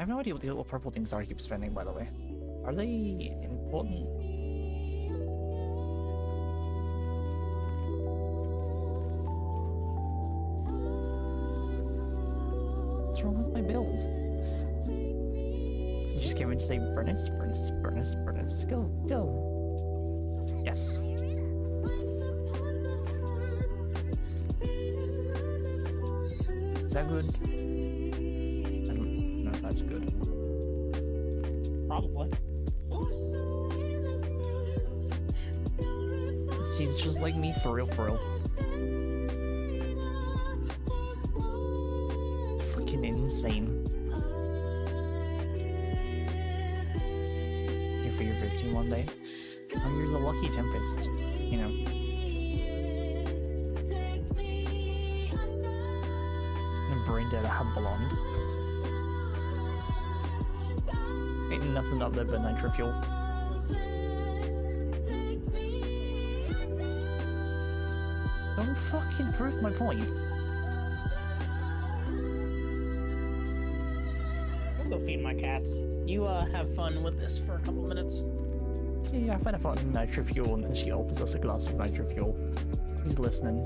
have no idea what these little purple things are I keep spending, by the way. Are they important? What's wrong with my build? You just came in to say, Burnus, Burnus, Burnus, Burnus. Go, go. Yes. Is that good? I don't know if that's good. Probably. She's just like me, for real, for real. Freaking insane. Here for your 15 one day. Oh, you're the lucky tempest, you know. And brain dead, I have blonde. Ain't nothing up there but nitro fuel. Don't fucking prove my point. I'll go feed my cats. You have fun with this for a couple minutes. Yeah, I find out about nitro fuel and then she offers us a glass of nitro fuel. He's listening.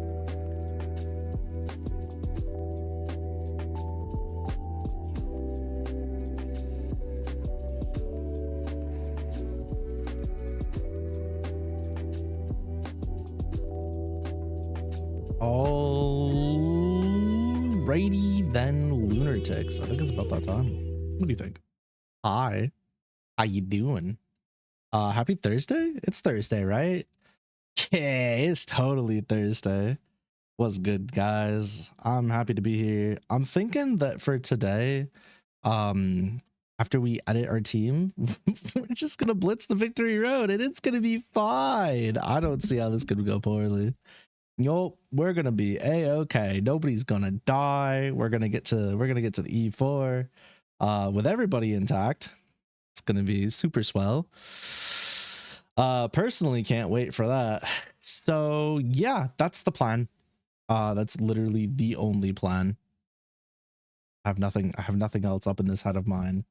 Alrighty then, lunatics. I think it's about that time. What do you think? Hi, how you doing? Happy Thursday? It's Thursday, right? Yeah, it's totally Thursday. What's good, guys? I'm happy to be here. I'm thinking that for today, after we edit our team, we're just gonna blitz the victory road and it's gonna be fine. I don't see how this could go poorly. Yo, we're gonna be a-okay. Nobody's gonna die. We're gonna get to the E4 with everybody intact. It's gonna be super swell. Personally can't wait for that. So yeah, that's the plan. That's literally the only plan. I have nothing else up in this head of mine.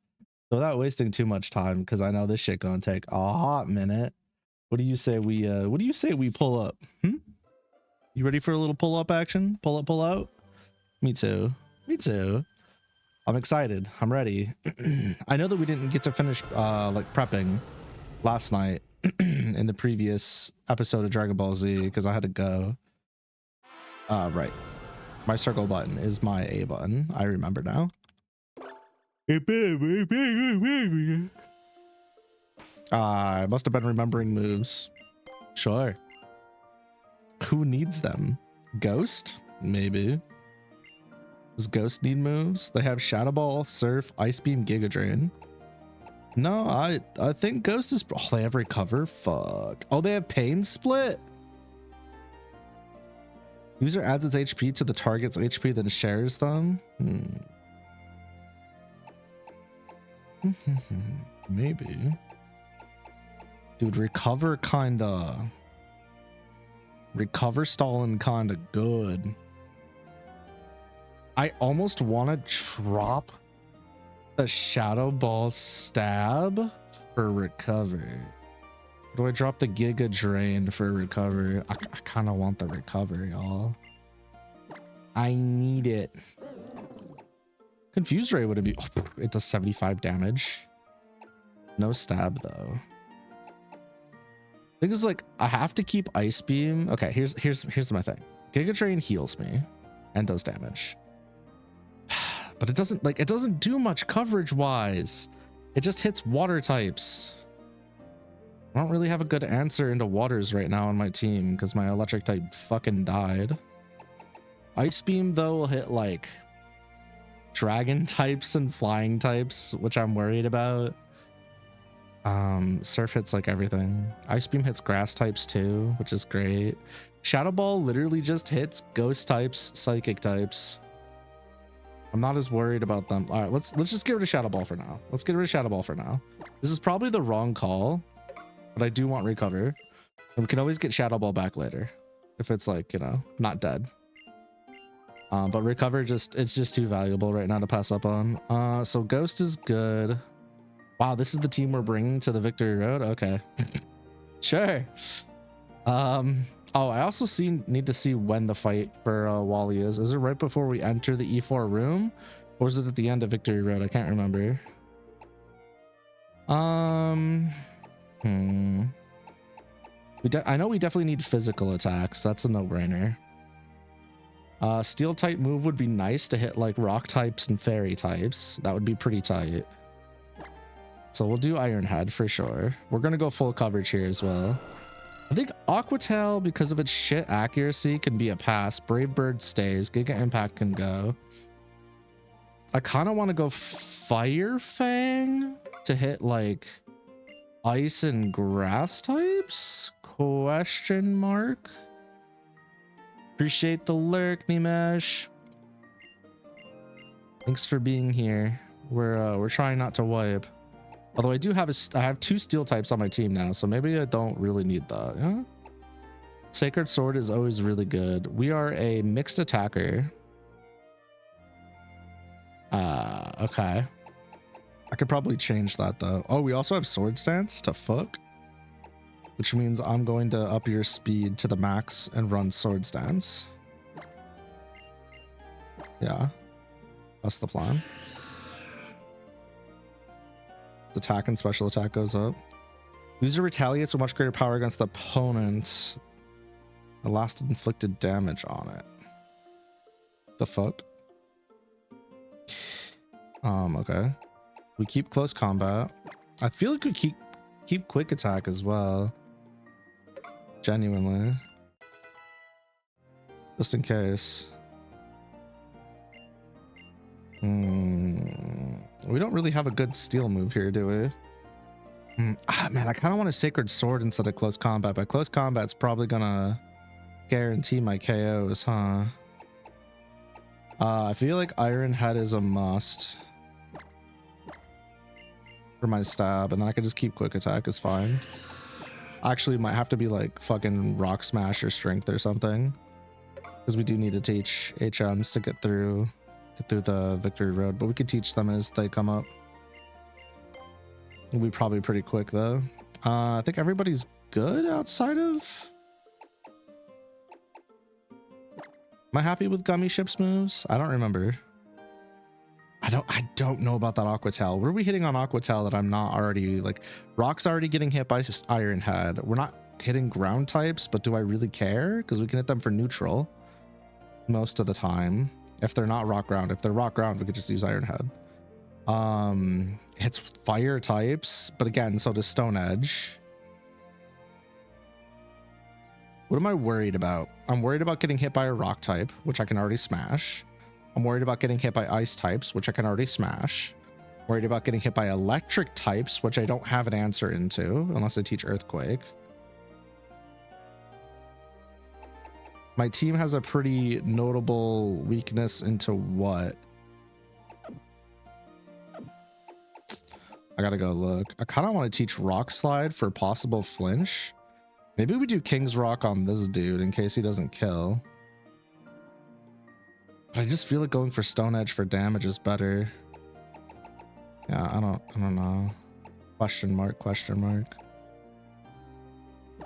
So without wasting too much time, because I know this shit gonna take a hot minute. What do you say we pull up? You ready for a little pull up action? Pull up, pull out? Me too. Me too. I'm excited. I'm ready. I know that we didn't get to finish like prepping last night in the previous episode of Dragon Ball Z because I had to go. Right. My circle button is my A button. I remember now. I must have been remembering moves. Sure. Who needs them? Ghost? Maybe. Does Ghost need moves? They have Shadow Ball, Surf, Ice Beam, Giga Drain. No, I think Ghost is... Oh, they have Recover? Fuck. Oh, they have Pain Split? User adds its HP to the target's HP, then shares them? Maybe. Dude, Recover kinda... Recover Stalin kinda good. I almost want to drop the Shadow Ball Stab for Recover. Do I drop the Giga Drain for Recover? I kind of want the Recover, y'all. I need it. Confuse Ray would it be? Oh, it does 75 damage. No stab though. Thing is, like, I have to keep Ice Beam. Okay, here's my thing. Giga Drain heals me and does damage. But it doesn't do much coverage wise. It just hits water types. I don't really have a good answer into waters right now on my team because my electric type fucking died. Ice Beam though will hit like dragon types and flying types, which I'm worried about. Surf hits like everything. Ice Beam hits grass types too, which is great. Shadow Ball literally just hits ghost types, psychic types. I'm not as worried about them. All right, let's just get rid of Shadow Ball for now. Let's get rid of Shadow Ball for now. This is probably the wrong call, but I do want Recover. And we can always get Shadow Ball back later if it's like, you know, not dead. But recover it's just too valuable right now to pass up on. So ghost is good. Wow, this is the team we're bringing to the victory road. Okay. Sure. Oh, I also need to see when the fight for Wally is. Is it right before we enter the E4 room, or is it at the end of victory road? I can't remember. I know we definitely need physical attacks. That's a no-brainer. Steel type move would be nice to hit like rock types and fairy types. That would be pretty tight. So we'll do Iron Head for sure. We're gonna go full coverage here as well. I think Aqua Tail, because of its shit accuracy, can be a pass. Brave Bird stays. Giga Impact can go. I kind of want to go Fire Fang to hit like ice and grass types? Question mark. Appreciate the lurk, Nimadj. Thanks for being here. We're trying not to wipe. Although I do have I have 2 steel types on my team now, so maybe I don't really need that. Yeah? Sacred Sword is always really good. We are a mixed attacker. Okay. I could probably change that though. Oh, we also have Sword Stance to fuck, which means I'm going to up your speed to the max and run Sword Stance. Yeah, that's the plan. The attack and special attack goes up. User retaliates with much greater power against the opponent. The last inflicted damage on it. The fuck? Okay. We keep close combat. I feel like we keep quick attack as well. Genuinely. Just in case. We don't really have a good steel move here, do we? Man, I kind of want a Sacred Sword instead of close combat, but close combat's probably gonna guarantee my KOs, huh? I feel like Iron Head is a must for my stab, and then I can just keep quick attack is fine. Actually, might have to be like fucking Rock Smash or Strength or something, because we do need to teach HMs to get through the victory road, but we could teach them as they come up. It'll be probably pretty quick though. I think everybody's good outside of... Am I happy with Gummy Ship's moves? I don't remember. I don't know about that Aqua Tail. What are we hitting on Aqua Tail that I'm not already like... Rock's already getting hit by Iron Head. We're not hitting ground types, but do I really care? Because we can hit them for neutral most of the time. If they're not rock ground. If they're rock ground, we could just use Iron Head. Hits fire types, but again, so does Stone Edge. What am I worried about? I'm worried about getting hit by a rock type, which I can already smash. I'm worried about getting hit by ice types, which I can already smash. Worried about getting hit by electric types, which I don't have an answer into unless I teach Earthquake. My team has a pretty notable weakness into what? I gotta go look. I kind of want to teach Rock Slide for possible flinch. Maybe we do King's Rock on this dude in case he doesn't kill. But I just feel like going for Stone Edge for damage is better. Yeah, I don't know. Question mark, question mark.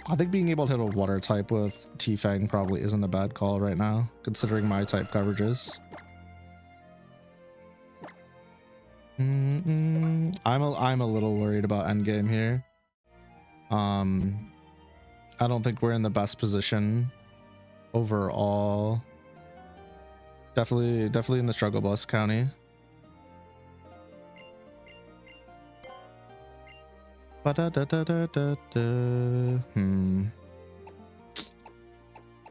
I think being able to hit a water type with T-Fang probably isn't a bad call right now, considering my type coverages. I'm a little worried about endgame here. I don't think we're in the best position overall. Definitely in the struggle bus county.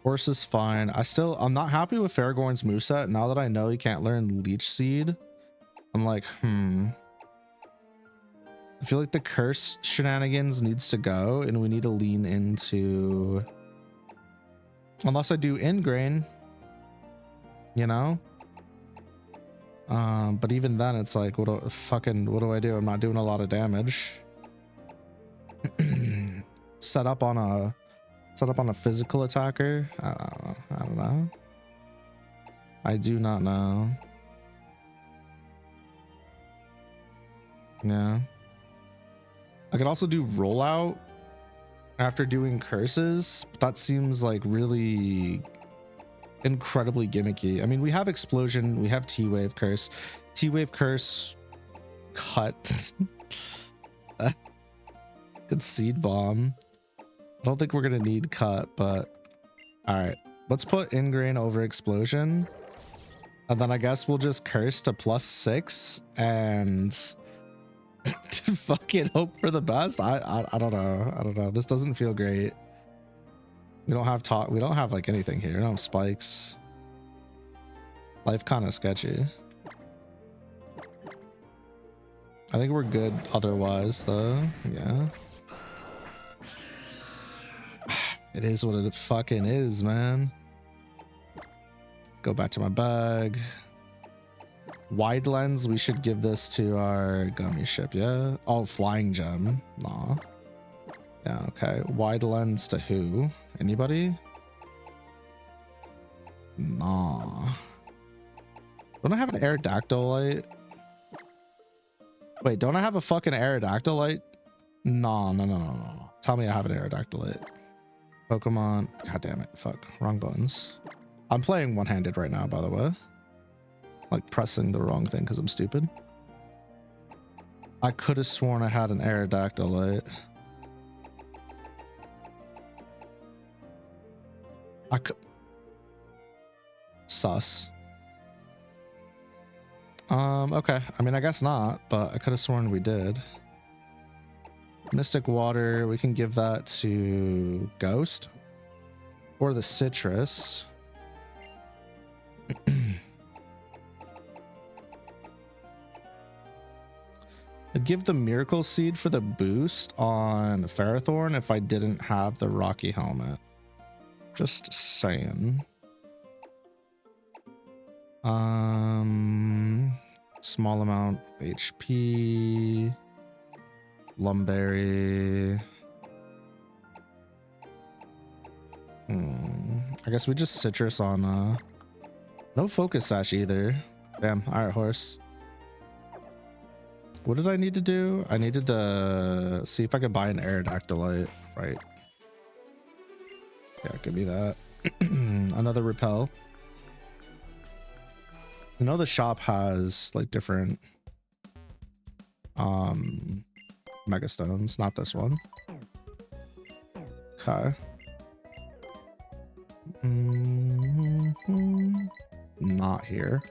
Horse is fine. I'm not happy with Faragorn's moveset. Now that I know he can't learn Leech Seed, I'm like, I feel like the curse shenanigans needs to go, and we need to lean into... Unless I do Ingrain, you know? But even then, it's like, what do I do? I'm not doing a lot of damage. Set up on a physical attacker. I don't know. I do not know. Yeah. I could also do rollout after doing curses, but that seems like really incredibly gimmicky. I mean, we have explosion, we have T-wave curse. T-wave curse cut. Good seed bomb. I don't think we're gonna need cut, but all right, let's put ingrain over explosion, and then I guess we'll just curse to +6 and to fucking hope for the best. I don't know. I don't know. This doesn't feel great. We don't have talk. We don't have like anything here. We don't have spikes. Life kind of sketchy. I think we're good otherwise though. Yeah. It is what it fucking is, man. Go back to my bag. Wide lens, we should give this to our gummy ship, yeah? Oh, flying gem. Nah. Yeah, okay. Wide lens to who? Anybody? Nah. Don't I have an Aerodactylite? Wait, don't I have a fucking Aerodactylite? No, no, no, no, no. Tell me I have an Aerodactylite. Pokemon. God damn it. Fuck. Wrong buttons. I'm playing one-handed right now, by the way. Like pressing the wrong thing because I'm stupid. I could have sworn I had an Aerodactylite. I could. Sus. Okay. I mean, I guess not, but I could have sworn we did. Mystic water. We can give that to Ghost or the citrus. I'd give the miracle seed for the boost on Ferrothorn if I didn't have the rocky helmet. Just saying. Small amount HP. Lumberry. I guess we just citrus on no focus sash either. Damn. All right, horse. What did I need to do? I needed to see if I could buy an Aerodactylite, right? Yeah, give me that. Another repel. You know the shop has like different megastones, not this one. Okay. Not here.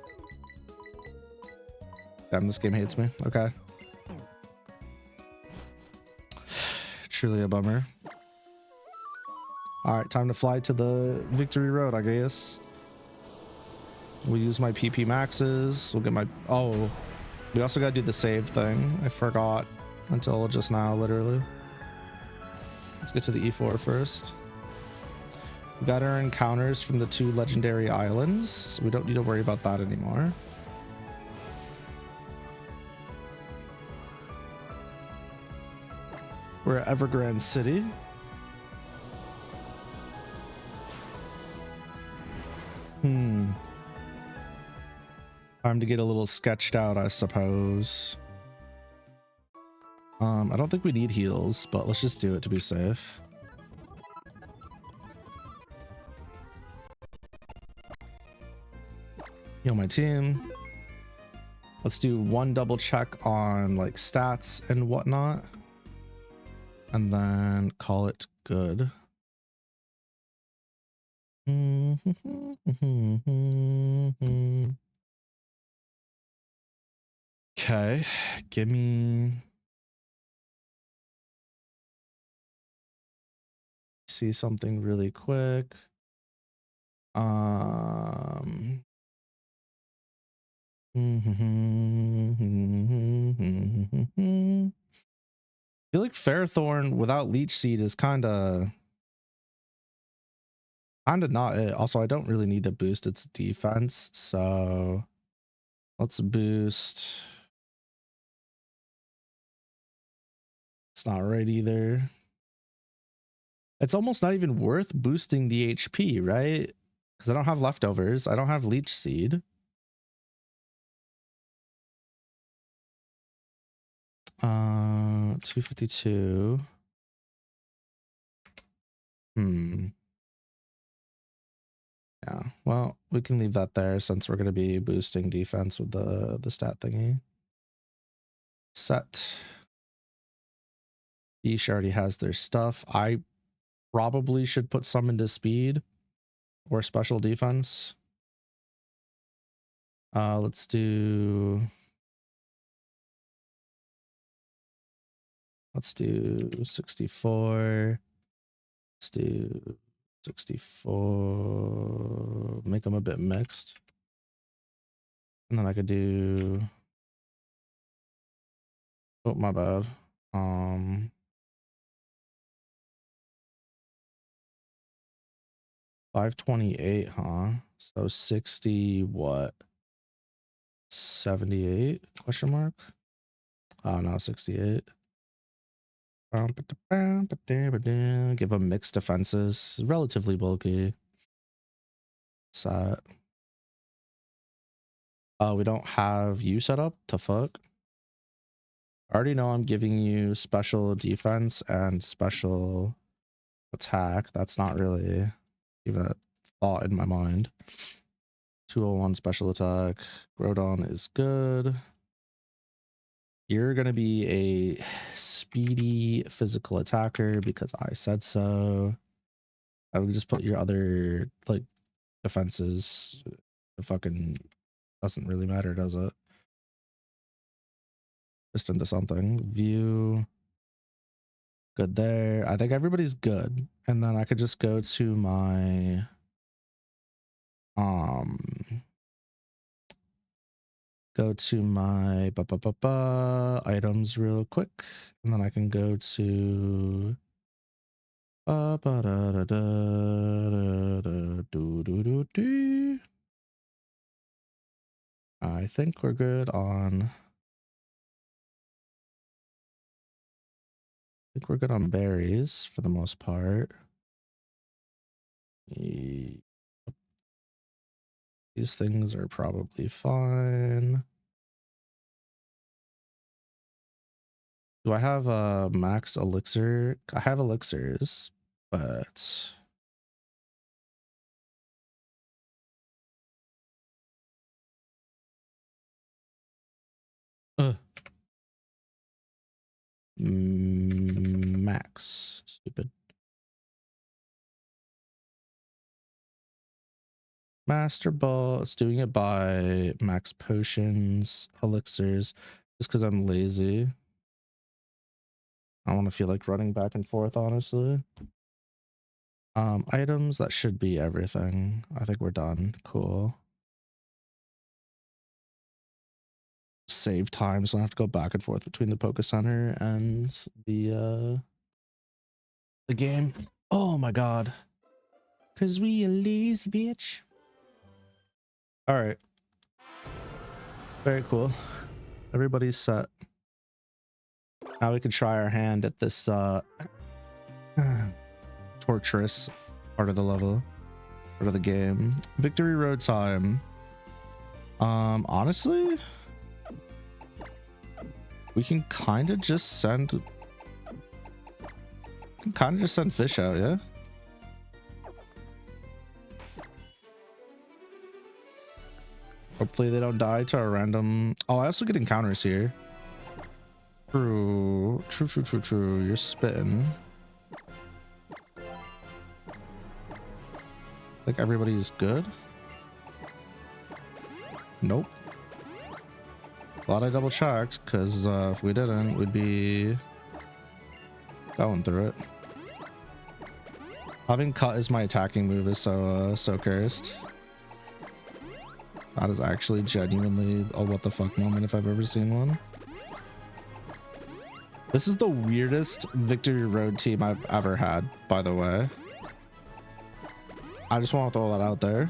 Damn, this game hates me. Okay. Truly a bummer. All right, time to fly to the victory road, I guess. We'll use my PP maxes. We'll get my... Oh, we also got to do the save thing. I forgot until just now, literally. Let's get to the E4 first. We got our encounters from the 2 legendary islands, so we don't need to worry about that anymore. We're at Evergrande City. Time to get a little sketched out, I suppose. I don't think we need heals, but let's just do it to be safe. Heal my team. Let's do 1 double check on like stats and whatnot, and then call it good. Okay, give me... See something really quick. I feel like Ferrothorn without Leech Seed is kind of not it. Also, I don't really need to boost its defense, so let's boost. It's not right either. It's almost not even worth boosting the HP, right? because I don't have leftovers. I don't have leech seed. 252. Yeah, well, we can leave that there since we're going to be boosting defense with the stat thingy. Set. Each already has their stuff. I probably should put some into speed or special defense. Let's do 64. Let's do 64. Make them a bit mixed. And then I could do, oh, my bad. 528, huh? So 60 what? 78 question mark? Oh no, 68. Give them mixed defenses. Relatively bulky. Set. We don't have you set up to fuck. I already know I'm giving you special defense and special attack. That's not really even a thought in my mind. 201 special attack. Groudon is good. You're going to be a speedy physical attacker because I said so. I would just put your other like defenses. It fucking doesn't really matter, does it? Just into something. View. Good there. I think everybody's good. And then I could just go to my items real quick, and then I can go to I think we're good on berries for the most part. These things are probably fine. Do I have a max elixir? I have elixirs, but max. Stupid. Master Ball. It's doing it by max potions, elixirs, just because I'm lazy. I want to feel like running back and forth, honestly. Items, that should be everything. I think we're done. Cool. Save time, so I don't have to go back and forth between the Poké Center and the game. Oh my god. Cause we a lazy bitch. All right. Very cool. Everybody's set. Now we can try our hand at this torturous part of the level, part of the game. Victory road time. Honestly, we can kind of just send fish out, yeah? Hopefully they don't die to a random. Oh, I also get encounters here. True. You're spitting. Like everybody's good. Nope. Glad I double checked, because if we didn't, we'd be going through it. Having cut as my attacking move is so cursed. That is actually genuinely a what the fuck moment if I've ever seen one. This is the weirdest Victory Road team I've ever had, by the way. I just want to throw that out there.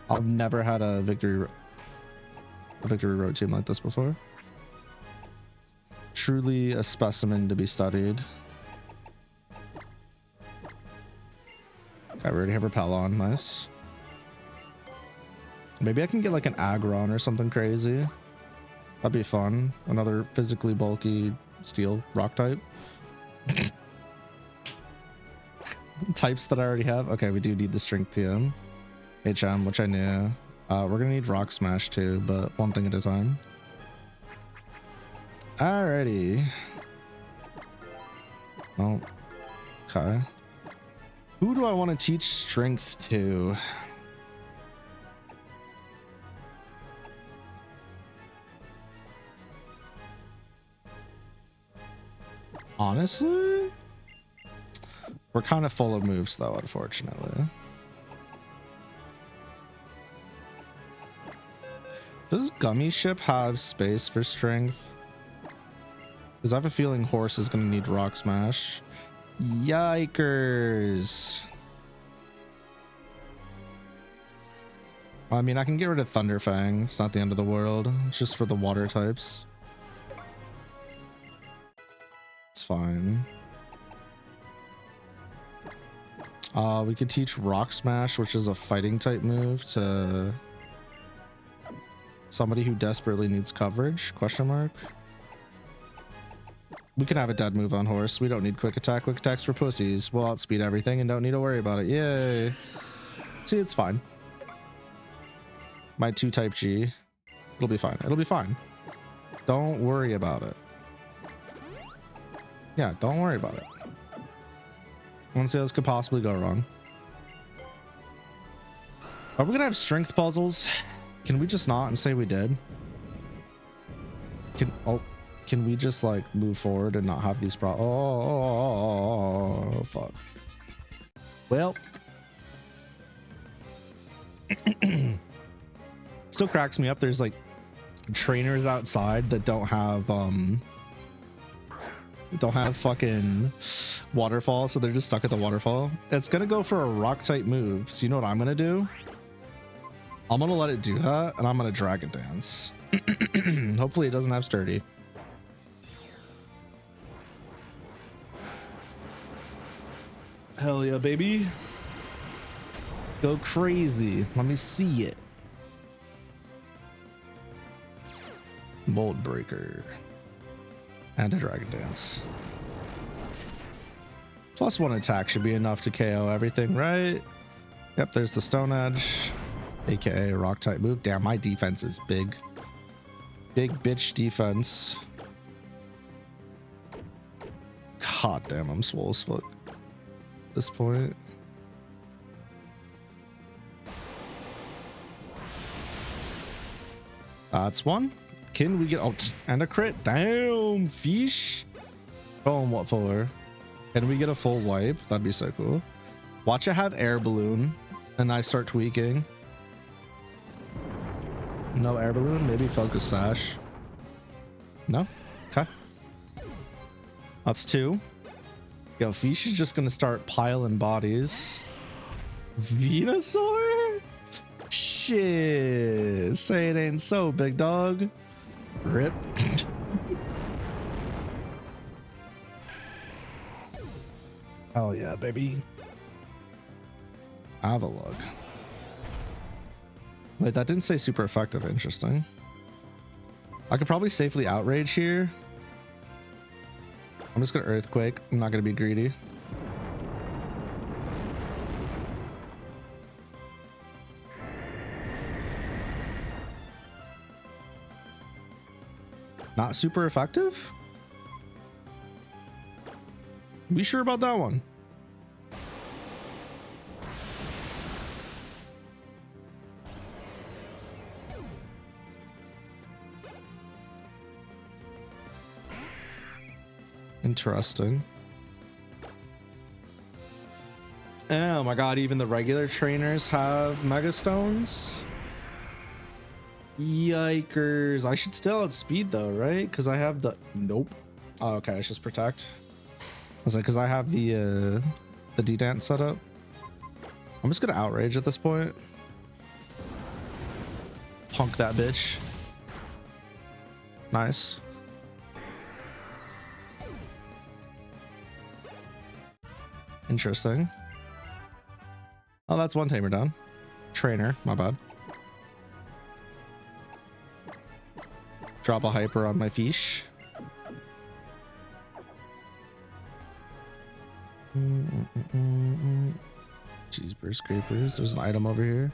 I've never had a Victory Road team like this before. Truly a specimen to be studied. I already have Repel on, nice. Maybe I can get like an Aggron or something crazy. That'd be fun. Another physically bulky steel rock type. Types that I already have. Okay, we do need the strength TM. HM, which I knew. We're gonna need rock smash too, but one thing at a time. Alrighty. Oh, okay. Who do I want to teach strength to? Honestly, we're kind of full of moves though, unfortunately. Does Gummy Ship have space for strength? Because I have a feeling Horse is going to need Rock Smash. Yikers. I mean, I can get rid of Thunderfang. It's not the end of the world. It's just for the water types. It's fine. We could teach Rock Smash, which is a fighting type move, to somebody who desperately needs coverage, question mark. We can have a dead move on Horse. We don't need quick attack. Quick attacks for pussies. We'll outspeed everything and don't need to worry about it. Yay. See, it's fine. My 2 type G. It'll be fine. It'll be fine. Don't worry about it. Yeah, don't worry about it. I want to see how this could possibly go wrong. Are we gonna have strength puzzles? Can we just not and say we did? Can we just like move forward and not have these problems? Oh, fuck. Well, still cracks me up. There's like trainers outside that don't have fucking waterfall, so they're just stuck at the waterfall. It's gonna go for a rock type move. So you know what I'm gonna do? I'm gonna let it do that, and I'm gonna Dragon Dance. Hopefully it doesn't have sturdy. Hell yeah, baby. Go crazy. Let me see it. Mold Breaker. And a Dragon Dance. +1 attack should be enough to KO everything, right? Yep, there's the Stone Edge, aka rock type move. Damn, my defense is big. Big bitch defense. God damn, I'm swole as fuck at this point. That's one. Can we get and a crit? Damn, fish. Oh, and what for? Can we get a full wipe? That'd be so cool. Watch it have air balloon and I start tweaking. No air balloon, maybe focus sash. No? Okay. That's 2. Yo, fish is just gonna start piling bodies. Venusaur? Shit. Say it ain't so, big dog. Rip. Hell yeah, baby. Avalugg. Wait, that didn't say super effective. Interesting. I could probably safely outrage here. I'm just gonna earthquake. I'm not gonna be greedy. Not super effective? We sure about that one? Interesting. Oh my god, even the regular trainers have Mega Stones? Yikers. I should still outspeed though, right? Because I have the... Nope. Oh, okay, it's just protect. I was like, because I have the D-Dance set up. I'm just gonna outrage at this point. Punk that bitch. Nice. Interesting. Oh, that's one tamer down. Trainer, my bad. Drop a hyper on my fish. Cheeseburger scrapers. There's an item over here.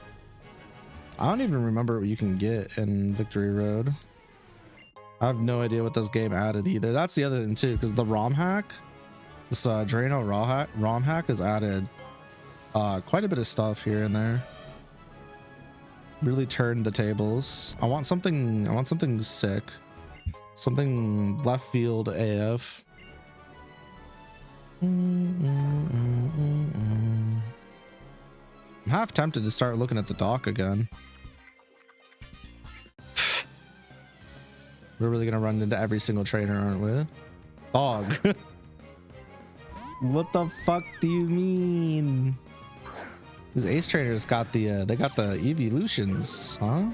I don't even remember what you can get in Victory Road. I have no idea what this game added either. That's the other thing too, because the ROM hack, this Drano ROM hack has added quite a bit of stuff here and there. Really turned the tables. I want something sick. Something left field AF. I'm half tempted to start looking at the dock again. We're really gonna run into every single trainer, aren't we? Dog. What the fuck do you mean? These ace trainers got the they got the evolutions, huh?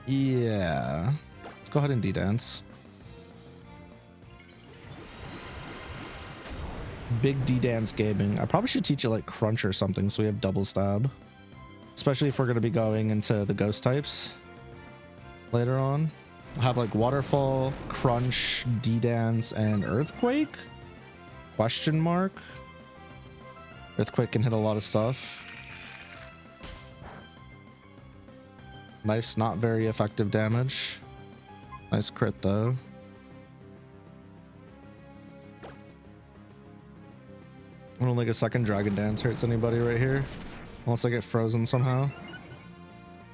Yeah. Let's go ahead and D-dance. Big D-dance gaming. I probably should teach it like crunch or something so we have double stab. Especially if we're going to be going into the ghost types later on. I'll have like waterfall, crunch, D-dance, and earthquake? Question mark. Earthquake can hit a lot of stuff. Nice, not very effective damage. Nice crit though. I don't think a second dragon dance hurts anybody right here. Unless I get frozen somehow.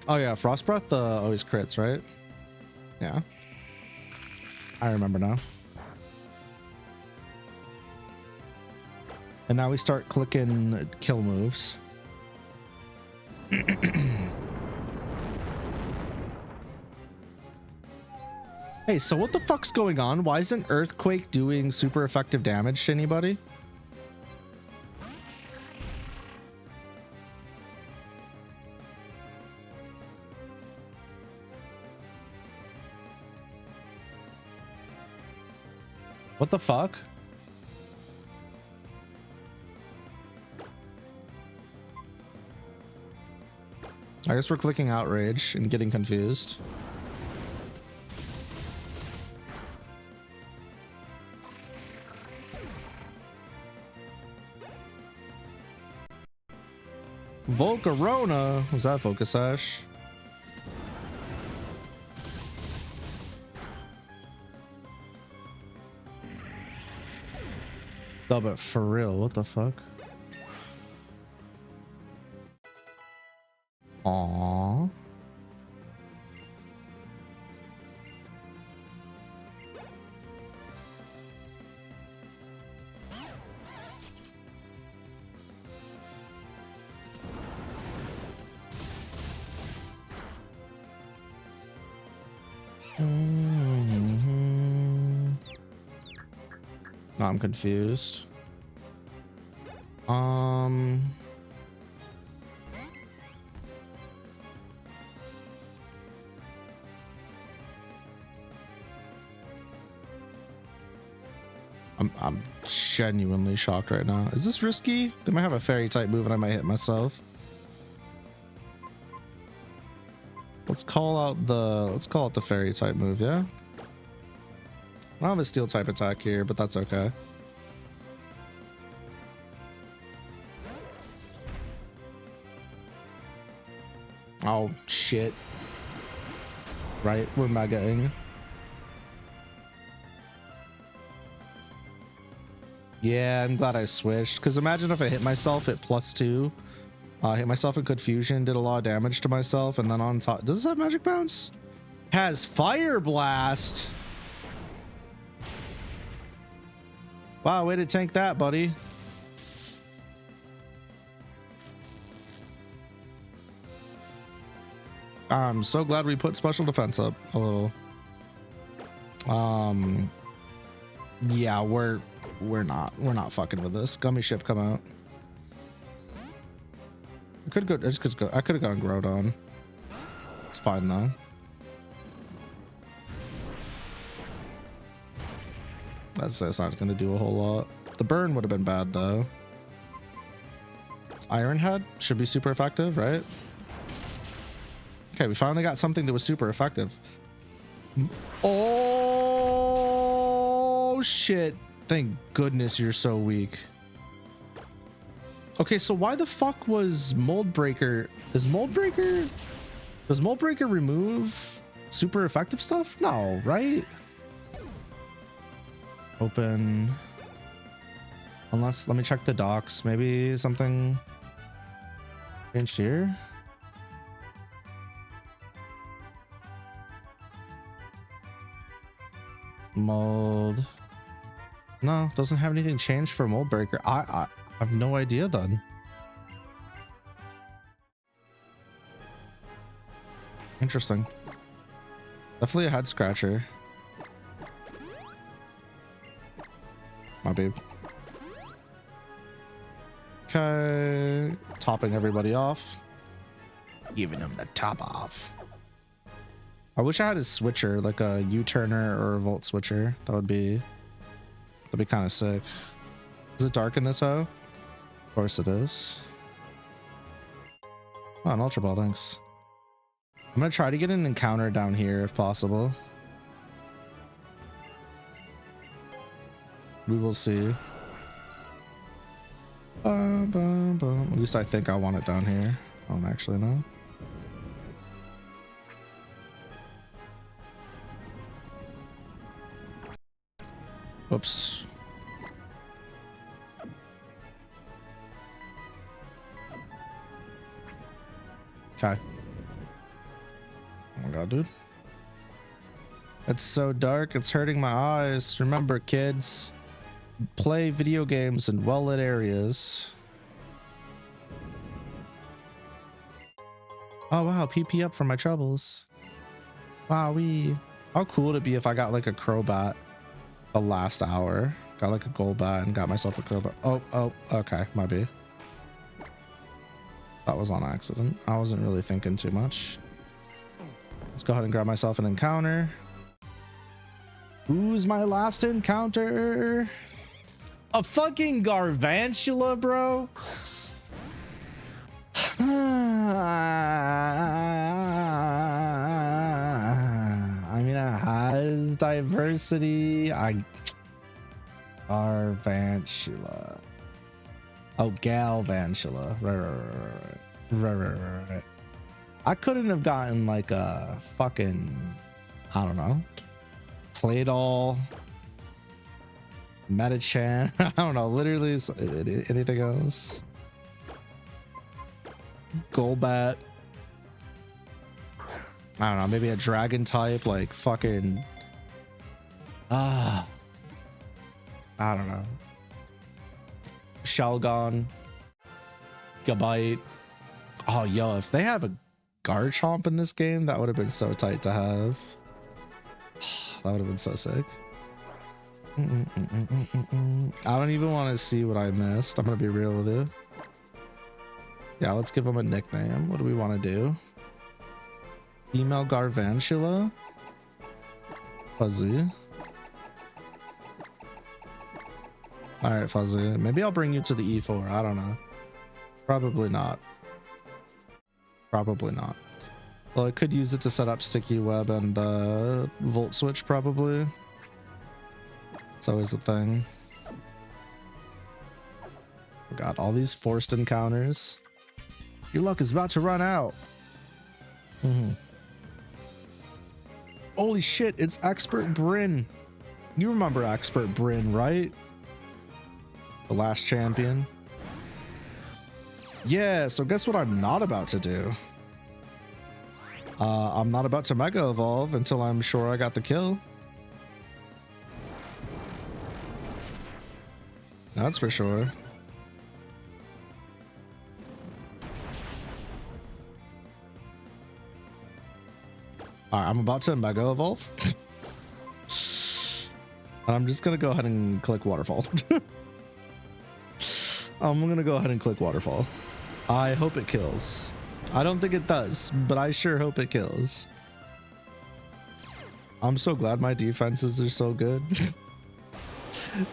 Oh yeah, frost breath always crits, right? Yeah. I remember now. And now we start clicking kill moves. Hey, so what the fuck's going on? Why isn't Earthquake doing super effective damage to anybody? What the fuck? I guess we're clicking outrage and getting confused. Volcarona? Was that Focus Sash? No, but for real, what the fuck? Aww. I'm confused. I'm genuinely shocked right now. Is this risky? They might have a fairy type move and I might hit myself. Let's call out the fairy type move, yeah? I don't have a steel type attack here, but that's okay. Oh shit. Right, we're megaing. Yeah, I'm glad I switched. Because imagine if I hit myself at +2. Hit myself in confusion, did a lot of damage to myself, and then on top. Does this have magic bounce? Has fire blast. Wow, way to tank that, buddy. I'm so glad we put special defense up a little. Yeah, we're not fucking with this. Gummy ship come out. I could have gone Groudon. It's fine though. That's not gonna do a whole lot. The burn would have been bad though. Iron Head should be super effective, right? Okay, we finally got something that was super effective. Oh shit. Thank goodness you're so weak. Okay, so why the fuck was Mold Breaker? Does Mold Breaker remove super effective stuff? No, right? Open. Unless, let me check the docs. Maybe something changed here. Mold. No, doesn't have anything changed for Mold Breaker. I have no idea then. Interesting. Definitely a head scratcher. My babe. Okay, topping everybody off. Giving them the top off. I wish I had a switcher, like a U-turner or a volt switcher. That'd be kind of sick. Is it dark in this hoe? Of course it is. Oh, an Ultra Ball, thanks. I'm gonna try to get an encounter down here if possible. We will see. At least I think I want it down here. I don't actually know. Whoops. Okay. Oh my god, dude. It's so dark, it's hurting my eyes. Remember, kids, play video games in well-lit areas. Oh wow, PP up for my troubles. Wowee. How cool would it be if I got like a Crobat the last hour? Got like a gold bat and got myself a Crobat. Oh, okay, might be. That was on accident. I wasn't really thinking too much. Let's go ahead and grab myself an encounter. Who's my last encounter? A fucking Garvantula, bro. I mean, it has diversity. Garvantula. Oh, Galvantula. Right. I couldn't have gotten like a fucking, I don't know, Playdoll, Metachan. I don't know, literally anything else. Golbat. I don't know, maybe a dragon type, like fucking, I don't know. Shelgon, Gabite. Oh, yo, if they have a Garchomp in this game, that would have been so tight to have. That would have been so sick. I don't even want to see what I missed. I'm gonna be real with you. Yeah, let's give him a nickname. What do we want to do? Female Garvantula. Fuzzy. All right, Fuzzy. Maybe I'll bring you to the E4. I don't know. Probably not. Probably not. Well, I could use it to set up Sticky Web and Volt Switch, probably. It's always a thing. Got all these forced encounters. Your luck is about to run out. Holy shit, it's Expert Bryn. You remember Expert Bryn, right? The last champion. Yeah, so guess what I'm not about to do? I'm not about to Mega Evolve until I'm sure I got the kill. That's for sure. All right, I'm about to Mega Evolve. And I'm just gonna go ahead and click Waterfall. I'm gonna go ahead and click Waterfall. I hope it kills. I don't think it does, but I sure hope it kills. I'm so glad my defenses are so good.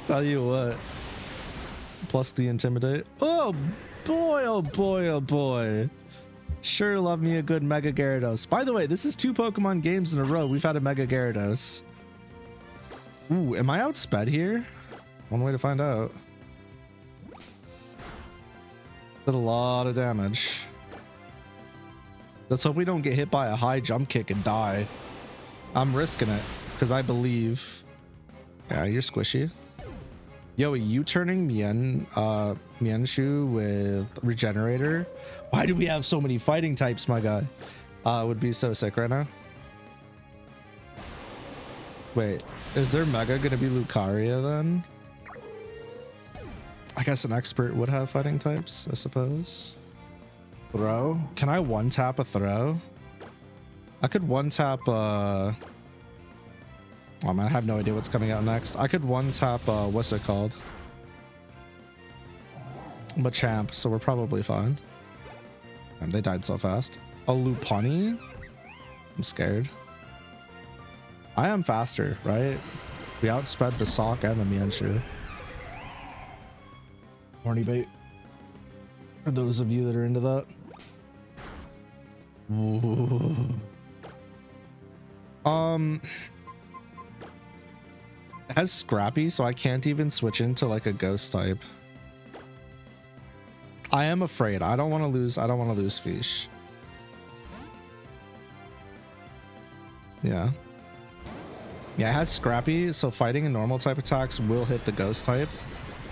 Tell you what. Plus the Intimidate. Oh, boy, oh boy, oh boy. Sure love me a good Mega Gyarados. By the way, this is 2 Pokemon games in a row we've had a Mega Gyarados. Ooh, am I outsped here? One way to find out. Did a lot of damage. Let's hope we don't get hit by a high jump kick and die. I'm risking it because I believe. Yeah, you're squishy. Yo, are you turning Mienshu with Regenerator? Why do we have so many fighting types, my guy? Would be so sick right now. Wait, is their Mega gonna be Lucaria then? I guess an expert would have fighting types, I suppose. Throw? Can I one tap a throw? I could one tap oh man, I have no idea what's coming out next. I could one tap what's it called? Machamp, so we're probably fine. And they died so fast. A Lopunny? I'm scared. I am faster, right? We outsped the Sock and the Mienshu. Horny bait. For those of you that are into that. Ooh. It has Scrappy, so I can't even switch into like a ghost type. I am afraid. I don't want to lose. I don't want to lose Fish. Yeah. Yeah, it has Scrappy, so fighting and normal type attacks will hit the ghost type.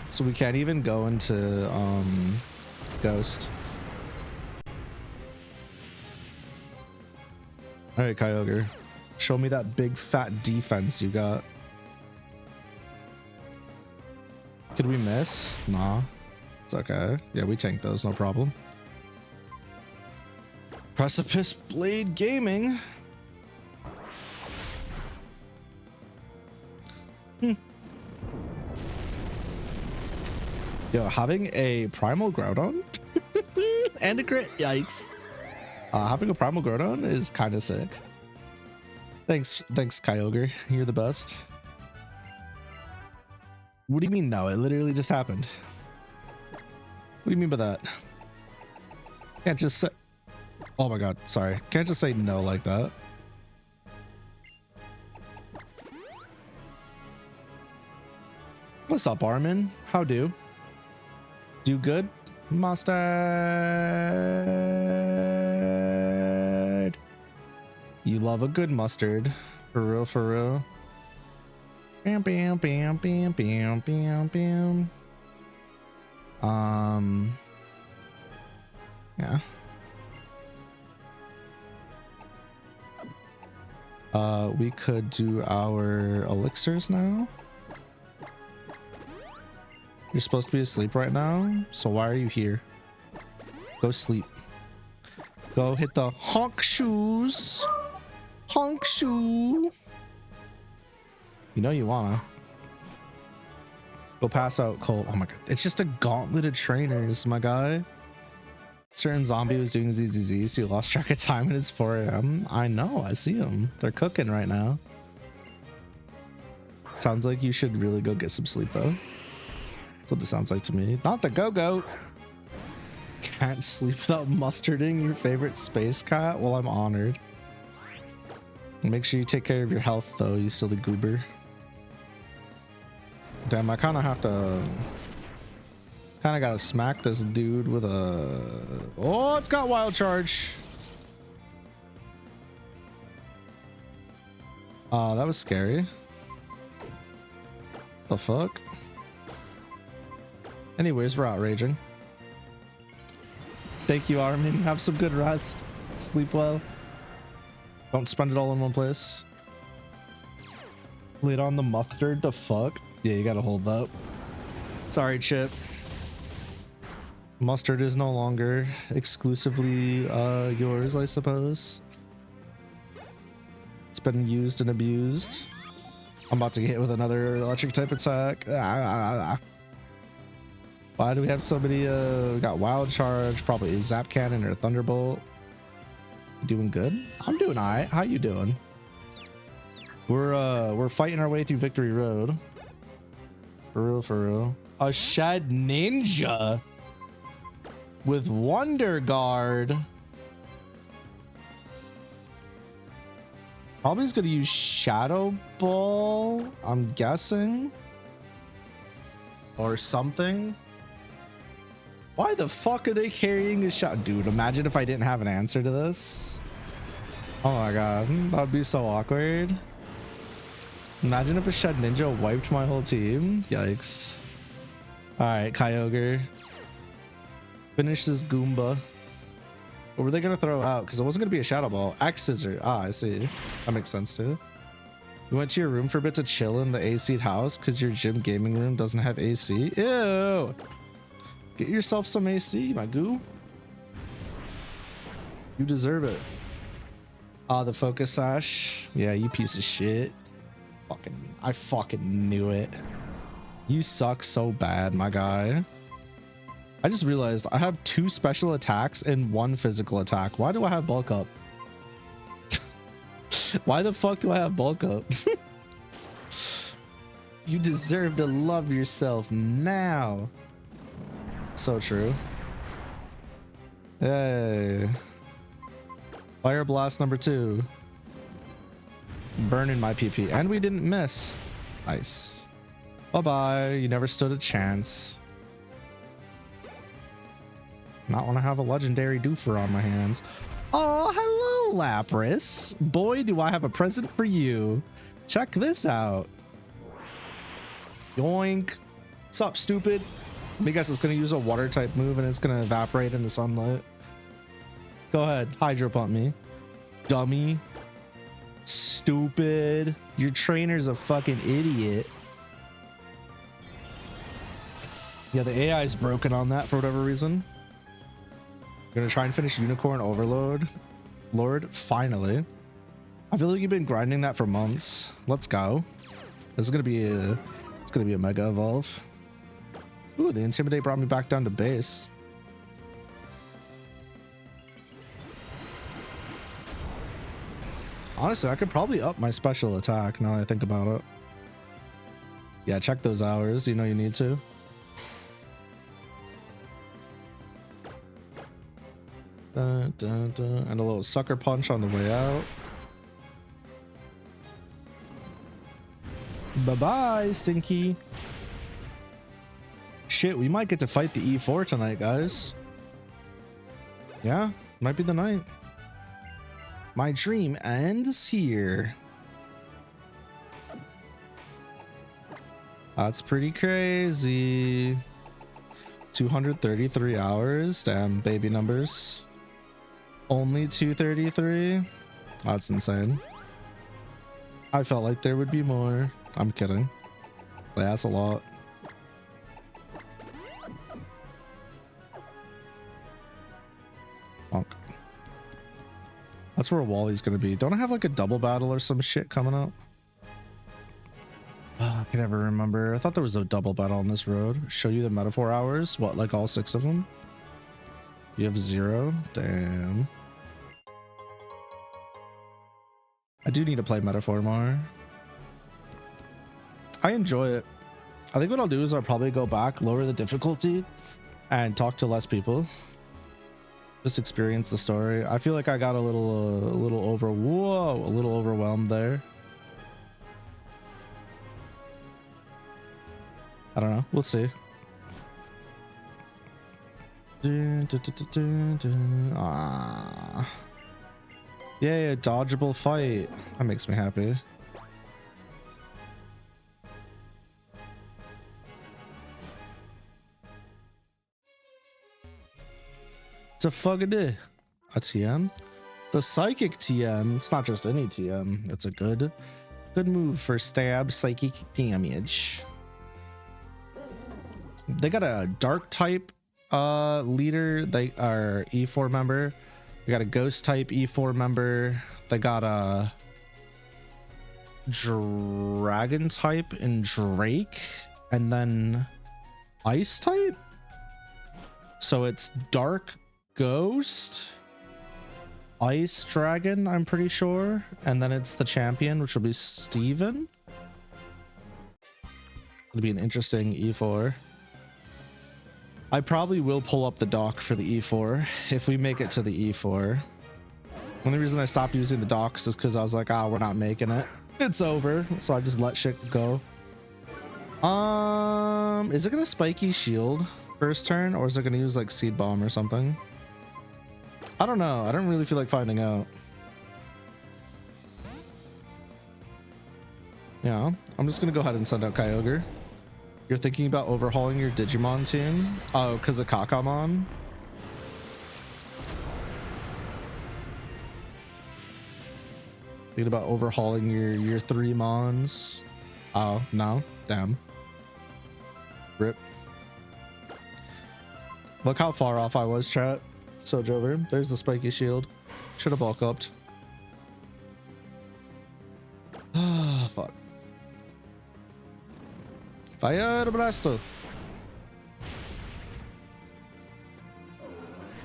So we can't even go into ghost. All right, Kyogre. Show me that big fat defense you got. Could we miss? Nah. It's okay. Yeah, we tanked those, no problem. Precipice Blade Gaming. Yo, having a Primal Groudon and a crit. Yikes. Having a Primal Groudon is kind of sick. Thanks, Kyogre. You're the best. What do you mean no? It literally just happened. What do you mean by that? Can't just say... Oh my god, sorry. Can't just say no like that. What's up, Armin? How do? Do good? Mustard. You love a good mustard. For real, for real. Bam, bam, bam, bam, bam, bam, bam. Yeah. We could do our elixirs now. You're supposed to be asleep right now, so why are you here? Go sleep. Go hit the honk shoes. Honk shoe. You know you wanna. Go pass out, Cole. Oh my god. It's just a gauntlet of trainers, my guy. Certain zombie was doing ZZZ, so you lost track of time and it's 4 a.m. I know, I see them. They're cooking right now. Sounds like you should really go get some sleep though. That's what it sounds like to me. Not the go-go. Can't sleep without mustarding your favorite space cat? Well, I'm honored. Make sure you take care of your health though, you silly goober. Damn, I kind of have to... Kind of gotta smack this dude with a... Oh, it's got wild charge. That was scary. The fuck? Anyways, we're outraging. Thank you, Armin. Have some good rest. Sleep well. Don't spend it all in one place. Laid on the mustard, the fuck? Yeah, you gotta hold that. Sorry, Chip. Mustard is no longer exclusively yours, I suppose. It's been used and abused. I'm about to get hit with another electric type attack. Why do we have so many? We got wild charge, probably a zap cannon or a thunderbolt. You doing good? I'm doing alright. How you doing? We're fighting our way through Victory Road. For real, for real. A shed ninja. with Wonder Guard. Probably is going to use Shadow Ball, I'm guessing. Or something. Why the fuck are they carrying a shot? Dude, imagine if I didn't have an answer to this. Oh my god, that'd be so awkward. Imagine if a Shed Ninja wiped my whole team. Yikes. Alright, Kyogre. Finish this Goomba. What were they gonna throw out? Because it wasn't gonna be a Shadow Ball. Axe Scissor. Ah, I see. That makes sense too. You went to your room for a bit to chill in the AC'd house because your gym gaming room doesn't have AC. Ew. Get yourself some AC, my goo. You deserve it. Ah, the Focus Sash. Yeah, you piece of shit. I fucking knew it. You suck so bad, my guy. I just realized I have 2 special attacks and 1 physical attack. Why do I have bulk up? Why the fuck do I have bulk up? You deserve to love yourself now. So true. Hey. Fire Blast number 2. Burning my PP. And we didn't miss. Nice. Bye-bye. You never stood a chance. Not want to have a legendary doofer on my hands. Oh, hello, Lapras. Boy, do I have a present for you. Check this out. Yoink. Sup, stupid? Let me guess, it's going to use a water type move and it's going to evaporate in the sunlight. Go ahead. Hydro pump me. Dummy. Stupid. Your trainer's a fucking idiot. Yeah, the AI is broken on that for whatever reason. Gonna try and finish Unicorn Overload. Lord, finally. I feel like you've been grinding that for months. Let's go. This is gonna be a mega evolve. Ooh, the Intimidate brought me back down to base. Honestly, I could probably up my special attack now that I think about it. Yeah, check those hours. You know you need to. Dun, dun, dun. And a little sucker punch on the way out. Bye-bye, Stinky. Shit, we might get to fight the E4 tonight, guys. Yeah, might be the night. My dream ends here. That's pretty crazy. 233 hours. Damn, baby numbers. Only 233. That's insane. I felt like there would be more. I'm kidding. Yeah, that's a lot. Bonk. That's where Wally's gonna be. Don't I have like a double battle or some shit coming up? I can never remember. I thought there was a double battle on this road. Show you the metaphor hours. What, like all 6 of them? You have 0? Damn. I do need to play metaphor more. I enjoy it. I think what I'll do is I'll probably go back, lower the difficulty, and talk to less people. Just experience the story. I feel like I got a little overwhelmed there. I don't know. We'll see. Ah. Yay, a dodgeable fight. That makes me happy. It's a fucking day. A TM? The psychic TM. It's not just any TM. It's a good move for stab psychic damage. They got a dark type leader. They are E4 member. We got a ghost type E4 member. They got a dragon type in Drake, and then ice type. So it's dark ghost, ice dragon, I'm pretty sure, and then it's the champion, which will be Steven. It'll be an interesting E4. I probably will pull up the dock for the E4 if we make it to the E4. Only reason I stopped using the docks is because I was like, ah, we're not making it. It's over. So I just let shit go. Is it gonna spiky shield first turn, or is it gonna use like seed bomb or something? I don't know. I don't really feel like finding out. Yeah, I'm just gonna go ahead and send out Kyogre. You're thinking about overhauling your Digimon team? Oh, because of Kakamon? Thinking about overhauling your 3 Mons? Oh, no. Damn. Rip. Look how far off I was, chat. Sojover. There's the spiky shield. Should have bulk upped. Ah, fuck. Fire Blaster.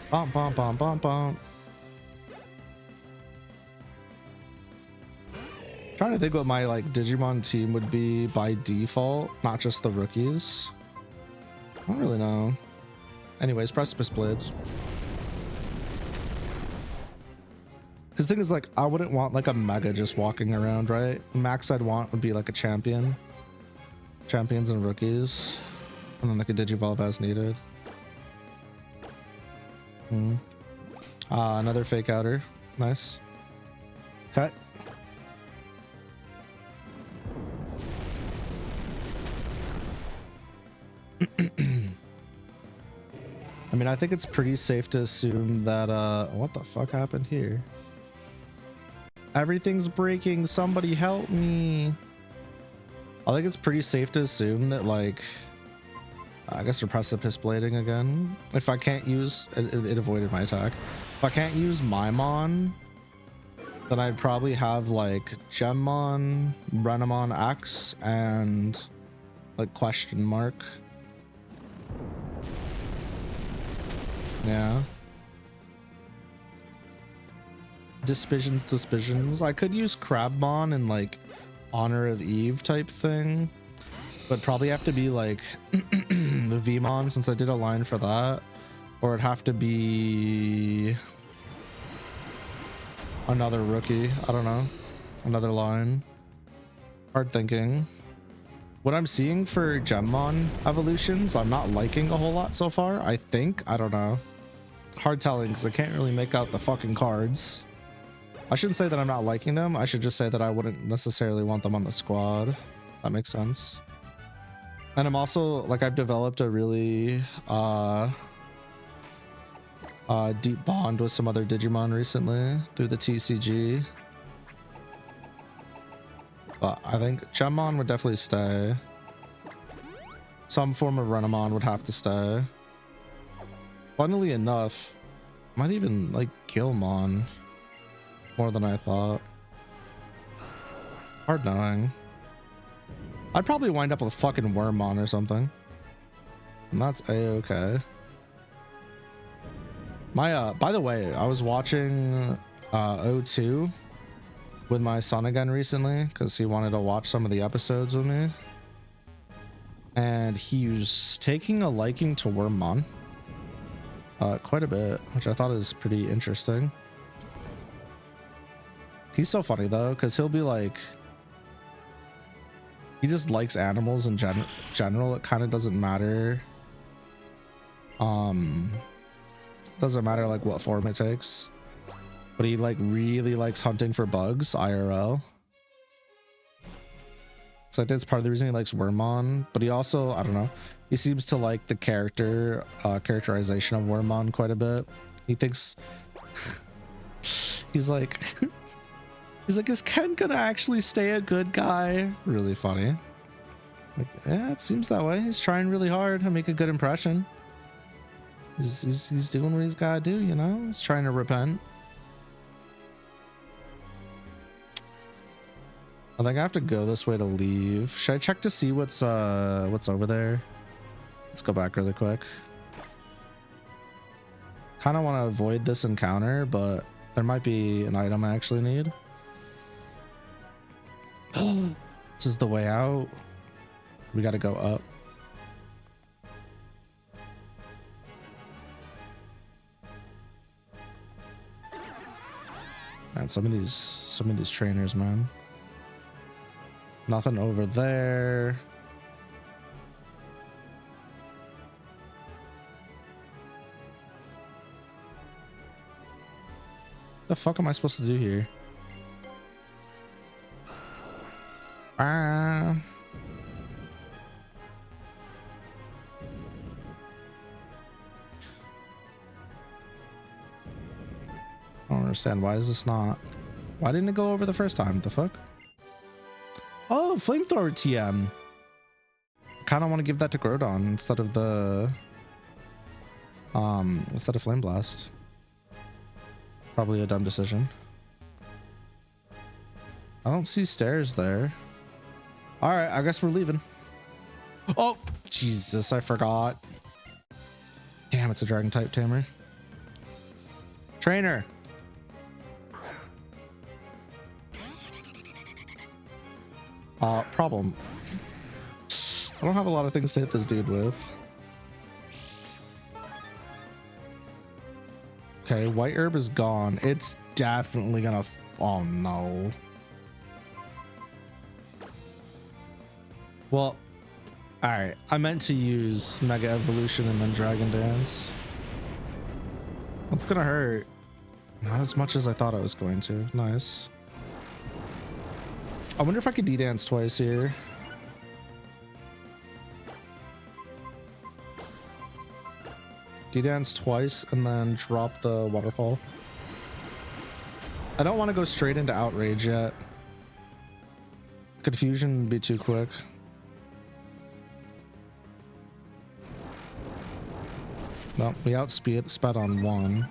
Bom, bom, bom, bom, bom. Trying to think what my like Digimon team would be by default, not just the rookies. I don't really know. Anyways, Precipice Blades. Because the thing is, like, I wouldn't want like a Mega just walking around, right? The max I'd want would be like a champion. Champions and rookies. And then like a Digivolve as needed. Another fake outer. Nice. Cut. I mean, I think it's pretty safe to assume that what the fuck happened here? Everything's breaking, somebody help me. I think it's pretty safe to assume that, like, I guess we're Precipice Blading again. If I can't use it avoided my attack. If I can't use Maimon, then I'd probably have like Gemmon, Renamon X, and like question mark. Yeah. Suspicions. I could use Crabmon and like Honor of Eve type thing, but probably have to be like the Vmon, since I did a line for that, or it'd have to be another rookie. I don't know, another line. Hard thinking. What I'm seeing for Gemmon evolutions, I'm not liking a whole lot so far. I think, I don't know. Hard telling because I can't really make out the fucking cards. I shouldn't say that I'm not liking them. I should just say that I wouldn't necessarily want them on the squad. That makes sense. And I'm also like, I've developed a really deep bond with some other Digimon recently through the TCG. But I think Gemmon would definitely stay. Some form of Renamon would have to stay. Funnily enough, might even like Gilmon more than I thought. Hard knowing. I'd probably wind up with fucking Wormmon or something. And that's a-okay. My by the way, I was watching O2 with my son again recently because he wanted to watch some of the episodes with me, and he was taking a liking to Wormmon quite a bit, which I thought is pretty interesting. He's so funny though, because he'll be like, he just likes animals in general. It kind of doesn't matter doesn't matter like what form it takes, but he like really likes hunting for bugs IRL. So I think that's part of the reason he likes Wormmon, but he also, I don't know, he seems to like the characterization of Wormmon quite a bit. He thinks he's like is Ken gonna actually stay a good guy? Really funny. Like, yeah, it seems that way. He's trying really hard to make a good impression. He's doing what he's gotta do, you know? He's trying to repent. I think I have to go this way to leave. Should I check to see what's over there? Let's go back really quick. Kind of want to avoid this encounter, but there might be an item I actually need. This is the way out. We got to go up. And some of these trainers, man. Nothing over there. The fuck am I supposed to do here? Ah. I don't understand. Why is this not? Why didn't it go over the first time? The fuck? Oh, flamethrower TM. I kind of want to give that to Groudon instead of the Flame Blast. Probably a dumb decision. I don't see stairs there. All right, I guess we're leaving. Oh, Jesus, I forgot. Damn, it's a dragon type tamer. Trainer. Problem. I don't have a lot of things to hit this dude with. Okay, white herb is gone. It's definitely gonna. Oh no. Well, all right. I meant to use Mega Evolution and then Dragon Dance. That's gonna hurt. Not as much as I thought I was going to. Nice. I wonder if I could D-dance twice here. D-dance twice and then drop the waterfall. I don't want to go straight into outrage yet. Confusion would be too quick. No, we sped on one.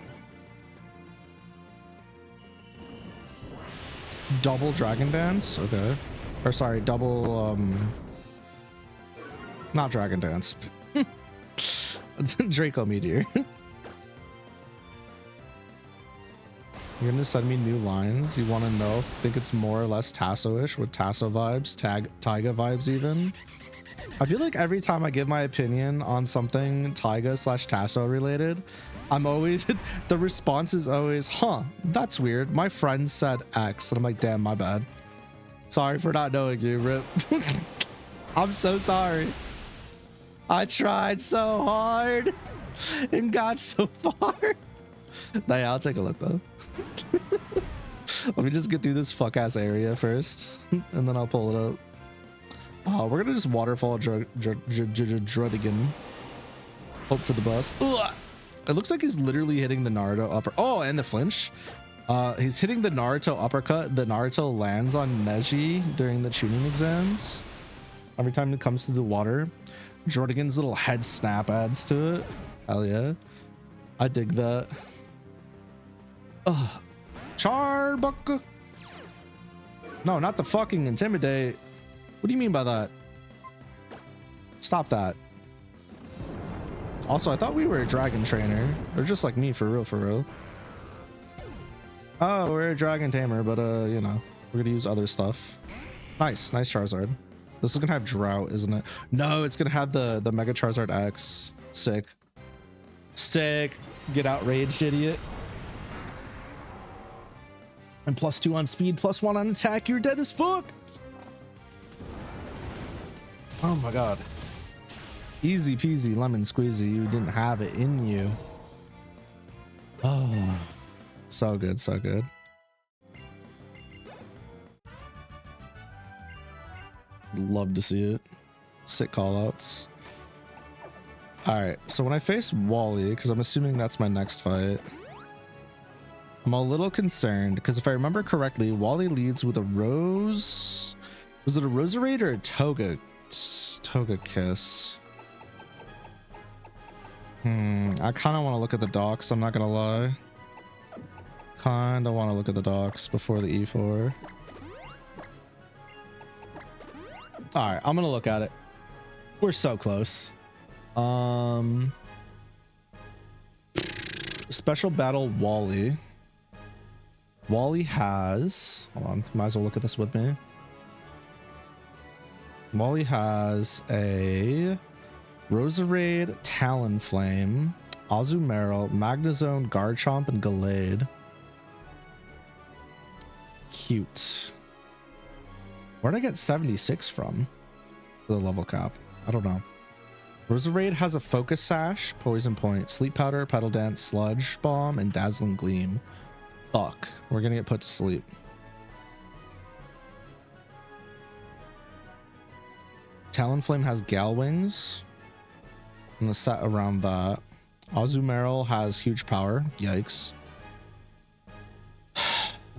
Double Dragon Dance? Okay. Or sorry, double not Dragon Dance. Draco Meteor. You're gonna send me new lines? You want to know? Think it's more or less Tasso-ish with Tasso vibes, Taiga vibes even? I feel like every time I give my opinion on something Taiga/Tasso related, I'm always, the response is always, huh, that's weird. My friend said X, and I'm like, damn, my bad. Sorry for not knowing you, Rip. I'm so sorry. I tried so hard and got so far. Nah, yeah, I'll take a look though. Let me just get through this fuck ass area first, and then I'll pull it up. Oh, we're gonna just waterfall Druddigan. Hope for the best. Ugh. It looks like he's literally hitting the Naruto upper. Oh, and the flinch. He's hitting the Naruto uppercut. The Naruto lands on Neji during the tuning exams. Every time it comes to the water, Druddigan's little head snap adds to it. Hell yeah. I dig that. Ugh. Charbuck. No, not the fucking intimidate. What do you mean by that? Stop that. Also, I thought we were a dragon trainer. Or just like me, for real, for real. Oh, we're a dragon tamer, but you know, we're gonna use other stuff. Nice, nice Charizard. This is gonna have drought, isn't it? No, it's gonna have the Mega Charizard X. Sick. Sick. Get outraged, idiot. And +2 on speed, +1 on attack. You're dead as fuck. Oh my god. Easy peasy lemon squeezy. You didn't have it in you. Oh, so good, so good. Love to see it. Sick callouts. All right, so when I face Wally, because I'm assuming that's my next fight, I'm a little concerned because if I remember correctly, Wally leads with a Rose. Was it a Roserade or a Togekiss? I kind of want to look at the docks, I'm not gonna lie. Kind of want to look at the docks before the E4. All right, I'm gonna look at it. We're so close. Special battle Wally. Wally has, hold on, might as well look at this with me. Wally has a Roserade, Talonflame, Azumarill, Magnezone, Garchomp, and Gallade. Cute. Where'd I get 76 from? The level cap. I don't know. Roserade has a focus sash, poison point, sleep powder, petal dance, sludge bomb, and dazzling gleam. Fuck. We're gonna get put to sleep. Talonflame has gal wings. I'm gonna set around that. Azumarill has huge power. Yikes.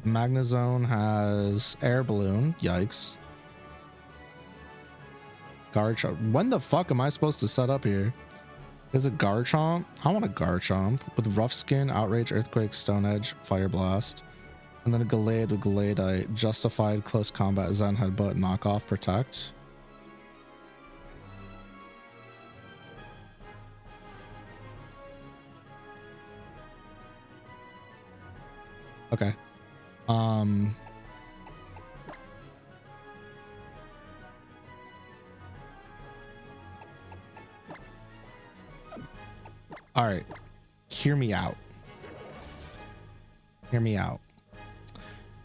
Magnezone has air balloon. Yikes. Garchomp. When the fuck am I supposed to set up here? Is it Garchomp? I want a Garchomp with rough skin, outrage, earthquake, stone edge, fire blast, and then a Gallade with Galladite, justified, close combat, Zen headbutt, knockoff, protect. Okay. All right, hear me out. Hear me out.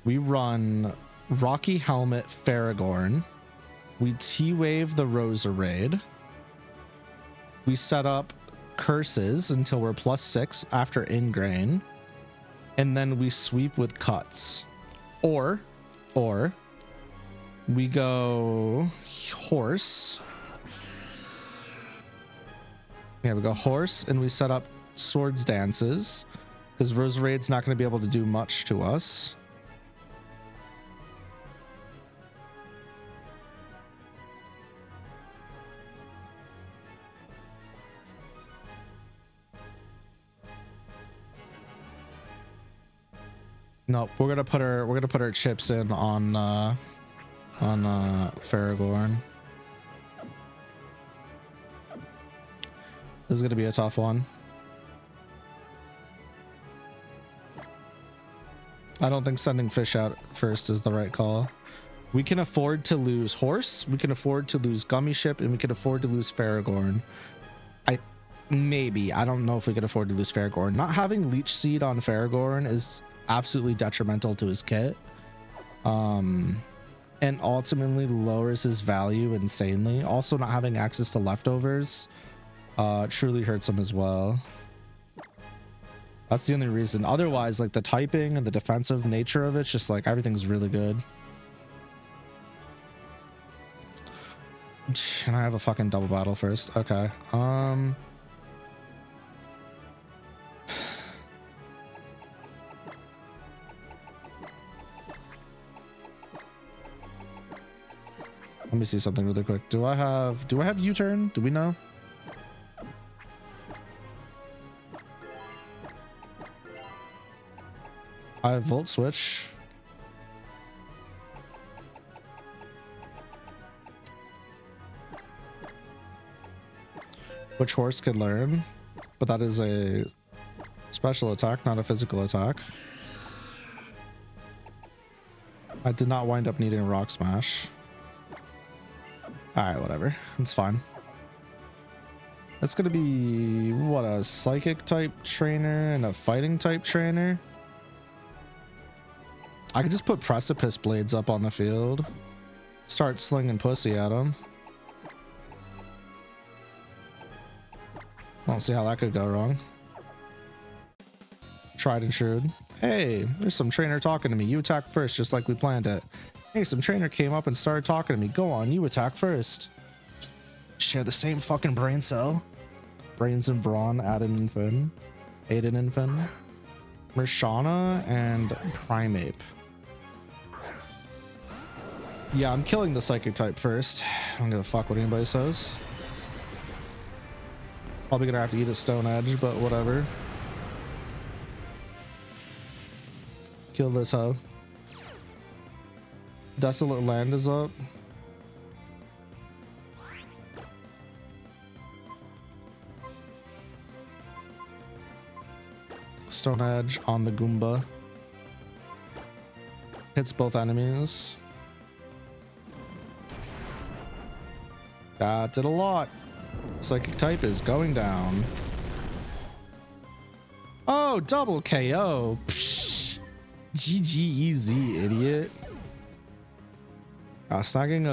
We run Rocky Helmet Faragorn. We T-Wave the Roserade. We set up Curses until we're +6 after Ingrain. And then we sweep with Cuts. Or we go Horse. Yeah, we go Horse and we set up Swords Dances because Roserade's not going to be able to do much to us. Nope, we're gonna put our chips in on Faragorn. This is gonna be a tough one. I don't think sending Fish out first is the right call. We can afford to lose Horse, we can afford to lose Gummy Ship, and we can afford to lose Faragorn. I don't know if we could afford to lose Faragorn. Not having Leech Seed on Faragorn is absolutely detrimental to his kit. And ultimately lowers his value insanely. Also, not having access to leftovers truly hurts him as well. That's the only reason. Otherwise, like the typing and the defensive nature of it's just like everything's really good. And I have a fucking double battle first. Okay. Let me see something really quick. Do I have U-turn? Do we know? I have Volt Switch. Which horse could learn, but that is a special attack, not a physical attack. I did not wind up needing a Rock Smash. All right, whatever. It's fine. It's gonna be what, a psychic type trainer and a fighting type trainer. I could just put Precipice Blades up on the field, start slinging pussy at him. I don't see how that could go wrong. Tried and true. Hey, there's some trainer talking to me. You attack first, just like we planned it. Hey, some trainer came up and started talking to me. Go on, you attack first. Share the same fucking brain cell. Brains and brawn, Aiden and Finn. Aiden and Finn. Mershana and Primeape. Yeah, I'm killing the psychic type first. I don't give a fuck what anybody says. Probably gonna have to eat a Stone Edge, but whatever. Kill this hoe. Desolate Land is up. Stone Edge on the Goomba. Hits both enemies. That did a lot. Psychic type is going down. Oh, double KO. Psh. GGEZ, idiot. Snagging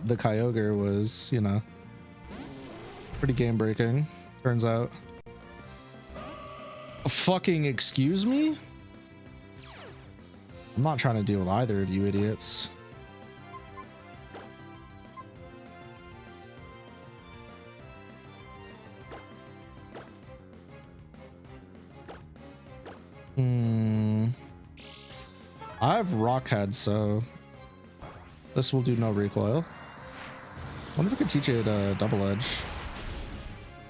the Kyogre was, you know, pretty game breaking, turns out. Fucking excuse me? I'm not trying to deal with either of you idiots. I have Rock Head, so this will do no recoil. I wonder if I could teach it Double Edge.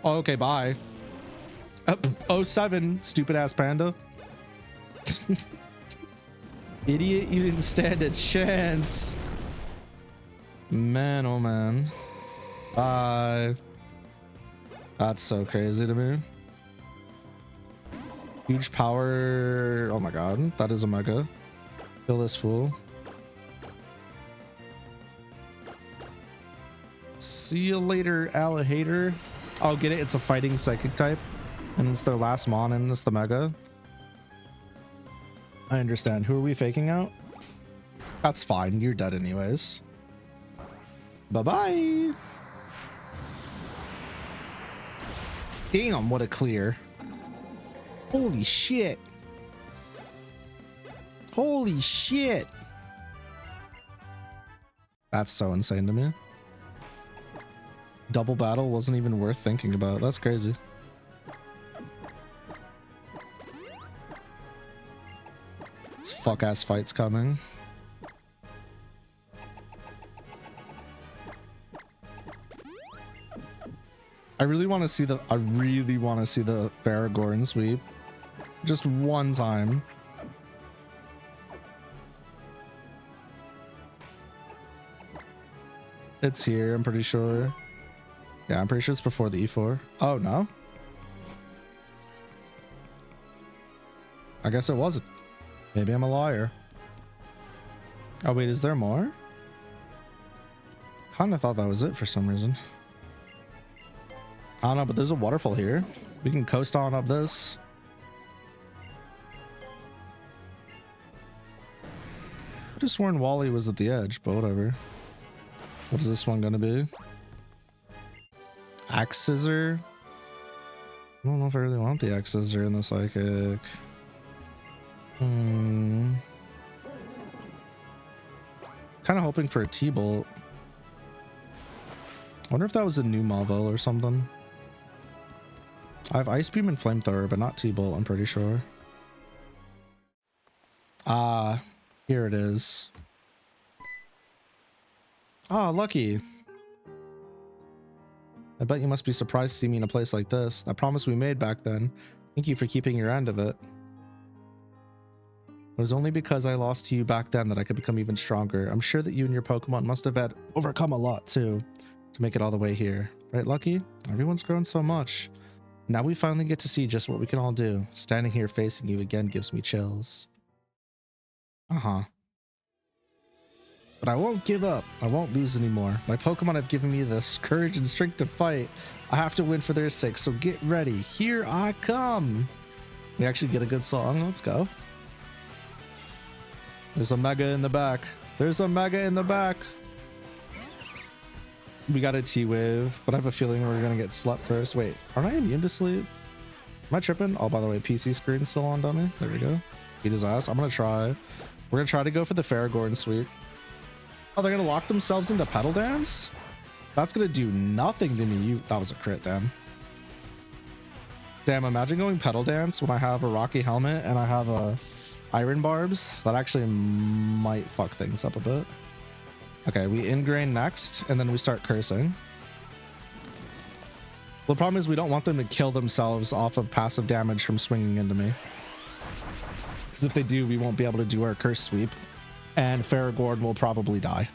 Oh, okay, bye. 07, stupid ass panda. Idiot, you didn't stand a chance. Man, oh man. Bye. That's so crazy to me. Huge power. Oh my god, that is a mega. Kill this fool. See you later, alligator. Oh, get it? It's a fighting psychic type. And it's their last mon and it's the mega. I understand. Who are we faking out? That's fine. You're dead anyways. Bye-bye. Damn, what a clear. Holy shit. Holy shit. That's so insane to me. Double battle wasn't even worth thinking about. That's crazy. This fuck ass fight's coming. I really want to see the Aragorn sweep. Just one time. It's here, I'm pretty sure. Yeah, I'm pretty sure it's before the E4. Oh, no? I guess it wasn't. Maybe I'm a liar. Oh, wait, is there more? Kinda thought that was it for some reason. I don't know, but there's a waterfall here. We can coast on up this. I just sworn Wally was at the edge, but whatever. What is this one gonna be? Axe Scissor? I don't know if I really want the Axe Scissor in the psychic. Kind of hoping for a T-Bolt. I wonder if that was a new Marvel or something. I have Ice Beam and Flamethrower, but not T-Bolt, I'm pretty sure. Ah, here it is. Ah, lucky. I bet you must be surprised to see me in a place like this. That promise we made back then. Thank you for keeping your end of it. It was only because I lost to you back then that I could become even stronger. I'm sure that you and your Pokemon must have had overcome a lot too to make it all the way here. Right, Lucky? Everyone's grown so much. Now we finally get to see just what we can all do. Standing here facing you again gives me chills. Uh-huh. But I won't give up. I won't lose anymore. My Pokemon have given me this courage and strength to fight. I have to win for their sake, so get ready. Here I come. We actually get a good song. Let's go. There's a Mega in the back. There's a Mega in the back. We got a T-Wave, but I have a feeling we're going to get slept first. Wait, aren't I immune to sleep? Am I tripping? Oh, by the way, PC screen's still on, dummy. There we go. Beat his ass. I'm going to try. We're going to try to go for the Faragorn sweep. Oh, they're going to lock themselves into Petal Dance? That's going to do nothing to me. That was a crit, damn. Damn, imagine going Petal Dance when I have a Rocky Helmet and I have a Iron Barbs. That actually might fuck things up a bit. Okay, we ingrain next, and then we start cursing. The problem is we don't want them to kill themselves off of passive damage from swinging into me. Because if they do, we won't be able to do our curse sweep. And Faragorn will probably die.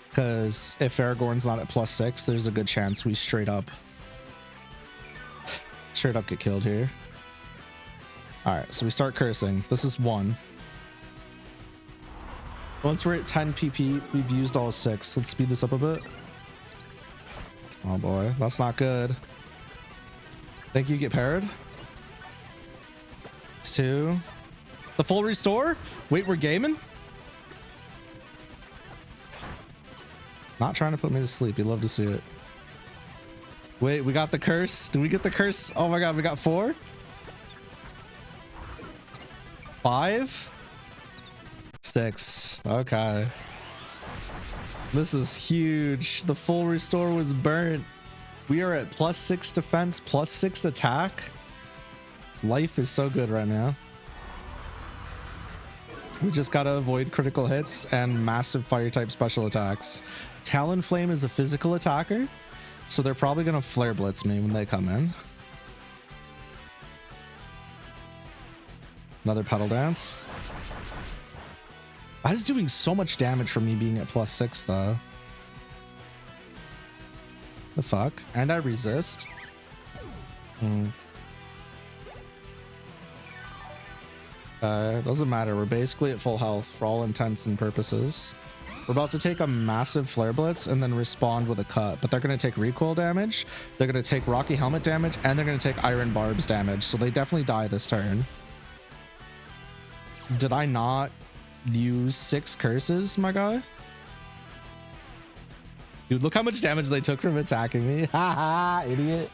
Because if Faragorn's not at +6, there's a good chance we straight up get killed here. Alright, so we start cursing. This is 1. Once we're at 10 PP, we've used all 6. Let's speed this up a bit. Oh boy, that's not good. Thank you, get paired. It's 2. The full restore? Wait, we're gaming? Not trying to put me to sleep. You love to see it. Wait, we got the curse. Do we get the curse? Oh my god, we got 4? 5? 6. Okay. This is huge. The full restore was burnt. We are at +6 defense, +6 attack. Life is so good right now. We just gotta avoid critical hits and massive fire type special attacks. Talonflame is a physical attacker, so they're probably gonna flare blitz me when they come in. Another pedal dance. That is doing so much damage for me being at +6 though. The fuck? And I resist. Doesn't matter. We're basically at full health for all intents and purposes. We're about to take a massive flare blitz and then respond with a cut, but they're going to take recoil damage, they're going to take rocky helmet damage, and they're going to take iron barbs damage, so they definitely die this turn. Did I not use 6 curses, my guy? Dude, look how much damage they took from attacking me. Haha, idiot.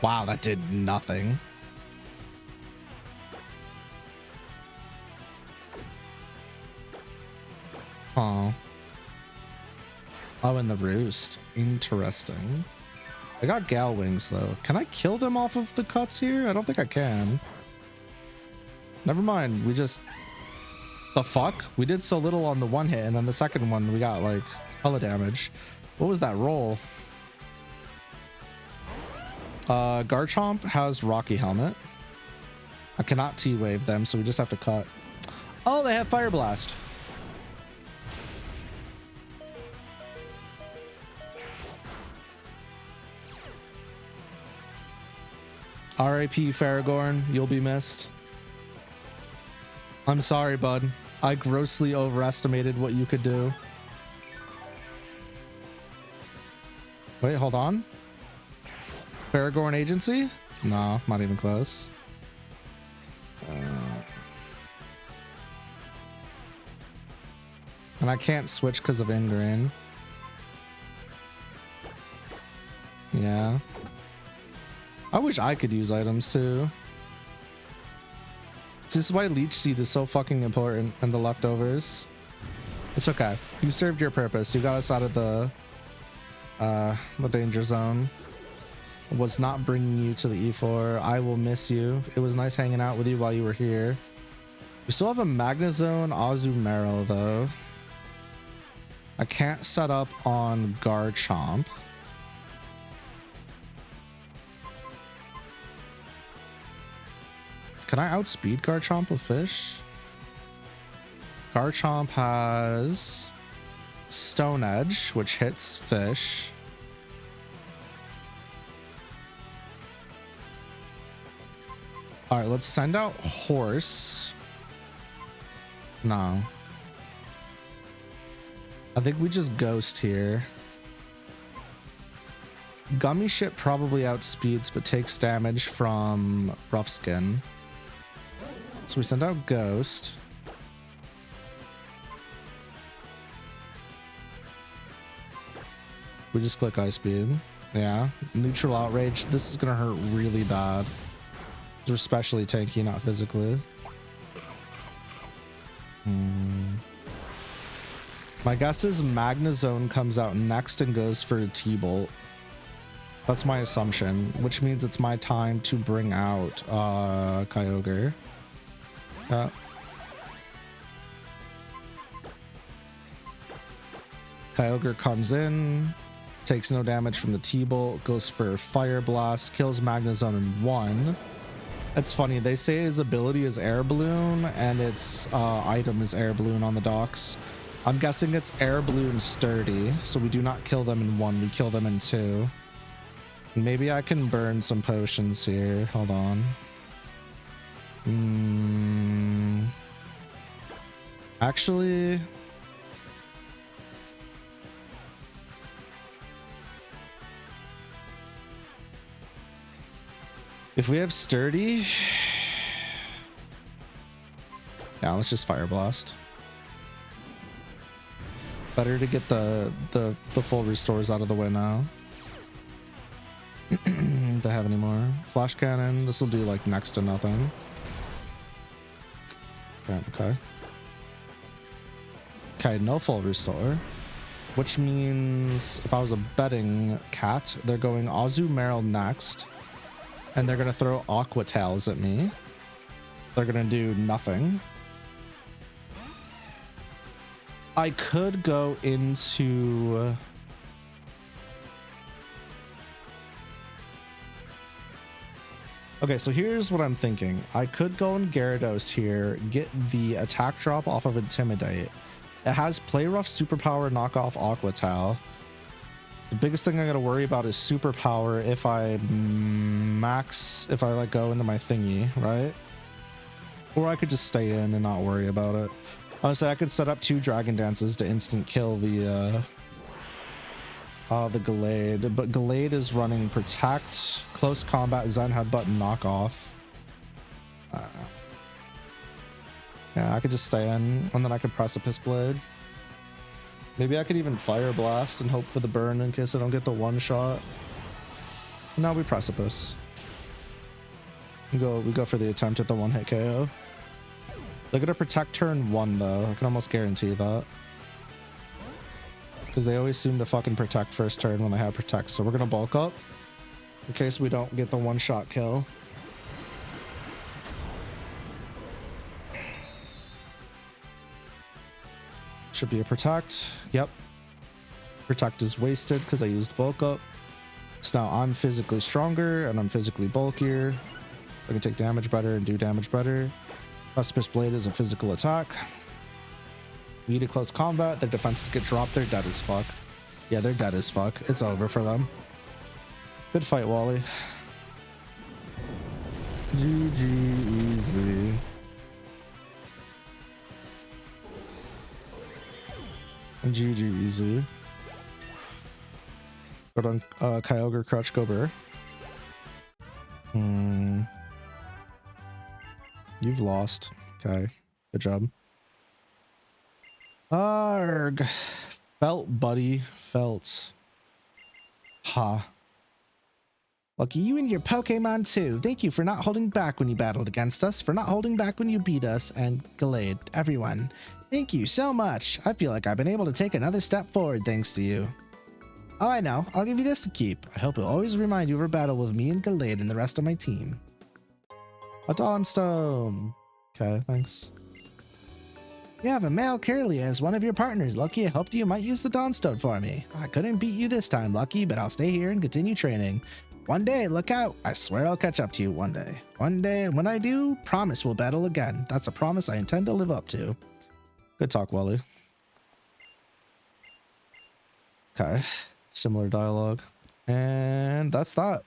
Wow, that did nothing. Oh. Oh, and the roost. Interesting. I got gal wings though. Can I kill them off of the cuts here? I don't think I can. Never mind. We just... The fuck? We did so little on the one hit, and then the second one we got like hella damage. What was that roll? Garchomp has Rocky Helmet. I cannot T-Wave them, so we just have to cut. Oh, they have Fire Blast. R.I.P. Faragorn, you'll be missed. I'm sorry, bud. I grossly overestimated what you could do. Wait, hold on. Faragorn Agency? No, not even close. And I can't switch because of Ingrain. Yeah. I wish I could use items too. This is why Leech Seed is so fucking important and the leftovers. It's okay. You served your purpose. You got us out of the danger zone. Was not bringing you to the E4. I will miss you. It was nice hanging out with you while you were here. We still have a Magnezone Azumarill though. I can't set up on Garchomp. Can I outspeed Garchomp with fish? Garchomp has Stone Edge, which hits fish. All right, let's send out Horse. No. I think we just Ghost here. Gummy Ship probably outspeeds, but takes damage from Rough Skin. So we send out Ghost. We just click Ice Beam. Yeah. Neutral Outrage. This is gonna hurt really bad. We're especially tanky, not physically. My guess is Magnezone comes out next and goes for a T-Bolt. That's my assumption, which means it's my time to bring out Kyogre. Kyogre comes in, takes no damage from the T-Bolt, goes for Fire Blast, kills Magnezone in 1. That's funny. They say his ability is Air Balloon and its item is Air Balloon on the docks. I'm guessing it's Air Balloon Sturdy, so we do not kill them in 1, we kill them in 2. Maybe I can burn some potions here. Hold on. Actually, if we have Sturdy, Yeah, let's just Fire Blast. Better to get the full restores out of the way now. Don't have any more. Flash Cannon. This will do like next to nothing. Okay. Okay, no full restore. Which means if I was a betting cat, they're going Azumarill next. And they're going to throw Aqua Tails at me. They're going to do nothing. I could go into... Okay, so here's what I'm thinking. I could go in Gyarados here, get the attack drop off of Intimidate. It has Play Rough, Superpower, Knockoff, Aqua Tail. The biggest thing I gotta worry about is Superpower if I like go into my thingy, right? Or I could just stay in and not worry about it. Honestly, I could set up 2 Dragon Dances to instant kill the Gallade, but Gallade is running Protect, Close Combat, Zen Headbutt, and Knockoff. Yeah, I could just stay in, and then I could Precipice Blade. Maybe I could even Fire Blast and hope for the burn in case I don't get the one shot. No, we Precipice. We go for the attempt at the one-hit KO. They're gonna Protect turn 1 though. I can almost guarantee that. Because they always seem to fucking Protect first turn when they have Protect. So we're gonna bulk up in case we don't get the one-shot kill. Should be a Protect. Yep. Protect is wasted because I used bulk up. So now I'm physically stronger and I'm physically bulkier. I can take damage better and do damage better. Precipice Blade is a physical attack. We need a close combat. Their defenses get dropped. They're dead as fuck. Yeah, they're dead as fuck. It's over for them. Good fight, Wally. GG easy. GG easy. Good on Kyogre, Crouch, Gober. You've lost. Okay. Good job. Arg. Felt, buddy. Felt. Ha. Lucky you and your Pokemon too. Thank you for not holding back when you battled against us, for not holding back when you beat us, and Gallade, everyone. Thank you so much. I feel like I've been able to take another step forward thanks to you. Oh, I know. I'll give you this to keep. I hope it'll always remind you of our battle with me and Gallade and the rest of my team. A Dawnstone. Okay, thanks. You have a male Curly as one of your partners, Lucky. I hoped you might use the Dawnstone for me. I couldn't beat you this time, Lucky, but I'll stay here and continue training. One day, look out. I swear I'll catch up to you one day. One day, and when I do, promise we'll battle again. That's a promise I intend to live up to. Good talk, Wally. Okay. Similar dialogue. And that's that.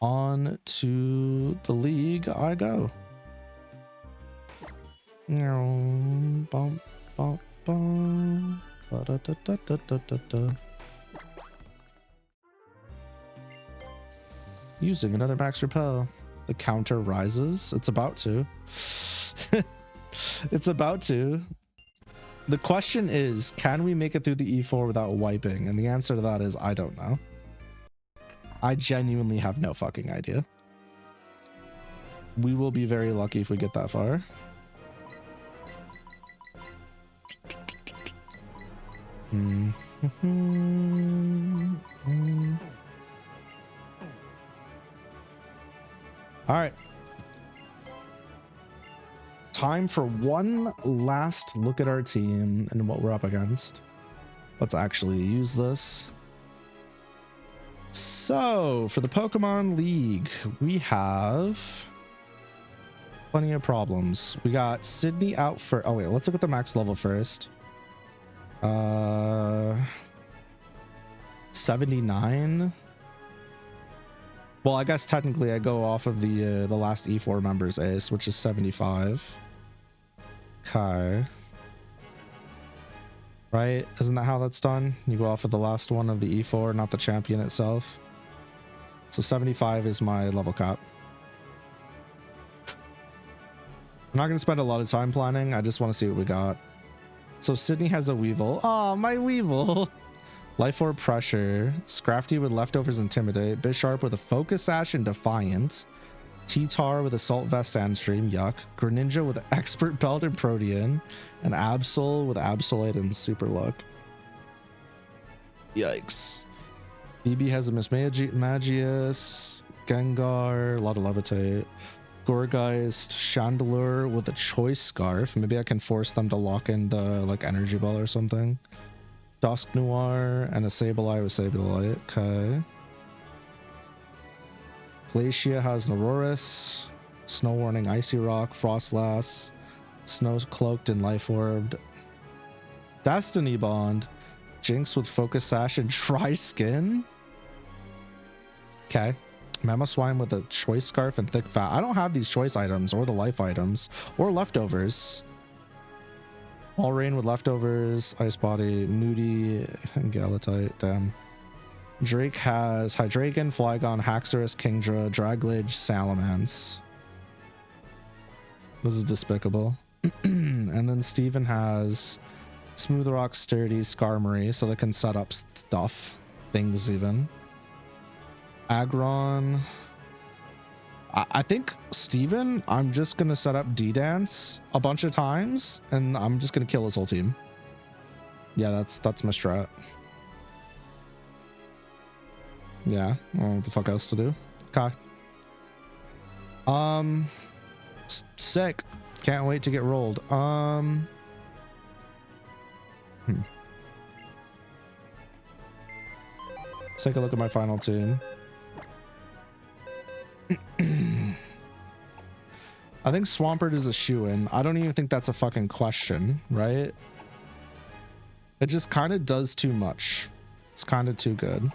On to the league I go. Bum, bum, bum. Ba-da-da-da-da-da-da. Using another max repel. The counter rises. It's about to. It's about to. The question is, can we make it through the E4 without wiping? And the answer to that is, I don't know. I genuinely have no fucking idea. We will be very lucky if we get that far. All right. Time for one last look at our team and what we're up against. Let's actually use this. So, for the Pokemon League, we have plenty of problems. We got Sydney out for... Oh, wait, let's look at the max level first. 79. Well, I guess technically I go off of the last E4 members ace, which is 75. Okay. Right? Isn't that how that's done? You go off of the last one of the E4, not the champion itself. So 75 is my level cap. I'm not gonna spend a lot of time planning. I just want to see what we got. So Sydney has a Weevil. Oh, my Weevil. Life Orb Pressure. Scrafty with Leftovers Intimidate. Bisharp with a Focus Sash and Defiant. T-Tar with Assault Vest Sandstream. Yuck. Greninja with Expert Belt and Protean. And Absol with Absolute and Super Luck. Yikes. BB has a Miss Magius. Gengar. A lot of Levitate. Gourgeist, Chandelure with a Choice Scarf. Maybe I can force them to lock in the like Energy Ball or something. Dusk Noir and a Sableye with Sableye. Okay. Glacia has Neuroris, Snow Warning, Icy Rock, Frostlass, Snow Cloaked and Life Orbed. Destiny Bond, Jinx with Focus Sash and Dry Skin. Okay. Mamoswine with a Choice Scarf and Thick Fat. I don't have these choice items or the life items or leftovers. All Rain with Leftovers, Ice Body, Moody, and Galatite. Damn. Drake has Hydreigon, Flygon, Haxorus, Kingdra, Draglage, Salamence. This is despicable. And then Steven has Smooth Rock, Sturdy, Skarmory, so they can set up stuff. Things even. Aggron. I think Steven, I'm just gonna set up D-Dance a bunch of times and I'm just gonna kill his whole team. Yeah, that's my strat. Yeah, I don't know what the fuck else to do. Okay. Sick. Can't wait to get rolled. Let's take a look at my final team. I think Swampert is a shoo-in. I don't even think that's a fucking question, right? It just kind of does too much. It's kind of too good.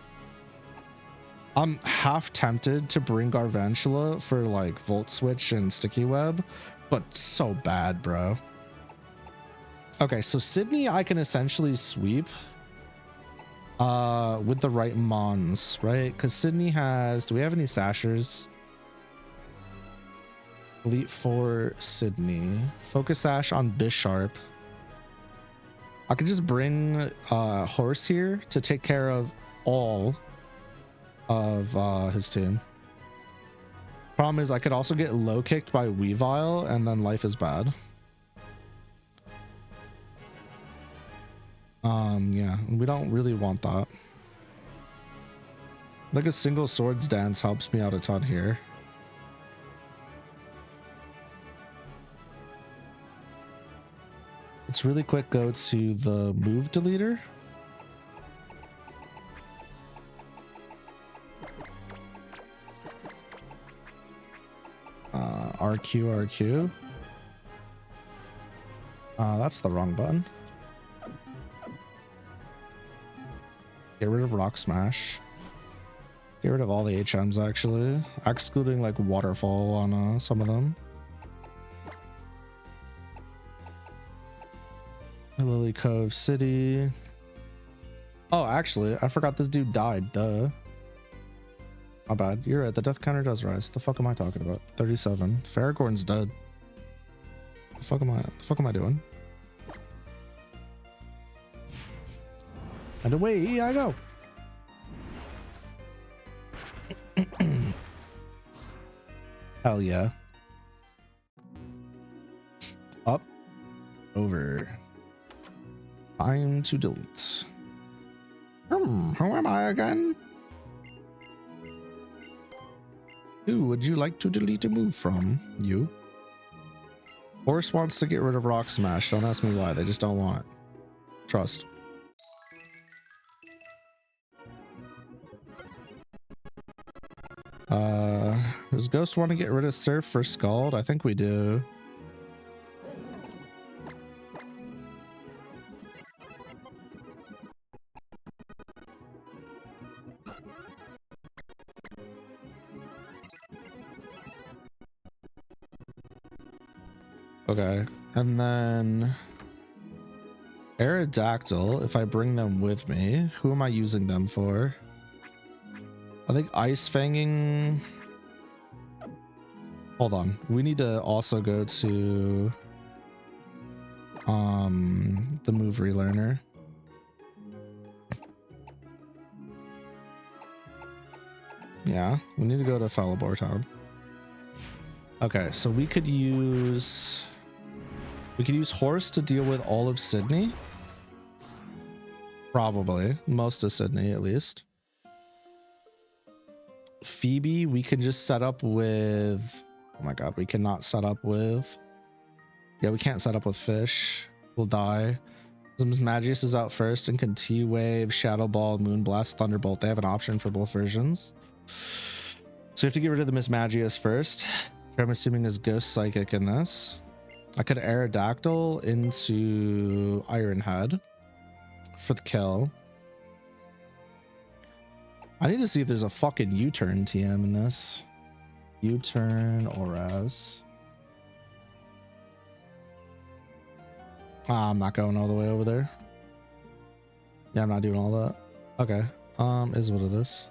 I'm half tempted to bring Garvantula for like Volt Switch and Sticky Web, but so bad, bro. Okay, so Sydney I can essentially sweep with the right Mons, right? Because Sydney has, do we have any Sashers? Elite Four Sydney. Focus Sash on Bisharp. I could just bring Horse here to take care of all of his team. Problem is I could also get low kicked by Weavile and then life is bad. Yeah, we don't really want that. Like a single Swords Dance helps me out a ton here. Let's really quick go to the move deleter. RQ. That's the wrong button. Get rid of Rock Smash. Get rid of all the HMs actually, excluding like Waterfall on some of them. Lily Cove City. Oh, actually, I forgot this dude died. Duh. My bad. You're right. The death counter does rise. What the fuck am I talking about? 37. Faragorn's dead. The fuck am I doing? And away I go. Hell yeah. Up. Over. Time to delete. Who am I again? Who would you like to delete a move from? You? Horse wants to get rid of Rock Smash. Don't ask me why. They just don't want it. Trust. Does Ghost want to get rid of Surf for Scald? I think we do. Okay, and then Aerodactyl, if I bring them with me, who am I using them for? I think Ice Fanging. Hold on. We need to also go to the move relearner. Yeah, we need to go to Falibor Town. Okay, so we could use horse to deal with all of Sydney. Probably most of Sydney at least. Phoebe, we can just set up with, oh my god, we cannot set up with, yeah, we can't set up with fish. We'll die. Magius is out first and can T-Wave, Shadow Ball, Moonblast, Thunderbolt. They have an option for both versions. So we have to get rid of the Magius first. I'm assuming is Ghost Psychic in this. I could Aerodactyl into Iron Head for the kill. I need to see if there's a fucking U-turn TM in this. U-turn or as. I'm not going all the way over there. Yeah, I'm not doing all that. Okay. Is what it is.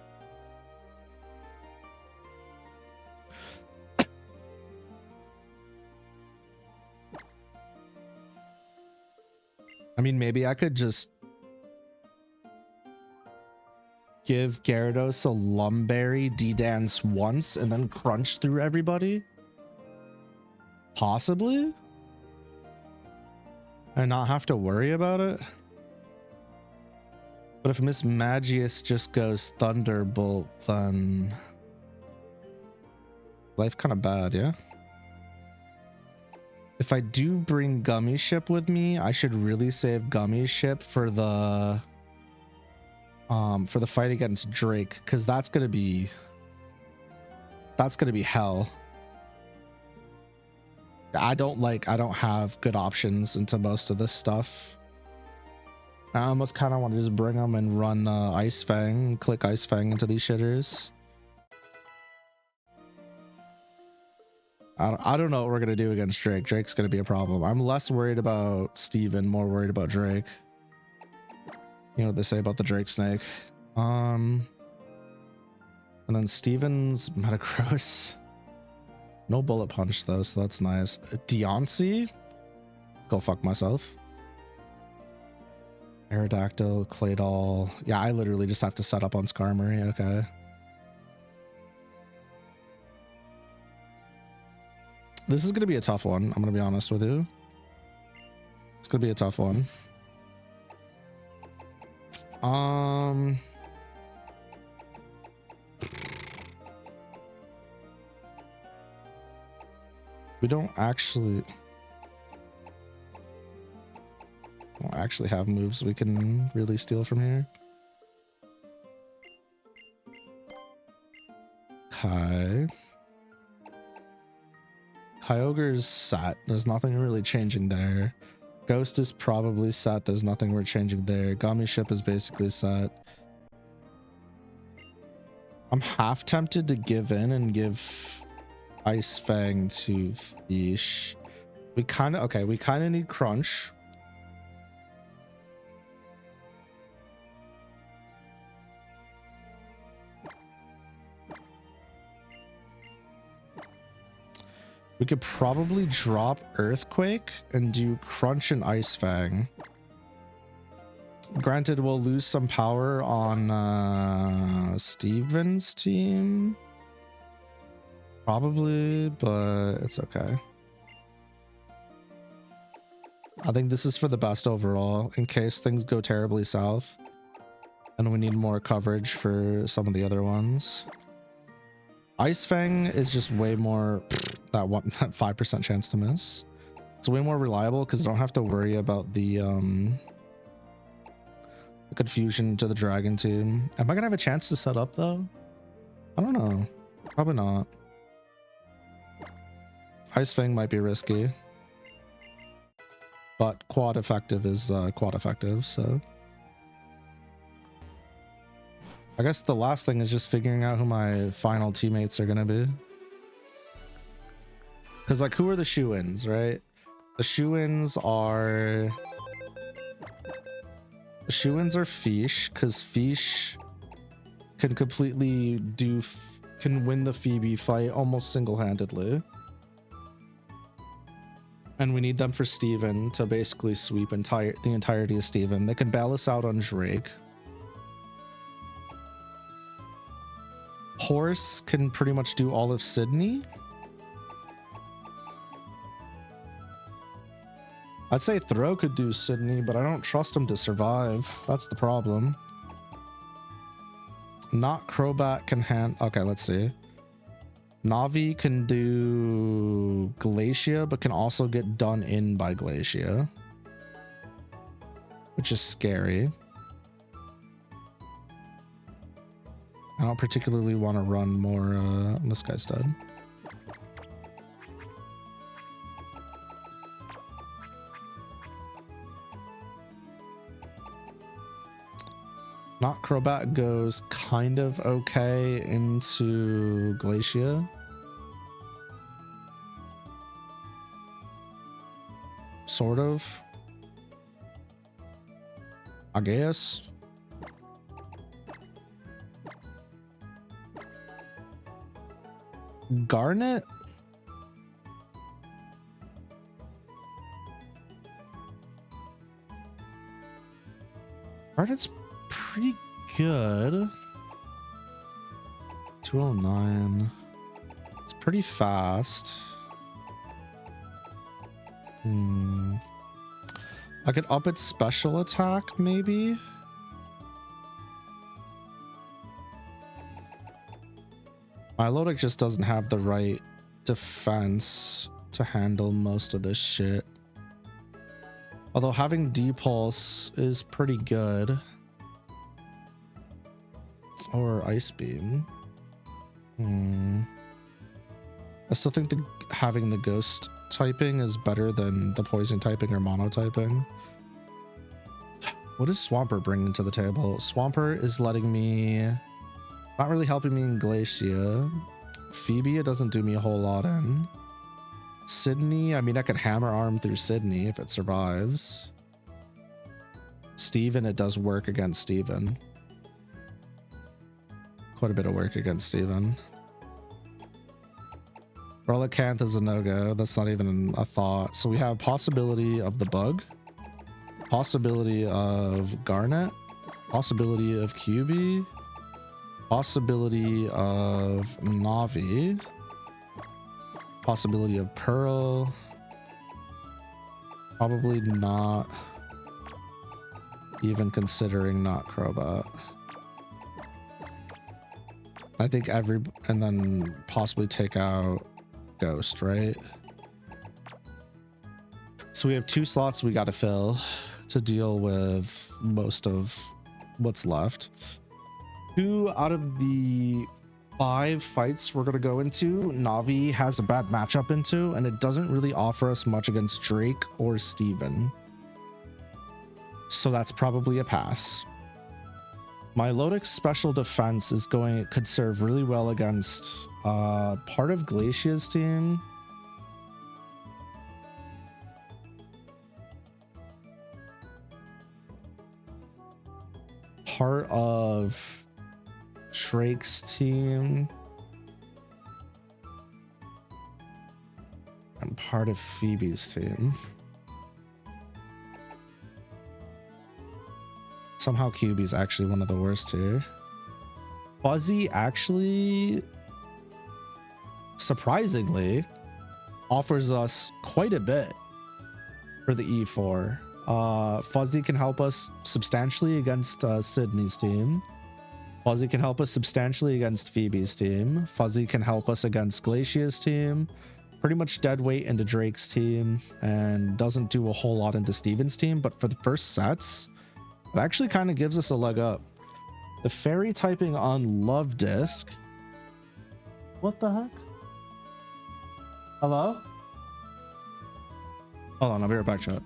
I mean, maybe I could just give Gyarados a Lumberry, D-Dance once, and then crunch through everybody? Possibly? And not have to worry about it? But if Miss Magius just goes Thunderbolt, then life kind of bad, yeah? If I do bring Gummy Ship with me, I should really save Gummy Ship for the fight against Drake, because that's gonna be hell. I don't have good options into most of this stuff. I almost kind of want to just bring them and run Ice Fang, click Ice Fang into these shitters. I don't know what we're gonna do against Drake. Drake's gonna be a problem. I'm less worried about Steven, more worried about Drake. You know what they say about the Drake snake. And then Steven's Metagross. No Bullet Punch though, so that's nice. Deontay? Go fuck myself. Aerodactyl, Claydol. Yeah, I literally just have to set up on Skarmory. Okay. This is going to be a tough one. I'm going to be honest with you. It's going to be a tough one. We don't actually have moves we can really steal from here. Okay. Kyogre's set. There's nothing really changing there. Ghost is probably set. There's nothing we're changing there. Gummy Ship is basically set. I'm half tempted to give in and give Ice Fang to Fish. We kind of need Crunch. We could probably drop Earthquake and do Crunch and Ice Fang. Granted, we'll lose some power on Steven's team. Probably, but it's okay. I think this is for the best overall in case things go terribly south and we need more coverage for some of the other ones. Ice Fang is just way more that 5% chance to miss. It's way more reliable because I don't have to worry about the confusion to the dragon team. Am I gonna have a chance to set up though? I don't know. Probably not. Ice Fang might be risky, but quad effective is quad effective, so I guess the last thing is just figuring out who my final teammates are gonna be. Because like, who are the shoo-ins, right? The shoo-ins are Fish, because Fish can completely can win the Phoebe fight almost single-handedly. And we need them for Steven to basically sweep the entirety of Steven. They can bail us out on Drake. Horse can pretty much do all of Sydney. I'd say Throw could do Sydney, but I don't trust him to survive. That's the problem. Not Crobat can okay, let's see. Navi can do Glacia, but can also get done in by Glacia, which is scary. I don't particularly want to run more this guy's dead. Not Crobat goes kind of okay into Glacia. Sort of. I guess. Garnet? Garnet's pretty good. 209. It's pretty fast. I could up its special attack, maybe. Milotic just doesn't have the right defense to handle most of this shit. Although having D-Pulse is pretty good. Or Ice Beam. I still think having the Ghost typing is better than the Poison typing or Mono typing. What does Swampert bring to the table? Swampert is letting me... Not really helping me in Glacia. Phoebe, it doesn't do me a whole lot in. Sydney, I mean, I could Hammer Arm through Sydney if it survives. Steven, it does work against Steven. Quite a bit of work against Steven. Relicanth is a no-go. That's not even a thought. So we have possibility of the bug. Possibility of Garnet. Possibility of QB. Possibility of Navi. Possibility of Pearl. Probably not even considering not Crobat. I think and then possibly take out Ghost, right? So we have 2 slots we got to fill to deal with most of what's left. 2 out of the 5 fights we're going to go into, Navi has a bad matchup into, and it doesn't really offer us much against Drake or Steven. So that's probably a pass. Milotic's special defense could serve really well against part of Glacia's team. Part of Drake's team. And part of Phoebe's team. Somehow QB's actually one of the worst here. Fuzzy actually, surprisingly, offers us quite a bit for the E4. Fuzzy can help us substantially against Sydney's team. Fuzzy can help us substantially against Phoebe's team. Fuzzy can help us against Glacia's team. Pretty much dead weight into Drake's team, and doesn't do a whole lot into Steven's team. But for the first sets, it actually kind of gives us a leg up. The fairy typing on Love Disc. What the heck? Hello? Hold on, I'll be right back, chat.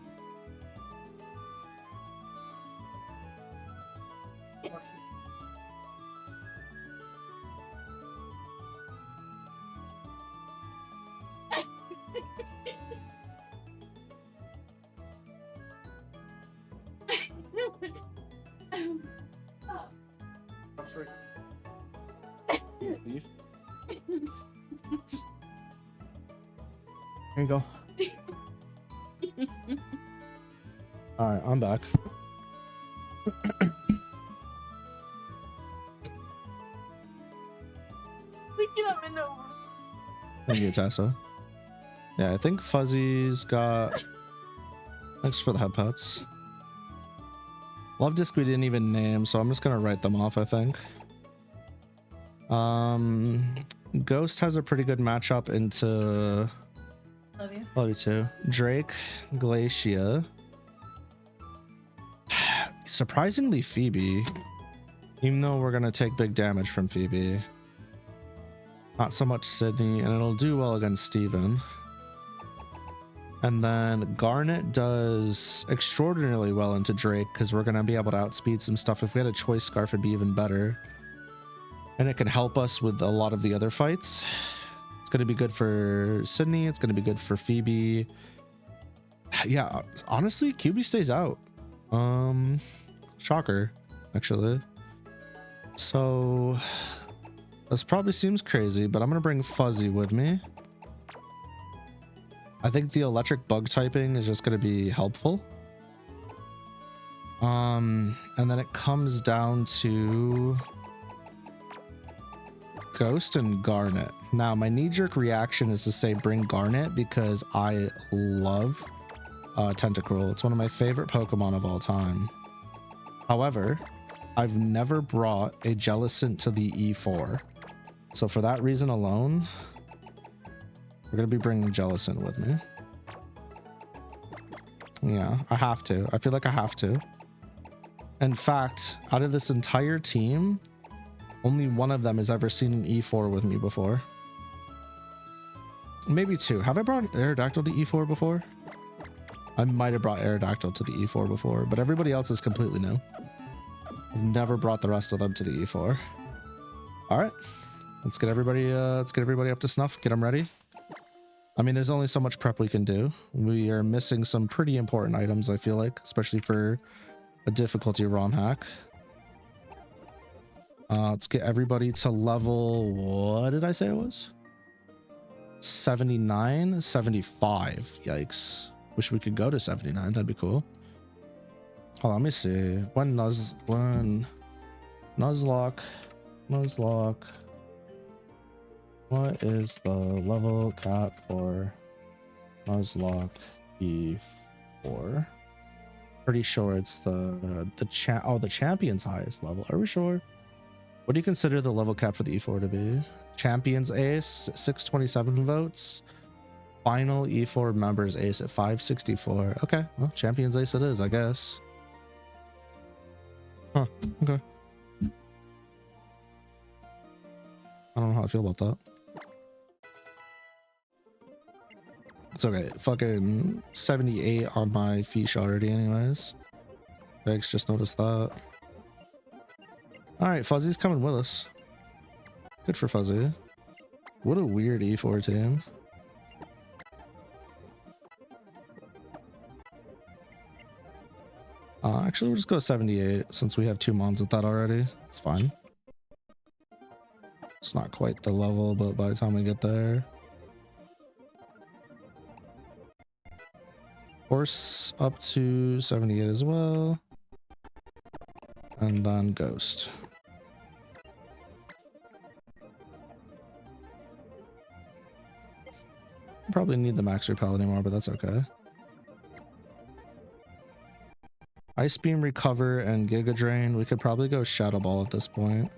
Here you go. All right, I'm back. Thank you, Tessa. Yeah, I think Fuzzy's got... Thanks for the head pets. Love Disc we didn't even name, so I'm just gonna write them off, I think. Ghost has a pretty good matchup into... Love you. Love you too. Drake, Glacia. Surprisingly, Phoebe. Even though we're gonna take big damage from Phoebe. Not so much Sydney, and it'll do well against Steven. And then Garnet does extraordinarily well into Drake because we're going to be able to outspeed some stuff. If we had a choice scarf, it'd be even better. And it can help us with a lot of the other fights. It's going to be good for Sydney. It's going to be good for Phoebe. Yeah, honestly, QB stays out. Shocker, actually. So this probably seems crazy, but I'm going to bring Fuzzy with me. I think the electric bug typing is just going to be helpful. And then it comes down to Ghost and Garnet. Now, my knee-jerk reaction is to say bring Garnet because I love Tentacruel. It's one of my favorite Pokemon of all time. However, I've never brought a Jellicent to the E4. So for that reason alone... We're going to be bringing Jellicent with me. Yeah, I have to. I feel like I have to. In fact, out of this entire team, only one of them has ever seen an E4 with me before. Maybe two. Have I brought Aerodactyl to E4 before? I might have brought Aerodactyl to the E4 before, but everybody else is completely new. I've never brought the rest of them to the E4. All right. Let's get everybody up to snuff. Get them ready. I mean, there's only so much prep we can do. We are missing some pretty important items, I feel like, especially for a difficulty ROM hack. Let's get everybody to level... What did I say it was? 79? 75. Yikes. Wish we could go to 79. That'd be cool. Hold on, let me see. When Nuzlocke. What is the level cap for Nuzlocke E4? Pretty sure it's the champion's highest level. Are we sure? What do you consider the level cap for the E4 to be? Champion's ace, 627 votes. Final E4 members ace at 564. Okay, well, champion's ace it is, I guess. Huh, okay. I don't know how I feel about that. It's okay. Fucking 78 on my fiche already anyways. Thanks, just noticed that. Alright, Fuzzy's coming with us. Good for Fuzzy. What a weird E4 team. Actually, we'll just go 78 since we have 2 mons with that already. It's fine. It's not quite the level, but by the time we get there... Horse up to 78 as well. And then Ghost. Probably need the max repel anymore, but that's okay. Ice Beam, Recover, and Giga Drain. We could probably go Shadow Ball at this point.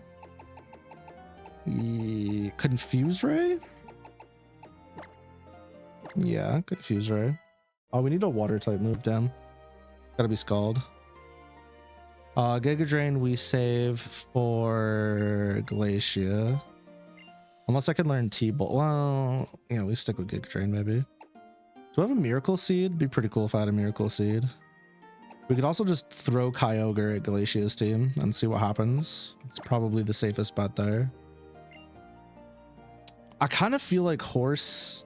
Confuse Ray? Yeah, Confuse Ray. Oh, we need a water type move down. Gotta be Scald. Giga Drain we save for Glacia. Unless I can learn T-Bolt. Well, yeah, we stick with Giga Drain maybe. Do I have a Miracle Seed? Be pretty cool if I had a Miracle Seed. We could also just throw Kyogre at Glacia's team and see what happens. It's probably the safest bet there. I kind of feel like Horse...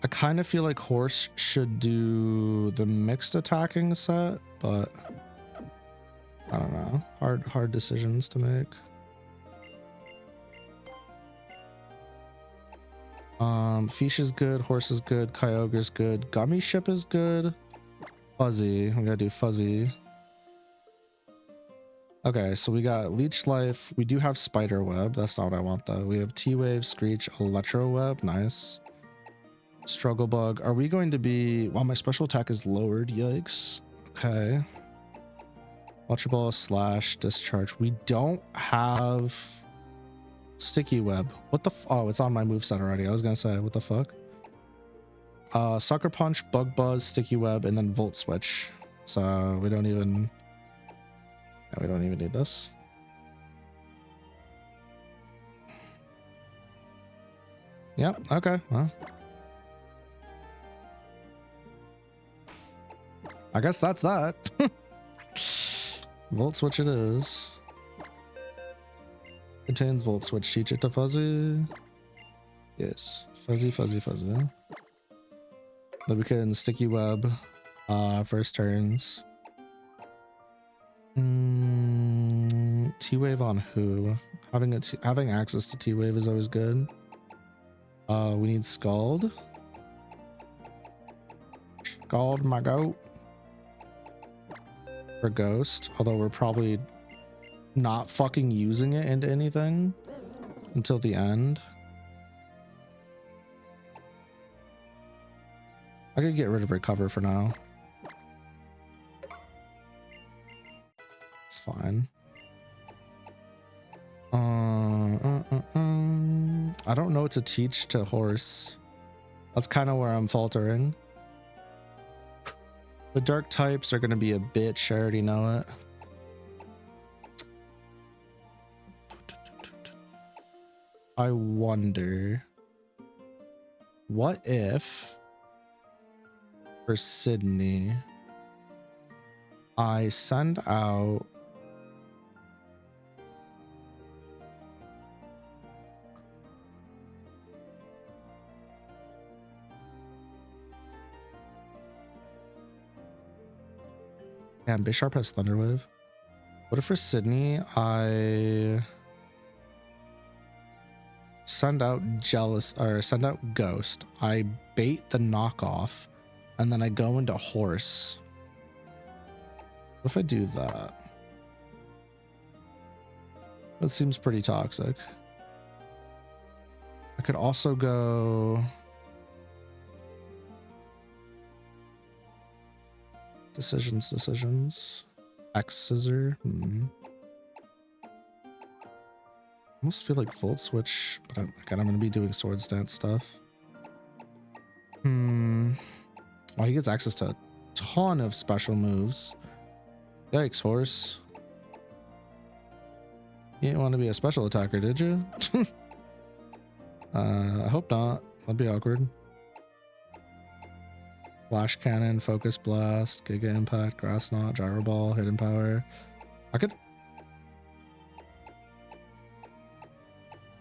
I kind of feel like horse should do the mixed attacking set, but I don't know. Hard decisions to make. Fish is good, horse is good, Kyogre's good, Gummy Ship is good. Fuzzy, we gotta do Fuzzy. Okay, so we got Leech Life. We do have Spider Web. That's not what I want though. We have T-Wave, Screech, Electro Web. Nice. Struggle Bug. Are we going to be... Wow, my special attack is lowered. Yikes. Okay. Ultra Ball, Slash, Discharge. We don't have Sticky Web. What the oh, it's on my moveset already. I was gonna say, what the fuck? Sucker Punch, Bug Buzz, Sticky Web, and then Volt Switch. So we don't even... we don't even need this. Yep, okay, well. I guess that's that. Volt Switch it is. Contains Volt Switch. Teach it to Fuzzy. Yes, Fuzzy, Fuzzy, Fuzzy. Then we can Sticky Web first turns. T-Wave on who? Having access to T-Wave is always good. We need Scald. Scald my goat. For Ghost, although we're probably not fucking using it into anything until the end. I could get rid of Recover for now. It's fine. I don't know what to teach to Horse. That's kind of where I'm faltering. The dark types are going to be a bitch. I already know it. I wonder, what if for Sydney I send out and Bisharp has Thunder Wave. What if for Sydney I send out send out Ghost, I bait the knockoff, and then I go into Horse? What if I do that? That seems pretty toxic. I could also go decisions. X Scissor. I almost feel like Volt Switch, but again, I'm going to be doing Swords Dance stuff. Oh, he gets access to a ton of special moves. Yikes, Horse. You didn't want to be a special attacker, did you? I hope not. That'd be awkward. Flash Cannon, Focus Blast, Giga Impact, Grass Knot, Gyro Ball, Hidden Power. I could...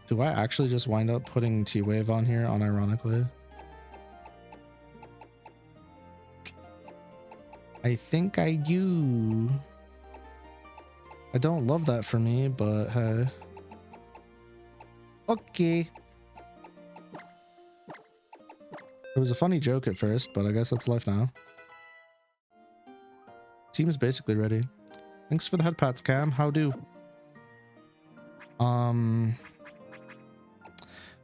Do I actually just wind up putting T-Wave on here unironically? I think I do. I don't love that for me, but hey. Okay. It was a funny joke at first, but I guess that's life now. Team is basically ready. Thanks for the head pats, Cam. How do?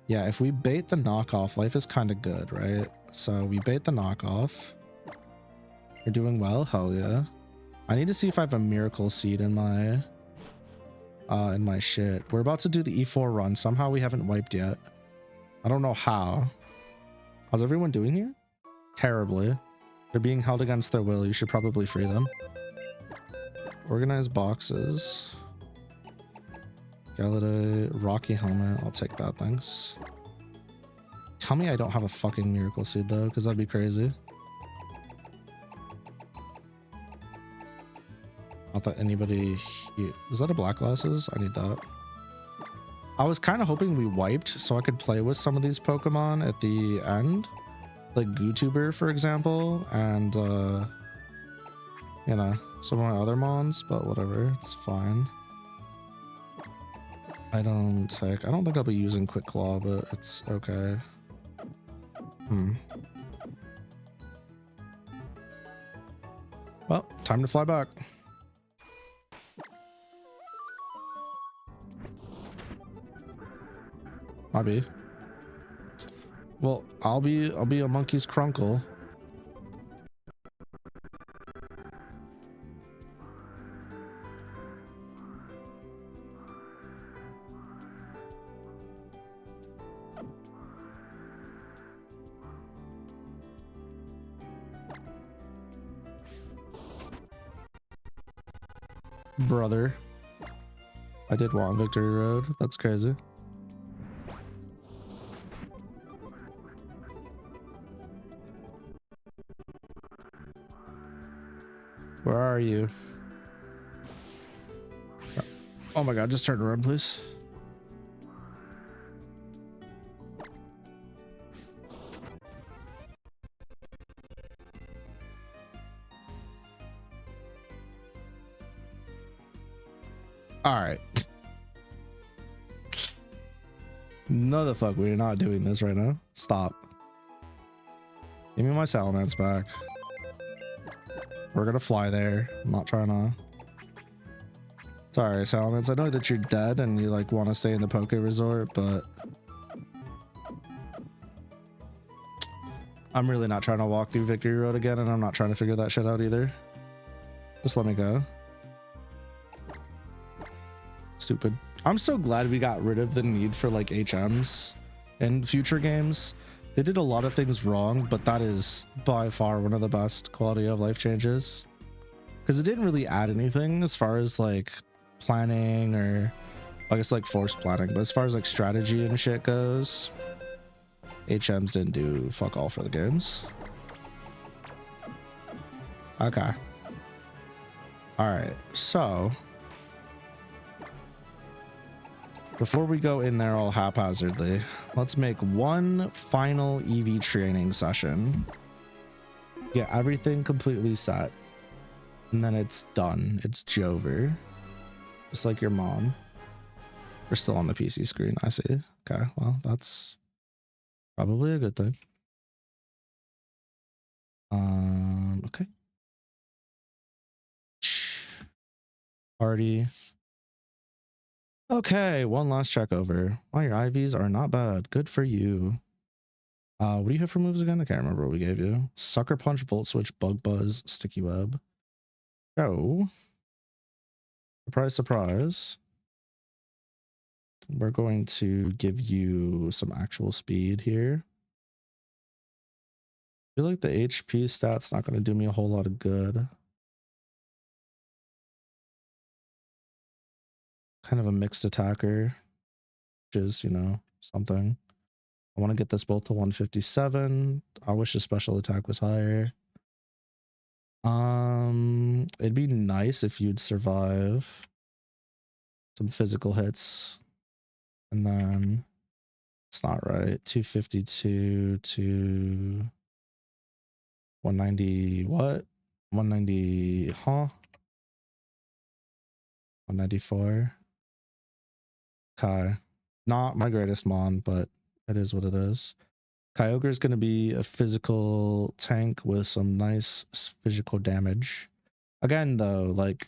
Yeah, if we bait the knockoff, life is kind of good, right? So we bait the knockoff. We're doing well. Hell yeah. I need to see if I have a miracle seed in my shit. We're about to do the E4 run. Somehow we haven't wiped yet. I don't know how. How's everyone doing here? Terribly. They're being held against their will. You should probably free them. Organize boxes. Gallade, Rocky Helmet. I'll take that, thanks. Tell me I don't have a fucking miracle seed though, because that'd be crazy. Not that anybody here. Is that a Black Glasses? I need that. I was kind of hoping we wiped so I could play with some of these Pokemon at the end. like GooTuber, for example, and you know, some of my other mons, but whatever, it's fine. I don't think I'll be using Quick Claw, but it's okay. Well, time to fly back. Might be. Well, I'll be a monkey's crunkle. Brother, I did want Victory Road. That's crazy. Where are you? Oh my god, just turn around, please. All right. No, the fuck, we're not doing this right now. Stop. Give me my salamence back. We're gonna fly there. I'm not trying to. Sorry, salamence. I know that you're dead and you like want to stay in the Poke Resort, but I'm really not trying to walk through Victory Road again, and I'm not trying to figure that shit out either. Just let me go. Stupid. I'm so glad we got rid of the need for like HMs in future games. They did a lot of things wrong, but that is by far one of the best quality of life changes, because it didn't really add anything as far as like planning, or I guess like forced planning, but as far as like strategy and shit goes, HMs didn't do fuck all for the games. Okay. All right, so before we go in there all haphazardly, let's make one final EV training session. Get everything completely set. And then it's done. It's Jover. Just like your mom. We're still on the PC screen, I see. Okay, well, that's probably a good thing. Okay. Party. Okay, one last check over. Wow, your IVs are not bad. Good for you. What do you have for moves again? I can't remember what we gave you. Sucker Punch, Volt Switch, Bug Buzz, Sticky Web. So, surprise, surprise. We're going to give you some actual speed here. I feel like the HP stat's not going to do me a whole lot of good. Kind of a mixed attacker, which is, you know, something. I want to get this both to 157. I wish the special attack was higher. It'd be nice if you'd survive some physical hits. And then it's not right. 252 to 190. What? 190. Huh? 194. Kai. Not my greatest mon, but it is what it is. Kyogre is going to be a physical tank with some nice physical damage. Again, though, like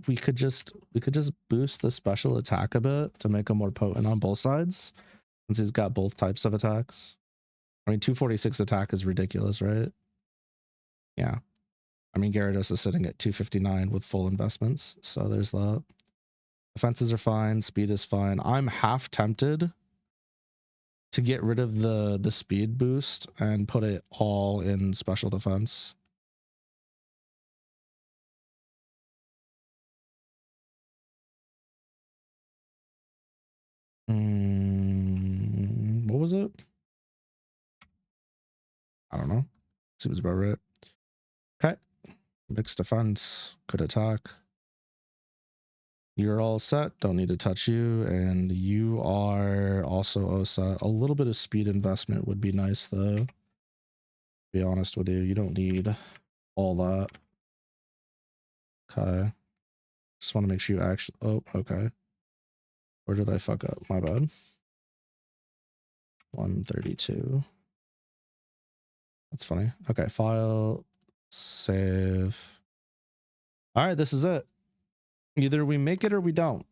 we could just boost the special attack a bit to make him more potent on both sides, since he's got both types of attacks. I mean, 246 attack is ridiculous, right? Yeah. I mean, Gyarados is sitting at 259 with full investments, so there's that. Defenses are fine, speed is fine. I'm half tempted to get rid of the speed boost and put it all in special defense. What was it? I don't know. Seems about right. Okay. Mixed defense. Could attack. You're all set. Don't need to touch you. And you are also all set. A little bit of speed investment would be nice, though. To be honest with you, you don't need all that. Okay. Just want to make sure you actually... Oh, okay. Where did I fuck up? My bad. 132. That's funny. Okay, file, save. All right, this is it. Either we make it or we don't.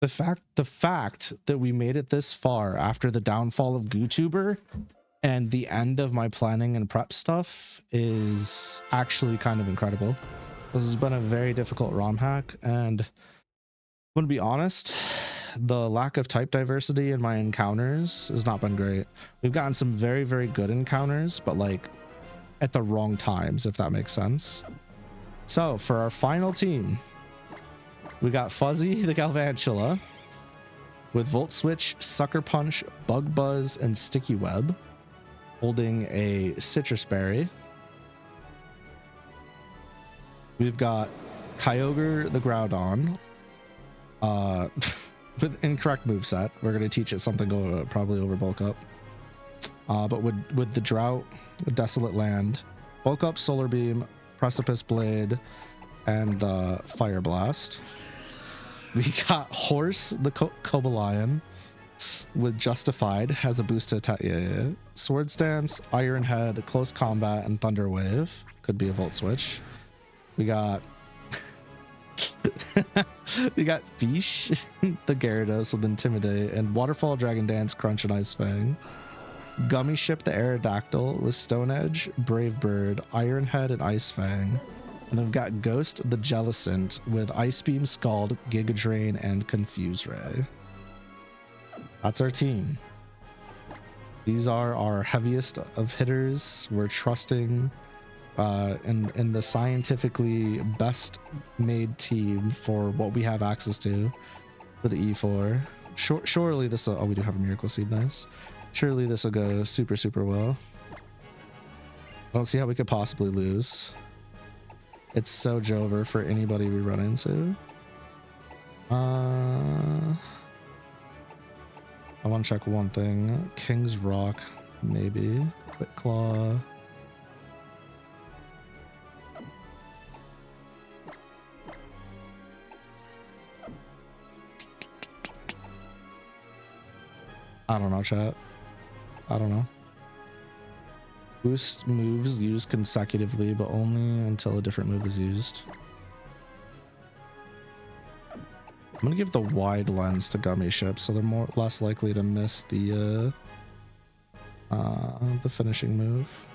The fact that we made it this far after the downfall of GooTuber and the end of my planning and prep stuff is actually kind of incredible. This has been a very difficult ROM hack, and I'm gonna be honest, the lack of type diversity in my encounters has not been great. We've gotten some very, very good encounters, but like at the wrong times, if that makes sense. So for our final team, we got Fuzzy the Galvantula with Volt Switch, Sucker Punch, Bug Buzz, and Sticky Web, holding a Citrus Berry. We've got Kyogre the Groudon with incorrect moveset. We're going to teach it something probably over Bulk Up. But with the Drought, Desolate Land, Bulk Up, Solar Beam, Precipice Blade, and Fire Blast. We got Horse the Cobalion with Justified, has a boost to attack. Yeah. Sword Stance, Iron Head, Close Combat, and Thunder Wave. Could be a Volt Switch. We got we got Fish the Gyarados with Intimidate, and Waterfall, Dragon Dance, Crunch, and Ice Fang. Gummy Ship the Aerodactyl with Stone Edge, Brave Bird, Iron Head, and Ice Fang. And then we've got Ghost the Jellicent with Ice Beam, Scald, Giga Drain, and Confuse Ray. That's our team. These are our heaviest of hitters. We're trusting in the scientifically best made team for what we have access to for the E4. Surely this will... Oh, we do have a Miracle Seed. Nice. Surely this will go super, super well. I don't see how we could possibly lose. It's so Jover for anybody we run into. I want to check one thing. King's Rock, maybe. Quick Claw. I don't know, chat. I don't know. Boost moves used consecutively, but only until a different move is used. I'm gonna give the wide lens to Gummy Ship, so they're less likely to miss the finishing move.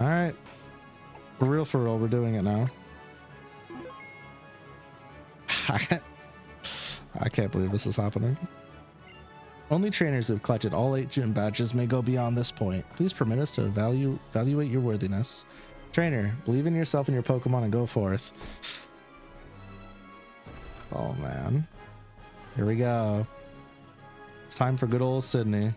All right, for real, we're doing it now. I can't believe this is happening. Only trainers who have collected all 8 gym badges may go beyond this point. Please permit us to evaluate your worthiness. Trainer, believe in yourself and your Pokemon and go forth. Oh man. Here we go. It's time for good old Sydney.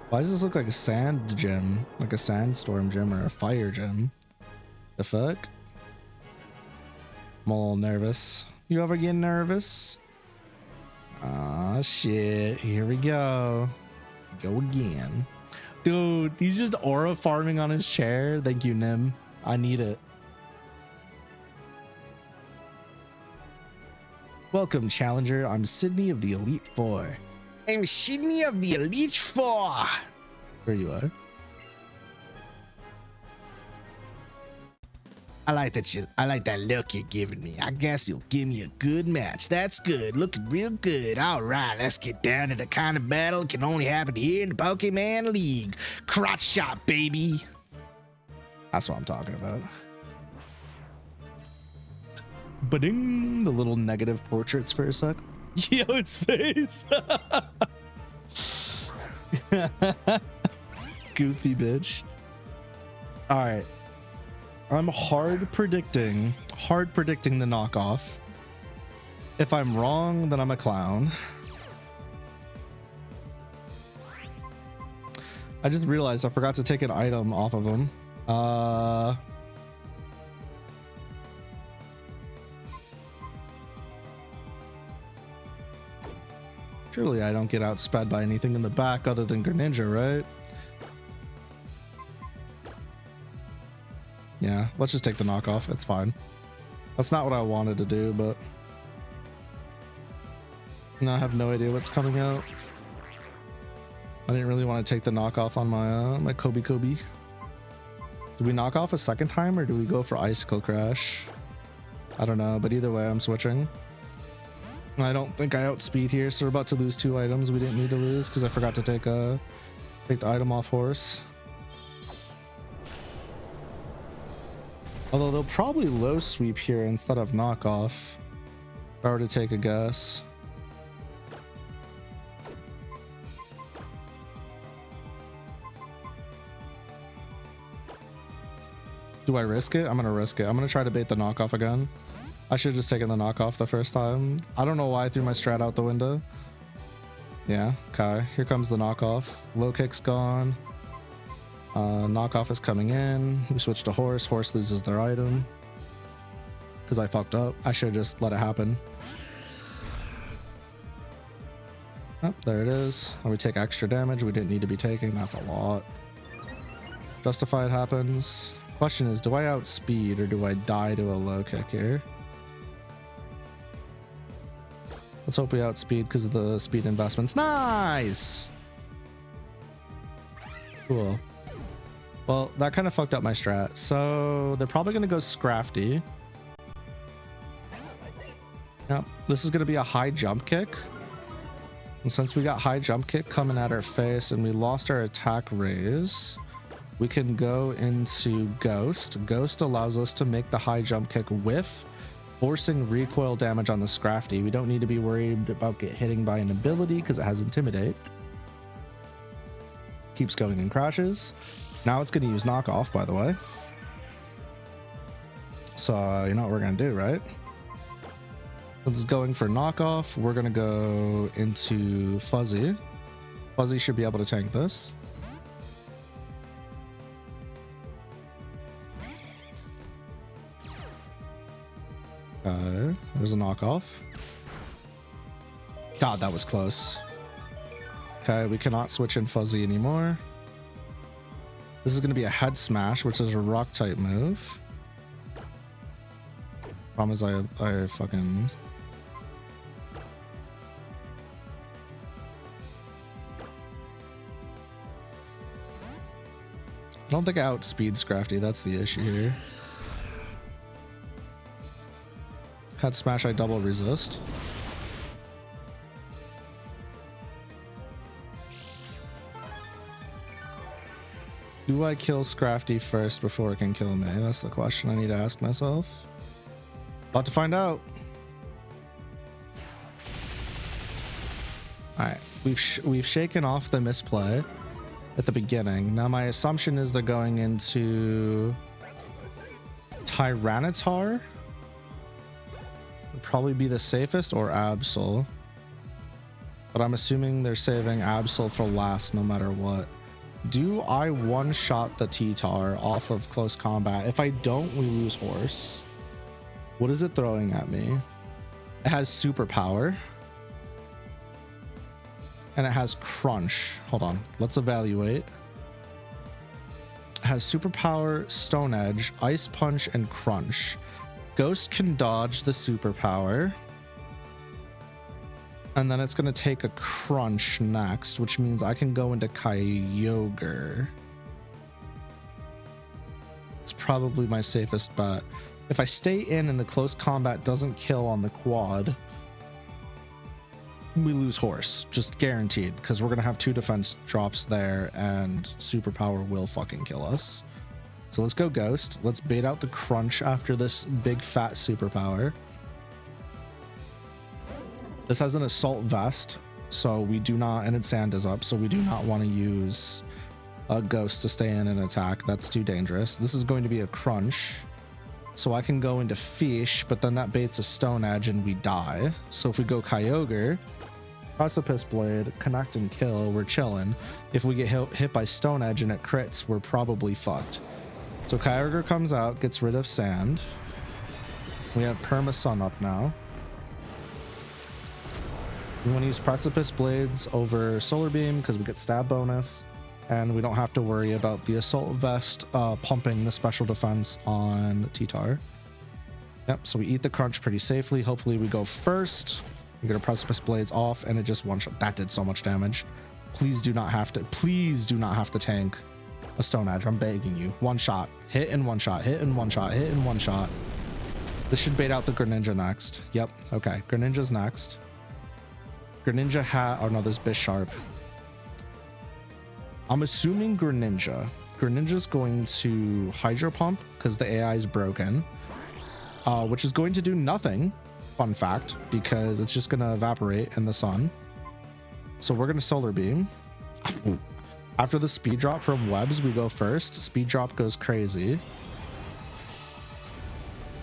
Why does this look like a sand gym? Like a sandstorm gym or a fire gym? The fuck? I'm a little nervous. You ever get nervous? Ah, shit. Here we go. Go again. Dude, he's just aura farming on his chair. Thank you, Nim. I need it. Welcome, Challenger. I'm Sydney of the Elite Four. I'm Sydney of the Elite Four. There you are. I like that look you're giving me. I guess you'll give me a good match. That's good. Looking real good. All right, let's get down to the kind of battle that can only happen here in the Pokemon League. Crotch shot, baby. That's what I'm talking about. Ba-ding! The little negative portraits for a sec. Yo, his face. Goofy bitch. All right. I'm hard predicting the knockoff. If I'm wrong, then I'm a clown. I just realized I forgot to take an item off of him. Surely I don't get outsped by anything in the back other than Greninja, right? Yeah, let's just take the knockoff. It's fine. That's not what I wanted to do, but no, I have no idea what's coming out. I didn't really want to take the knockoff on my my Kobe. Do we knock off a second time or do we go for Icicle Crash? I don't know, but either way, I'm switching. I don't think I outspeed here, so we're about to lose 2 items we didn't need to lose because I forgot to take the item off horse. Although they'll probably low sweep here instead of knockoff, if I were to take a guess. Do I risk it? I'm gonna risk it. I'm gonna try to bait the knockoff again. I should have just taken the knockoff the first time. I don't know why I threw my strat out the window. Yeah, okay. Here comes the knockoff. Low kick's gone. Knockoff is coming in. We switch to horse. Horse loses their item. Because I fucked up. I should have just let it happen. Oh, there it is. Now we take extra damage we didn't need to be taking. That's a lot. Justified happens. Question is, do I outspeed or do I die to a low kick here? Let's hope we outspeed because of the speed investments. Nice! Cool. Well, that kind of fucked up my strat. So they're probably going to go Scrafty. Yep. This is going to be a high jump kick. And since we got high jump kick coming at our face and we lost our attack raise, we can go into Ghost. Ghost allows us to make the high jump kick whiff, forcing recoil damage on the Scrafty. We don't need to be worried about hitting by an ability because it has Intimidate. Keeps going and crashes. Now it's going to use knockoff, by the way. So you know what we're going to do, right? This is going for knockoff. We're going to go into Fuzzy. Fuzzy should be able to tank this. There's a knockoff. God, that was close. Okay, we cannot switch in Fuzzy anymore. This is going to be a head smash, which is a rock type move. Problem is I fucking... I don't think I outspeed Scrafty. That's the issue here. Head smash, I double resist. Do I kill Scrafty first before it can kill me? That's the question I need to ask myself. About to find out. All right, we've shaken off the misplay at the beginning. Now my assumption is they're going into Tyranitar. Would probably be the safest, or Absol. But I'm assuming they're saving Absol for last no matter what. Do I one-shot the T-Tar off of close combat? If I don't, we lose horse. What is it throwing at me? It has superpower. And it has crunch. Hold on, let's evaluate. It has superpower, stone edge, ice punch, and crunch. Ghost can dodge the superpower. And then it's going to take a crunch next, which means I can go into Kyogre. It's probably my safest bet. If I stay in and the close combat doesn't kill on the quad, we lose horse, just guaranteed, because we're going to have 2 defense drops there and superpower will fucking kill us. So let's go Ghost. Let's bait out the crunch after this big fat superpower. This has an assault vest, so we do not, and its sand is up, so we do not want to use a Ghost to stay in and attack. That's too dangerous. This is going to be a crunch, so I can go into Fish, but then that baits a stone edge and we die. So if we go Kyogre, Precipice Blade, connect and kill, we're chilling. If we get hit by Stone Edge and it crits, we're probably fucked. So Kyogre comes out, gets rid of sand. We have Perma Sun up now. We want to use Precipice Blades over Solar Beam because we get stab bonus. And we don't have to worry about the Assault Vest pumping the special defense on T-Tar. Yep, so we eat the crunch pretty safely. Hopefully we go first. We get our Precipice Blades off and it just one-shot. That did so much damage. Please do not have to tank a Stone Edge. I'm begging you. One shot. Hit and one shot. Hit and one shot. Hit and one shot. This should bait out the Greninja next. Yep. Okay. Greninja's next. Greninja oh no, there's Bisharp. I'm assuming Greninja's going to Hydro Pump because the AI is broken. Which is going to do nothing. Fun fact, because it's just going to evaporate in the sun. So we're going to Solar Beam. After the speed drop from webs, we go first. Speed drop goes crazy.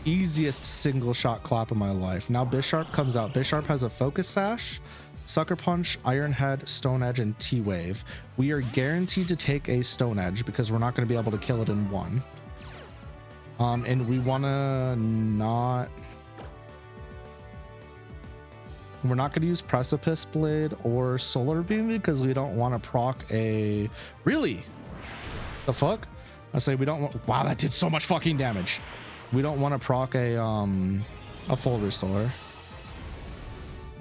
Easiest single shot clap of my life. Now Bisharp comes out. Bisharp has a Focus Sash, Sucker Punch, Iron Head, Stone Edge, and T-Wave. We are guaranteed to take a Stone Edge because we're not going to be able to kill it in one. And we want to not... We're not going to use Precipice Blade or Solar Beam because we don't want to proc a... Really? The fuck? I say we don't want... Wow, that did so much fucking damage. We don't want to proc a full restore.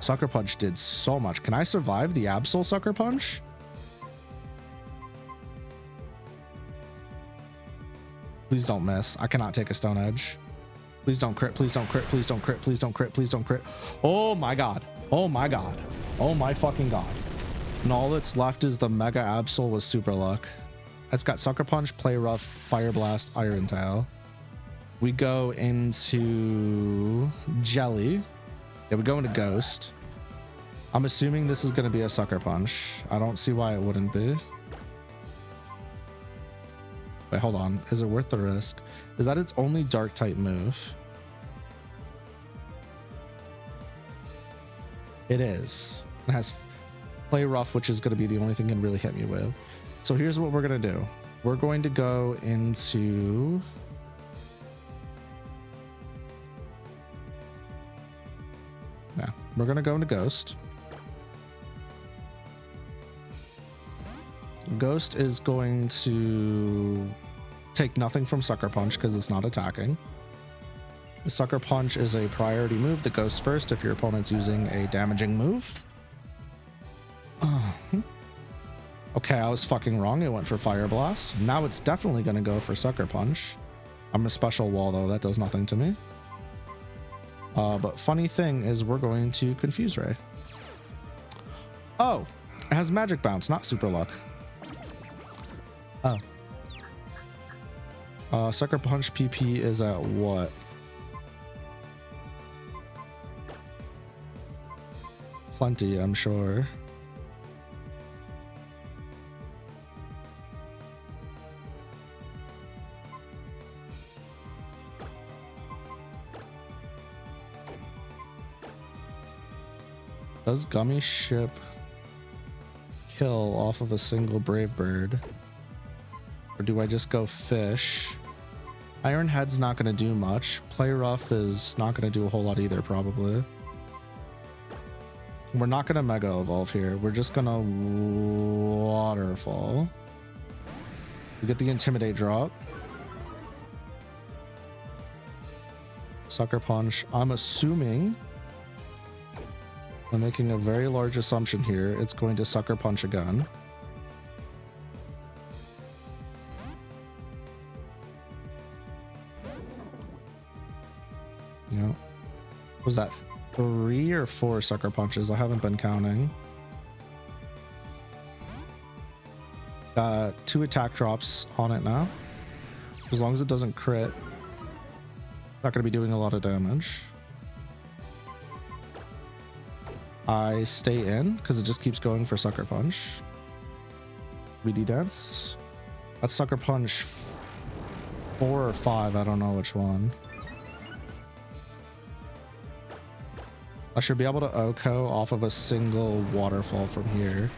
Sucker Punch did so much. Can I survive the Absol Sucker Punch? Please don't miss. I cannot take a Stone Edge. Please don't crit. Please don't crit. Please don't crit. Please don't crit. Please don't crit. Oh my god. Oh my god. Oh my fucking god. And all that's left is the Mega Absol with Super Luck. It's got Sucker Punch, Play Rough, Fire Blast, Iron Tail. We go into Jelly. Yeah, we go into Ghost. I'm assuming this is going to be a Sucker Punch. I don't see why it wouldn't be. Wait, hold on. Is it worth the risk? Is that its only dark type move? It is. It has Play Rough, which is going to be the only thing it can really hit me with. So here's what we're going to do. We're going to go into... Yeah, we're going to go into Ghost. Ghost is going to take nothing from Sucker Punch because it's not attacking. The Sucker Punch is a priority move that goes first if your opponent's using a damaging move. Okay, I was fucking wrong. It went for Fire Blast. Now it's definitely going to go for Sucker Punch. I'm a special wall though. That does nothing to me. But funny thing is we're going to Confuse Ray. Oh, it has Magic Bounce, not Super Luck. Oh. Sucker Punch PP is at what? Plenty, I'm sure. Does Gummy Ship kill off of a single Brave Bird? Or do I just go Fish? Iron Head's not going to do much. Play Rough is not going to do a whole lot either, probably. We're not going to Mega Evolve here. We're just going to Waterfall. We get the Intimidate drop. Sucker Punch. I'm assuming... I'm making a very large assumption here. It's going to Sucker Punch again. No. Was that 3 or 4 Sucker Punches? I haven't been counting. Got 2 attack drops on it now. As long as it doesn't crit, not going to be doing a lot of damage. I stay in because it just keeps going for Sucker Punch. 3D Dance. That's Sucker Punch 4 or 5. I don't know which one. I should be able to OHKO off of a single waterfall from here.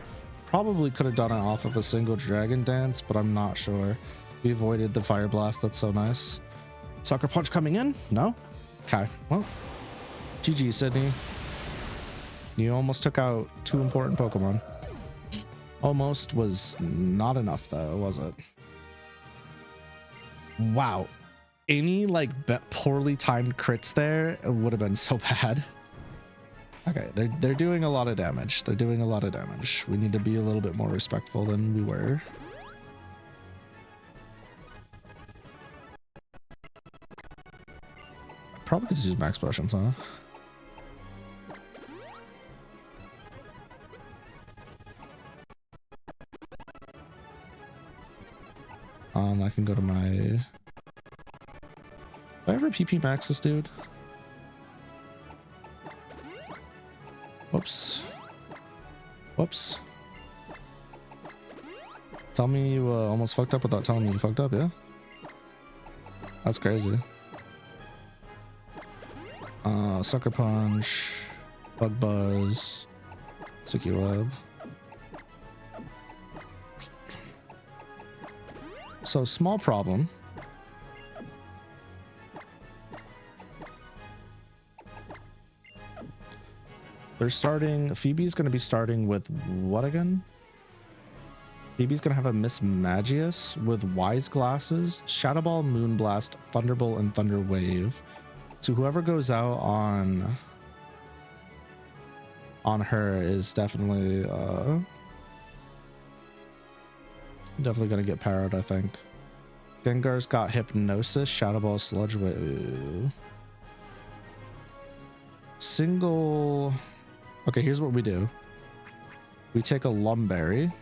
Probably could have done it off of a single dragon dance, but I'm not sure. We avoided the fire blast. That's so nice. Sucker punch coming in? No? Okay. Well, GG, Sydney. You almost took out 2 important Pokemon. Almost was not enough though, was it? Wow. Any like poorly timed crits there would have been so bad. Okay, they're doing a lot of damage. They're doing a lot of damage. We need to be a little bit more respectful than we were. Probably could just use max potions, huh? I can go to my... Did I ever PP max this dude? Whoops. Whoops. Tell me you almost fucked up without telling me you fucked up, yeah? That's crazy. Sucker Punch, Bug Buzz, Sticky Web. So, small problem. They're starting, Phoebe's going to be starting with what again? Phoebe's going to have a Miss Magius with Wise Glasses, Shadow Ball, Moonblast, Thunderbolt, and Thunder Wave. So whoever goes out on her is definitely going to get powered, I think. Gengar's got Hypnosis, Shadow Ball, Sludge Wave. Single... Okay, here's what we do. We take a Lumberry.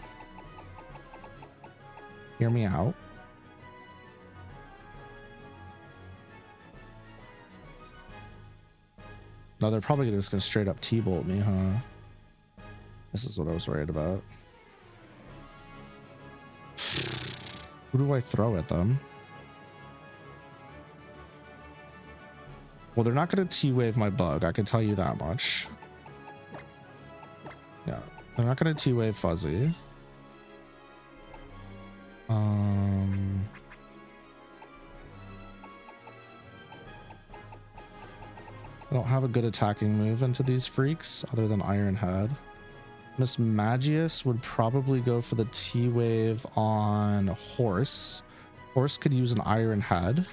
Hear me out. No, they're probably just gonna straight up T-bolt me, huh? This is what I was worried about. Who do I throw at them? Well, they're not gonna T-wave my bug, I can tell you that much. Yeah, they're not gonna T-wave Fuzzy. I don't have a good attacking move into these freaks other than Iron Head. Miss Magius would probably go for the T-wave on Horse. Horse could use an Iron Head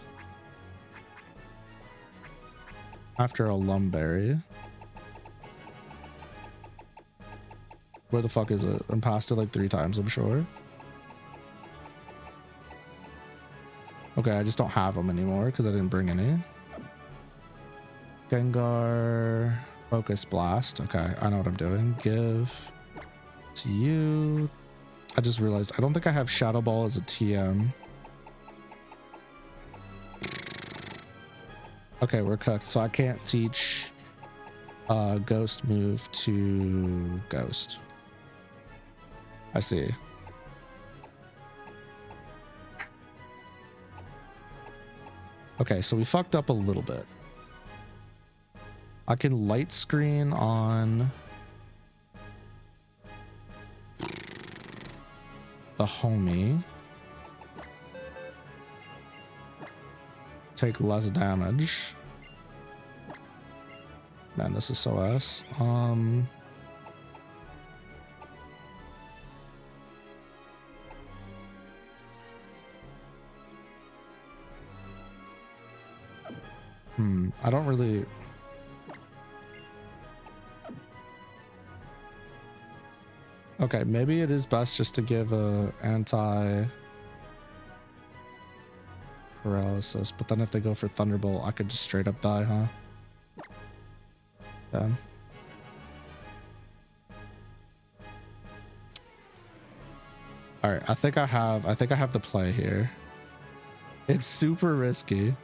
after a Lumberry. Where the fuck is it? I'm past it like 3 times, I'm sure. Okay, I just don't have them anymore because I didn't bring any. Gengar, Focus Blast. Okay, I know what I'm doing. Give to you. I just realized I don't think I have Shadow Ball as a TM. Okay, we're cooked. So I can't teach Ghost move to Ghost. I see. Okay, so we fucked up a little bit. I can light screen on the homie. Take less damage. Man, this is so ass. I don't really... Okay, maybe it is best just to give a anti-paralysis, but then if they go for Thunderbolt, I could just straight up die, huh? Yeah. All right, I think I have the play here. It's super risky,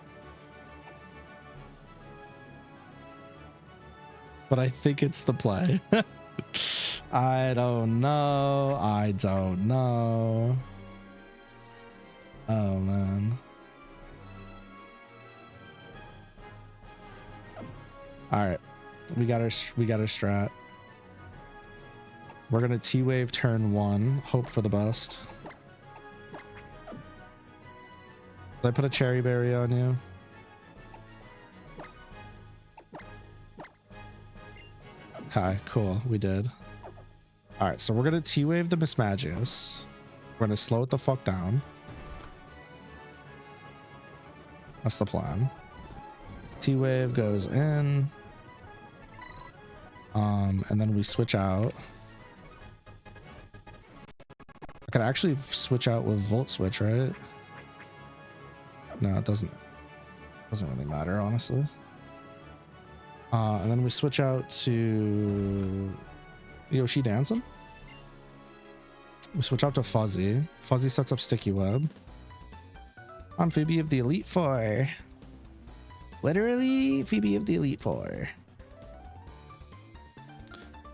but I think it's the play. I don't know. I don't know. Oh, man. All right. We got our strat. We're gonna T-wave turn 1. Hope for the best. Did I put a cherry berry on you? Okay, cool. We did. All right, so we're gonna T-wave the Mismagius. We're gonna slow it the fuck down. That's the plan. T-wave goes in. And then we switch out. I could actually switch out with Volt Switch, right? No, it doesn't really matter, honestly. And then we switch out to Yoshi dancing. We switch out to Fuzzy. Fuzzy sets up Sticky Web. I'm Phoebe of the Elite Four. Literally Phoebe of the Elite Four.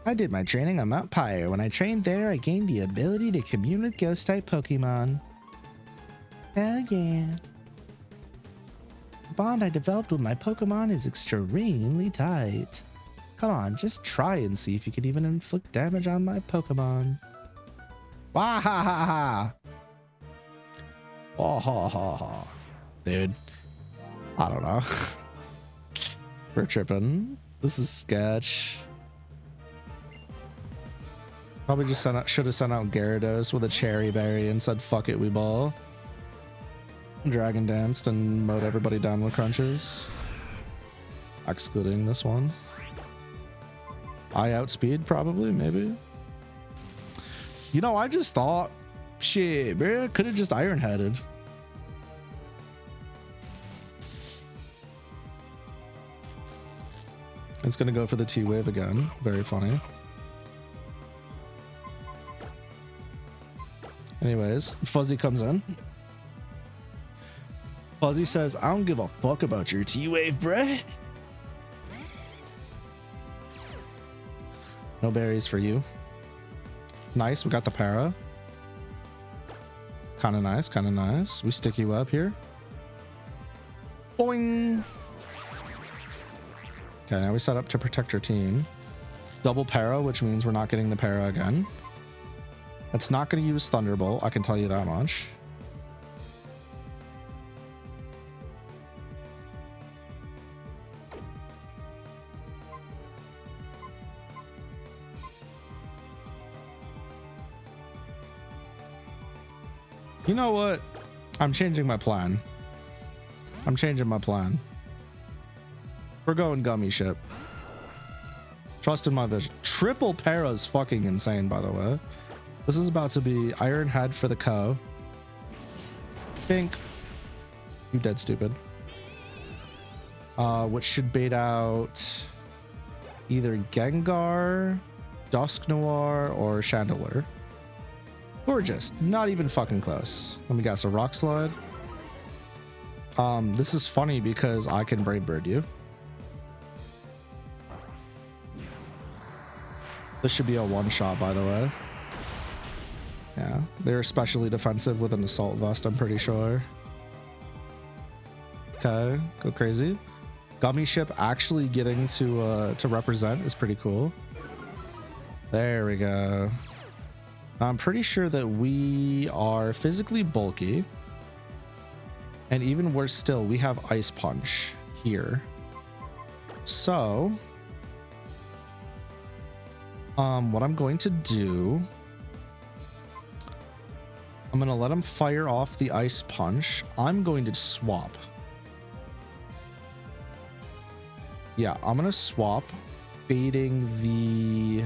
I did my training on Mount Pyre. When I trained there, I gained the ability to commune with ghost-type Pokemon. Hell yeah. The bond I developed with my Pokemon is extremely tight. Come on, just try and see if you can even inflict damage on my Pokemon. Wah ha ha ha! Wah ha ha ha. Dude, I don't know. We're tripping. This is sketch. Probably just should have sent out Gyarados with a cherry berry and said fuck it, we ball. Dragon danced and mowed everybody down with crunches. Excluding this one. I outspeed probably, maybe. You know, I just thought, shit, bro, could have just Iron Headed. It's gonna go for the T-Wave again. Very funny. Anyways, Fuzzy comes in. Fuzzy says, I don't give a fuck about your T-Wave, bruh. No berries for you. Nice, we got the para. Kinda nice, kinda nice. We Sticky Web here. Boing! Okay, now we set up to protect our team. Double para, which means we're not getting the para again. It's not going to use Thunderbolt, I can tell you that much. You know what? I'm changing my plan. I'm changing my plan. We're going Gummy Ship. Trust in my vision. Triple para is fucking insane, by the way. This is about to be Iron Head for the Co. Pink. You dead stupid. Which should bait out either Gengar, Dusknoir, or Chandelure. Gorgeous. Not even fucking close. Let me guess, a Rock Slide. This is funny because I can Brave Bird you. This should be a one-shot, by the way. Yeah, they're especially defensive with an Assault Vest, I'm pretty sure. Okay, go crazy. Gummy Ship actually getting to represent is pretty cool. There we go. I'm pretty sure that we are physically bulky. And even worse still, we have Ice Punch here. So, what I'm going to do, I'm going to let him fire off the Ice Punch. I'm going to swap. Yeah, I'm going to swap, baiting the...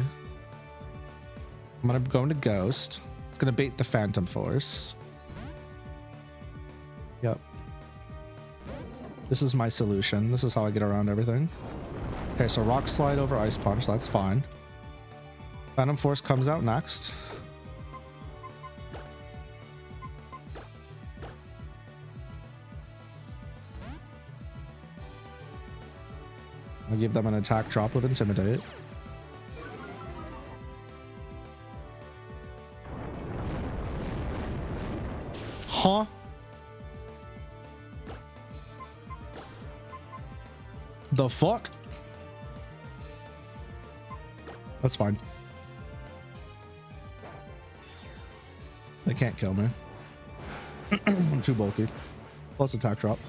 I'm going to go into Ghost. It's going to bait the Phantom Force. Yep. This is my solution. This is how I get around everything. Okay, so Rock Slide over Ice Punch. That's fine. Phantom Force comes out next. I'll give them an attack drop with Intimidate. Huh? The fuck? That's fine. They can't kill me. I'm too bulky. Plus attack drop.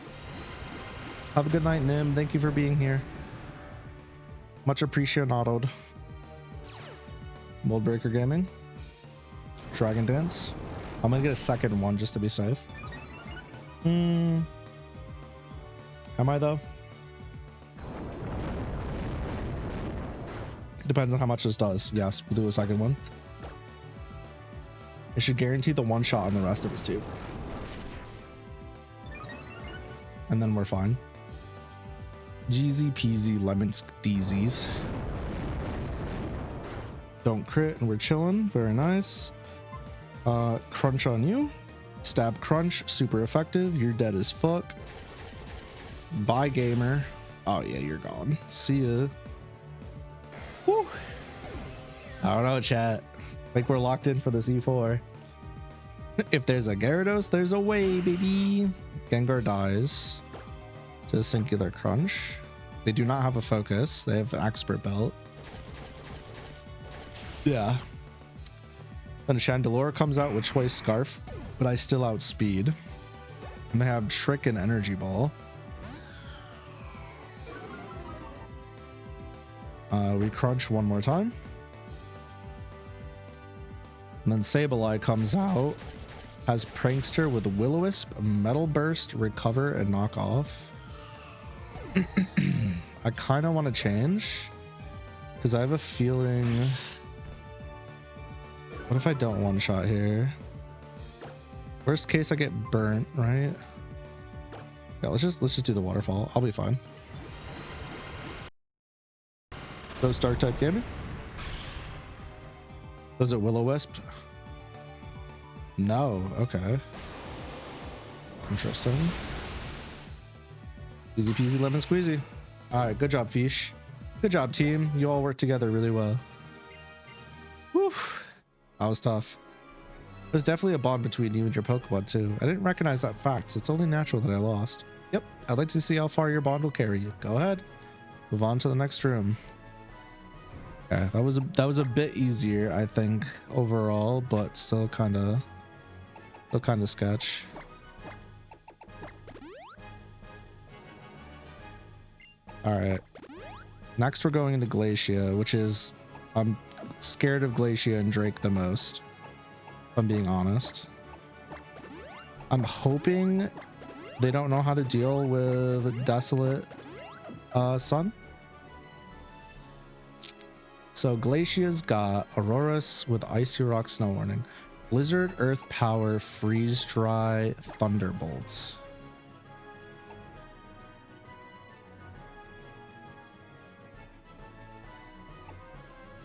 Have a good night, Nim. Thank you for being here. Much appreciated. Mold Breaker Gaming. Dragon Dance. I'm gonna get a second one just to be safe. Am I though? It depends on how much this does. Yes, we'll do a second one. It should guarantee the one shot on the rest of us too. And then we're fine. Jeezy peasy lemon squeezies. Don't crit and we're chilling. Very nice. Crunch on you. Stab crunch. Super effective. You're dead as fuck. Bye, gamer. Oh yeah, you're gone. See ya. Woo. I don't know, chat. Like we're locked in for this E4. If there's a Gyarados, there's a way, baby. Gengar dies to Singular Crunch. They do not have a focus. They have an expert belt. Yeah. Then Chandelure comes out with Choice Scarf, but I still outspeed. And they have Trick and Energy Ball. We crunch one more time. And then Sableye comes out. Has Prankster with Will-O-Wisp, Metal Burst, Recover, and Knock Off. I kind of want to change. Because I have a feeling... What if I don't one-shot here? Worst case, I get burnt, right? Yeah, let's just do the waterfall. I'll be fine. Those Dark type gaming. Was it Will-O-Wisp? No. Okay. Interesting. Easy peasy lemon squeezy. All right. Good job, Fish. Good job, team. You all work together really well. Whew. That was tough. There's definitely a bond between you and your Pokemon too. I didn't recognize that fact, so it's only natural that I lost. Yep. I'd like to see how far your bond will carry you. Go ahead. Move on to the next room. Okay, that was a bit easier, I think, overall, but still kind of sketch. All right. Next, we're going into Glacia, which is I'm scared of Glacia and Drake the most. If I'm being honest. I'm hoping they don't know how to deal with Desolate Sun. So Glacia's got Auroras with Icy Rock Snow Warning, Blizzard, Earth Power, Freeze Dry, Thunderbolts.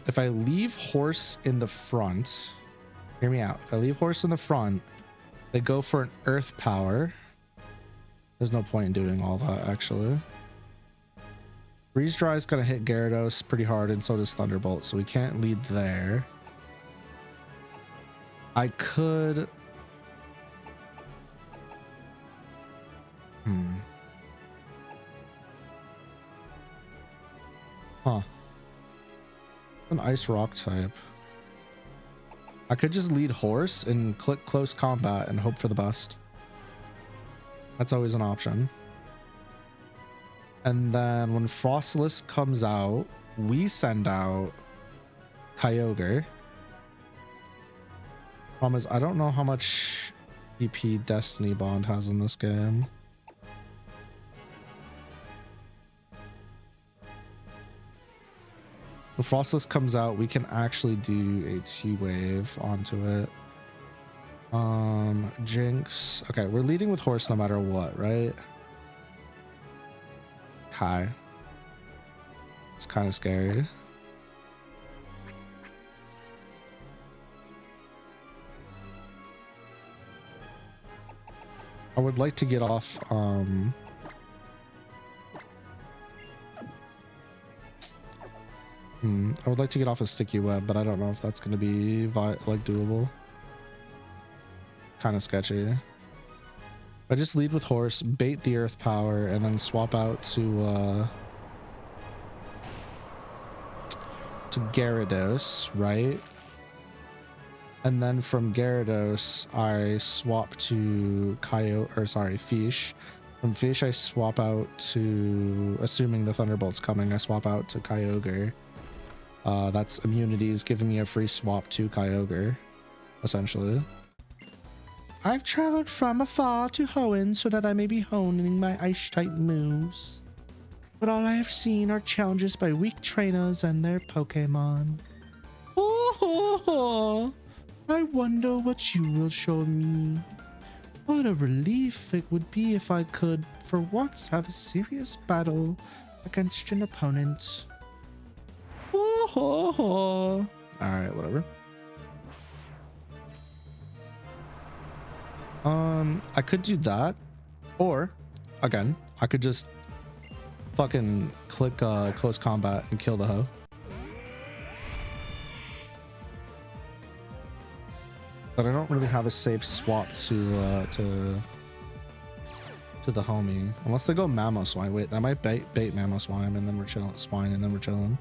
If I leave Horse in the front, hear me out. If I leave Horse in the front, they go for an Earth Power. There's no point in doing all that, actually. Freeze Dry is going to hit Gyarados pretty hard, and so does Thunderbolt, so we can't lead there. I could... Huh. An Ice Rock type. I could just lead Horse and click Close Combat and hope for the best. That's always an option. And then when Frostless comes out, we send out Kyogre. Problem is, I don't know how much EP Destiny Bond has in this game. When Frostless comes out, we can actually do a T-Wave onto it. Jinx. Okay, we're leading with Horse no matter what, right? Kai. It's kind of scary. I would like to get off I would like to get off a Sticky Web, but I don't know if that's going to be like doable. Kind of sketchy. I just lead with Horse, bait the Earth Power, to Gyarados, right? And then from Gyarados, I swap to Fish. From Fish, I swap out to, assuming the Thunderbolt's coming, I swap out to Kyogre. That's immunities giving me a free swap to Kyogre, essentially. I've traveled from afar to Hoenn so that I may be honing my ice-type moves. But all I have seen are challenges by weak trainers and their Pokemon. Oh, I wonder what you will show me. What a relief it would be if I could, for once, have a serious battle against an opponent. Oh. Alright, whatever. I could do that. Or, again, I could just fucking click close combat and kill the hoe. But I don't really have a safe swap to the homie. Unless they go Mamoswine. Wait, that might bait Mamoswine and then we're chilling. And then we're chilling.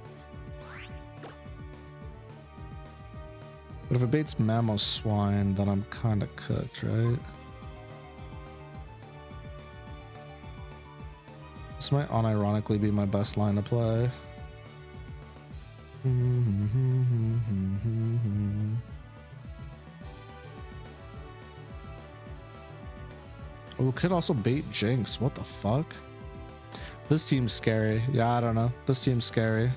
But if it baits Mamoswine, then I'm kind of cooked, right? This might unironically be my best line to play. Oh, could also bait Jinx. What the fuck? This team's scary. Yeah, I don't know. This team's scary.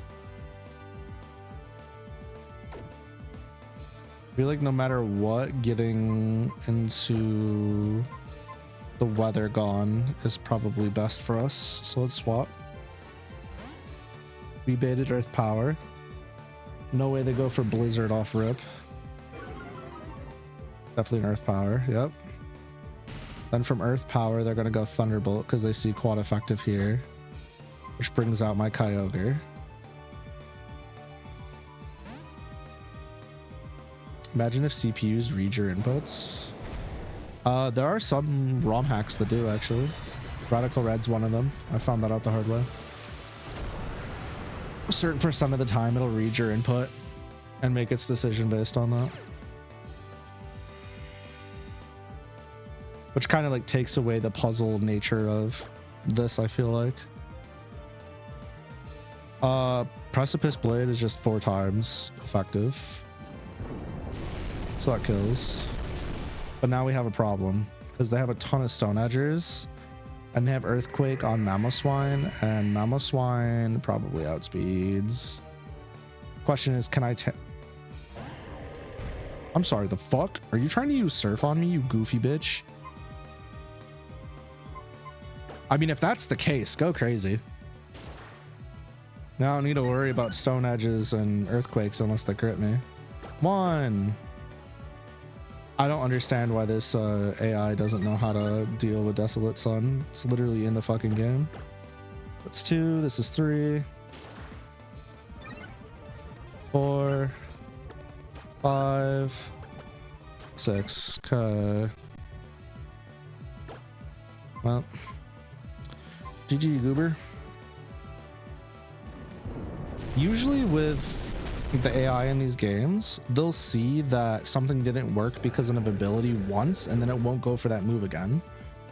I feel like no matter what, getting into the weather gone is probably best for us. So let's swap. We baited Earth Power. No way they go for Blizzard off rip. Definitely an Earth Power. Yep. Then from Earth Power, they're going to go Thunderbolt because they see quad effective here, which brings out my Kyogre. Imagine if CPUs read your inputs. There are some ROM hacks that do, actually. Radical Red's one of them. I found that out the hard way. A certain percent of the time, it'll read your input and make its decision based on that. Which kind of like takes away the puzzle nature of this, I feel like. Precipice Blade is just 4 times effective. So that kills. But now we have a problem because they have a ton of Stone Edgers and they have Earthquake on Mamoswine, and Mamoswine probably outspeeds. Question is, can I I'm sorry, the fuck? Are you trying to use Surf on me, you goofy bitch? I mean, if that's the case, go crazy. Now I don't need to worry about Stone Edges and Earthquakes unless they crit me. 1. I don't understand why this AI doesn't know how to deal with Desolate Sun. It's literally in the fucking game. That's 2. This is 3. 4. 5. 6. Okay. Well. GG, Goober. Usually with the AI in these games, they'll see that something didn't work because of an ability once, and then it won't go for that move again.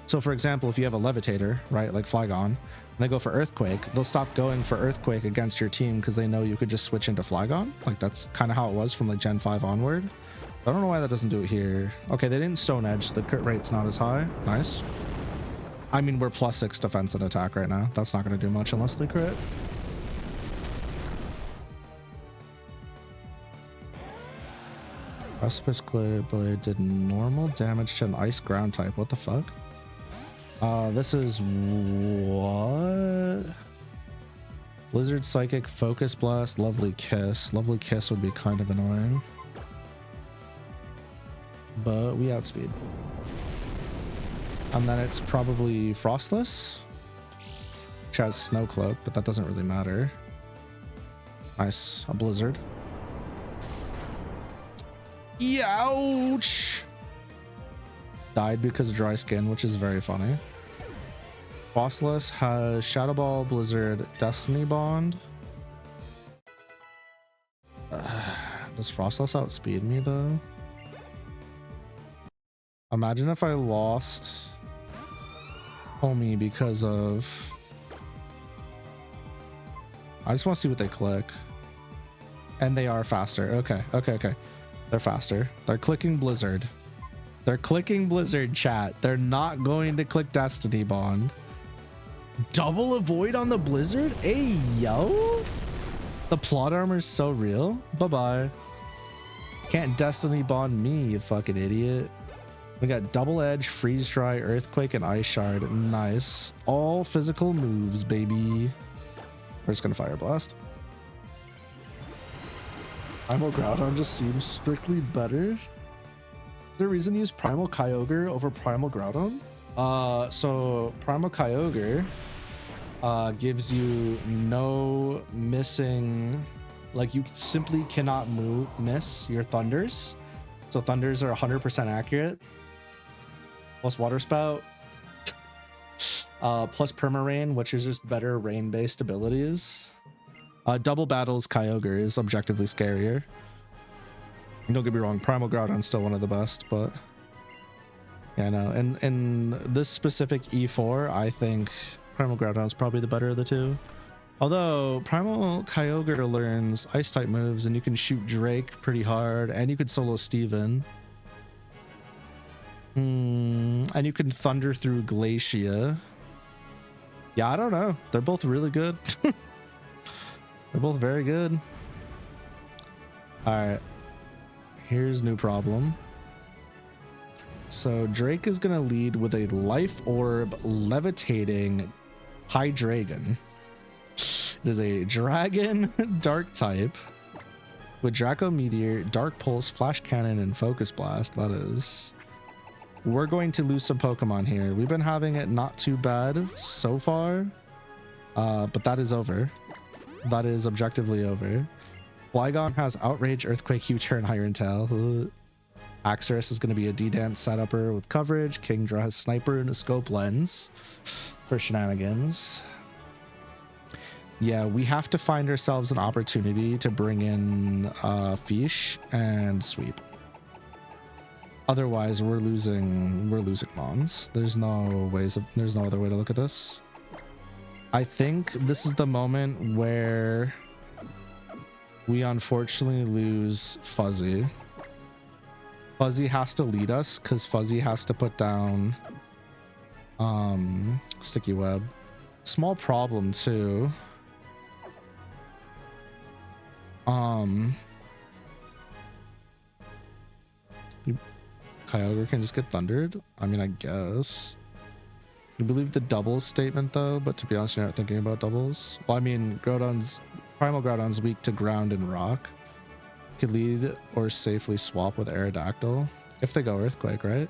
So for example, if you have a Levitator, right, like Flygon, and they go for Earthquake, they'll stop going for Earthquake against your team because they know you could just switch into Flygon. Like that's kind of how it was from like Gen 5 onward. I don't know why that doesn't do it here. Okay, they didn't Stone Edge. The crit rate's not as high. Nice. I mean, we're +6 defense and attack right now. That's not going to do much unless they crit. Precipice Blade did normal damage to an ice ground type. What the fuck? This is what? Blizzard Psychic, Focus Blast, Lovely Kiss. Lovely Kiss would be kind of annoying. But we outspeed. And then it's probably Frostless, which has Snow Cloak, but that doesn't really matter. Nice, a Blizzard. Ouch! Died because of dry skin, which is very funny. Frostless has Shadow Ball, Blizzard, Destiny Bond. Does Frostlass outspeed me though? Imagine if I lost homie because of... I just want to see what they click. And they are faster. Okay, okay, okay. They're faster. They're clicking Blizzard. They're clicking Blizzard, chat. They're not going to click Destiny Bond. Double avoid on the Blizzard? Hey, yo. The plot armor is so real. Bye-bye. Can't Destiny Bond me, you fucking idiot. We got double edge, freeze dry, earthquake, and ice shard. Nice. All physical moves, baby. We're just gonna fire blast. Primal Groudon just seems strictly better. Is there a reason to use Primal Kyogre over Primal Groudon? So Primal Kyogre gives you no missing, like you simply cannot miss your thunders. So thunders are 100% accurate. Plus water spout. Plus permarain, which is just better rain-based abilities. Double battles Kyogre is objectively scarier. Don't get me wrong, Primal Groudon's still one of the best, but yeah, no. In this specific E4, I think Primal Groudon's probably the better of the two. Although Primal Kyogre learns ice type moves and you can shoot Drake pretty hard and you could solo Steven. And you can thunder through Glacia. Yeah, I don't know. They're both really good. They're both very good. All right. Here's new problem. So Drake is going to lead with a Life Orb levitating Hydreigon. It is a dragon dark type with Draco Meteor, Dark Pulse, Flash Cannon, and Focus Blast. That is. We're going to lose some Pokemon here. We've been having it not too bad so far, but that is over. That is objectively over. Flygon has Outrage, Earthquake, U-Turn, Iron Tail. Axorus is going to be a D-Dance setuper with coverage. Kingdra has Sniper and a Scope Lens for shenanigans. Yeah, we have to find ourselves an opportunity to bring in Fish and Sweep. Otherwise, we're losing Mons. There's no other way to look at this. I think this is the moment where we unfortunately lose Fuzzy. Fuzzy has to lead us because Fuzzy has to put down Sticky Web. Small problem too. Kyogre can just get thundered. I mean, I guess. You believe the doubles statement though, but to be honest, you're not thinking about doubles. Well, I mean, Primal Groudon's weak to ground and rock. Could lead or safely swap with Aerodactyl if they go Earthquake, right?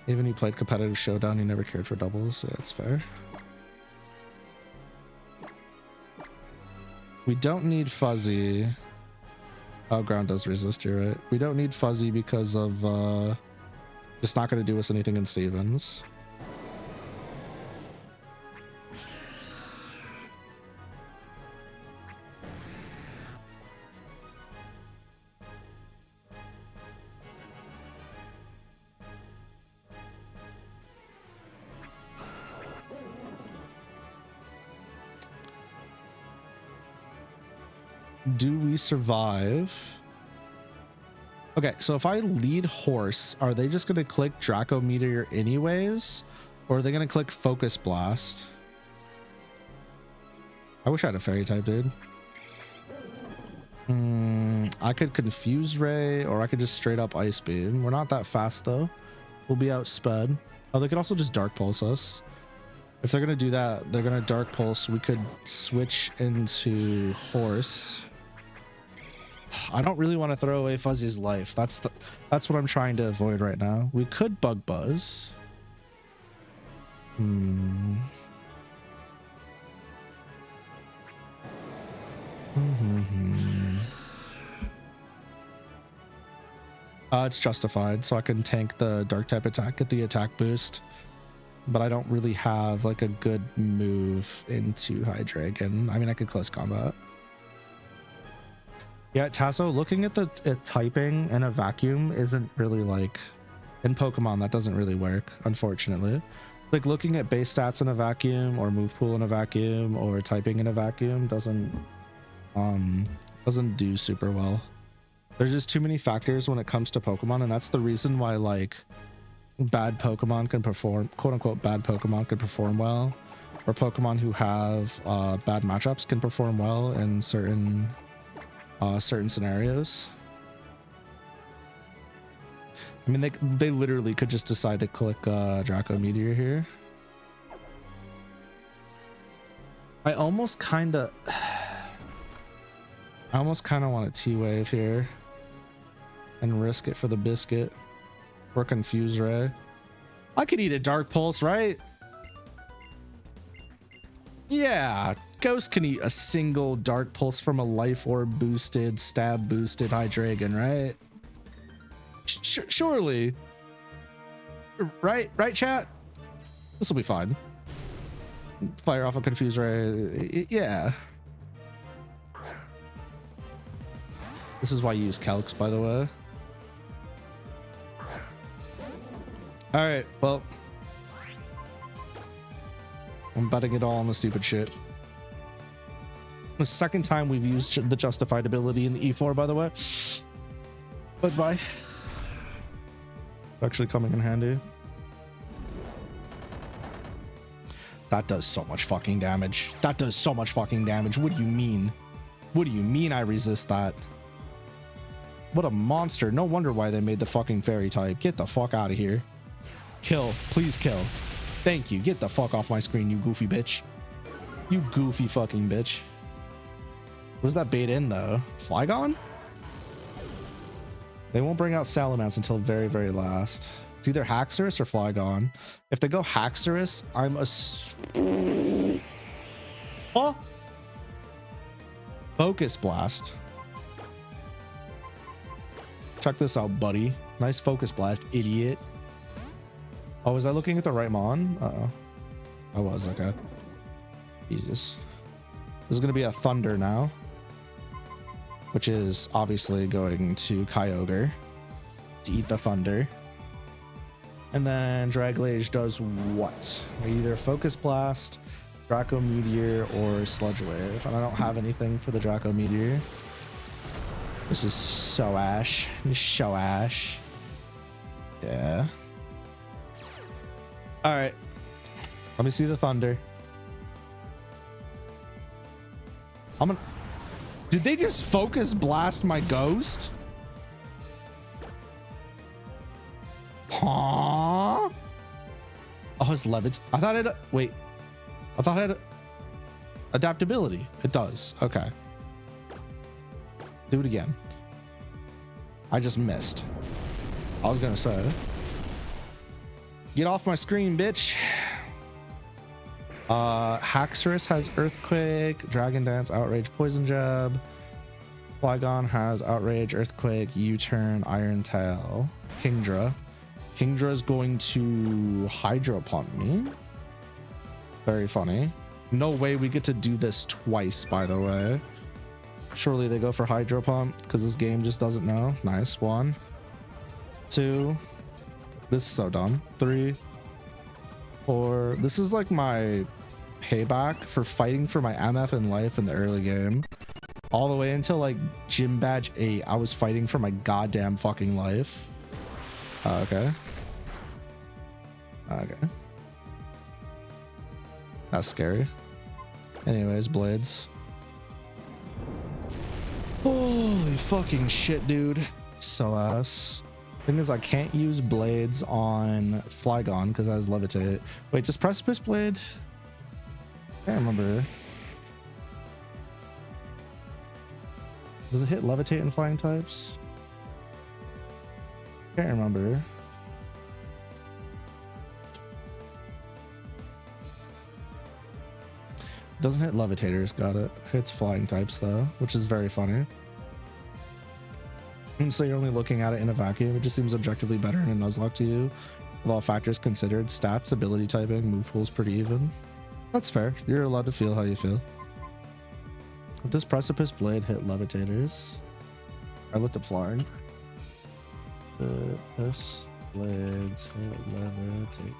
Even you played competitive Showdown, you never cared for doubles. Yeah, that's fair. We don't need Fuzzy. Oh, ground does resist, you're right. We don't need Fuzzy because of it's not going to do us anything in Stevens. Do we survive? Okay, so if I lead Horse, are they just going to click Draco Meteor anyways? Or are they going to click Focus Blast? I wish I had a Fairy type, dude. I could Confuse Ray, or I could just straight up Ice Beam. We're not that fast, though. We'll be outsped. Oh, they could also just Dark Pulse us. If they're going to do that, they're going to Dark Pulse. We could switch into Horse. I don't really want to throw away Fuzzy's life. That's what I'm trying to avoid right now. We could Bug Buzz. It's justified, so I can tank the Dark type attack, get the attack boost. But I don't really have like a good move into Hydreigon. I mean, I could close combat. Yeah, Tasso, looking at the typing in a vacuum isn't really like in Pokemon. That doesn't really work, unfortunately. Like looking at base stats in a vacuum or move pool in a vacuum or typing in a vacuum doesn't do super well. There's just too many factors when it comes to Pokemon, and that's the reason why like bad Pokemon can perform, quote unquote bad Pokemon can perform well, or Pokemon who have bad matchups can perform well in certain scenarios. I mean, they literally could just decide to click Draco Meteor here. I almost kind of want a T-Wave here and risk it for the biscuit or Confuse Ray. I could eat a Dark Pulse, right? Yeah, Ghost can eat a single Dark Pulse from a Life Orb boosted, Stab boosted Hydreigon, right? Surely. Right, chat? This will be fine. Fire off a Confuse Ray. Yeah. This is why you use Calcs, by the way. All right, well, I'm betting it all on the stupid shit. The second time we've used the justified ability in the E4, by the way. Goodbye. Actually coming in handy. That does so much fucking damage. That does so much fucking damage. What do you mean? What do you mean I resist that? What a monster. No wonder why they made the fucking fairy type. Get the fuck out of here. Kill. Please kill. Thank you. Get the fuck off my screen, you goofy bitch. You goofy fucking bitch. What does that bait in though? Flygon? They won't bring out Salamence until very, very last. It's either Haxorus or Flygon. If they go Haxorus, I'm a... Oh! Focus Blast. Check this out, buddy. Nice Focus Blast, idiot. Oh, was I looking at the right mon? Uh-oh. I was, okay. Jesus. This is going to be a Thunder now, which is obviously going to Kyogre to eat the Thunder. And then Draglage does what? Either Focus Blast, Draco Meteor, or Sludge Wave. And I don't have anything for the Draco Meteor. This is so ash. So ash. Yeah. All right. Let me see the Thunder. I'm gonna... Did they just Focus Blast my Ghost? Huh? Oh, it's Levits. I thought it... Wait. I thought it had adaptability. It does. Okay. Do it again. I just missed. I was gonna say. Get off my screen, bitch. Haxorus has Earthquake, Dragon Dance, Outrage, Poison Jab. Flygon has Outrage, Earthquake, U-Turn, Iron Tail. Kingdra. Kingdra is going to Hydro Pump me. Very funny. No way we get to do this twice, by the way. Surely they go for Hydro Pump because this game just doesn't know. Nice. 1, 2. This is so dumb. 3, 4. This is like my payback for fighting for my MF in life in the early game. All the way until like Gym Badge 8, I was fighting for my goddamn fucking life. Okay. Okay. That's scary. Anyways, Blades. Holy fucking shit, dude. So ass. Thing is, I can't use Blades on Flygon because it has Levitate. Wait, does Precipice Blade? I can't remember. Does it hit Levitate and Flying types? Can't remember. Doesn't hit Levitators, got it. Hits Flying types though, which is very funny. And so you're only looking at it in a vacuum. It just seems objectively better in a Nuzlocke to you. With all factors considered, stats, ability typing, move pool's pretty even. That's fair. You're allowed to feel how you feel. Does Precipice Blade hit Levitators? I looked up flying. This blades levitate.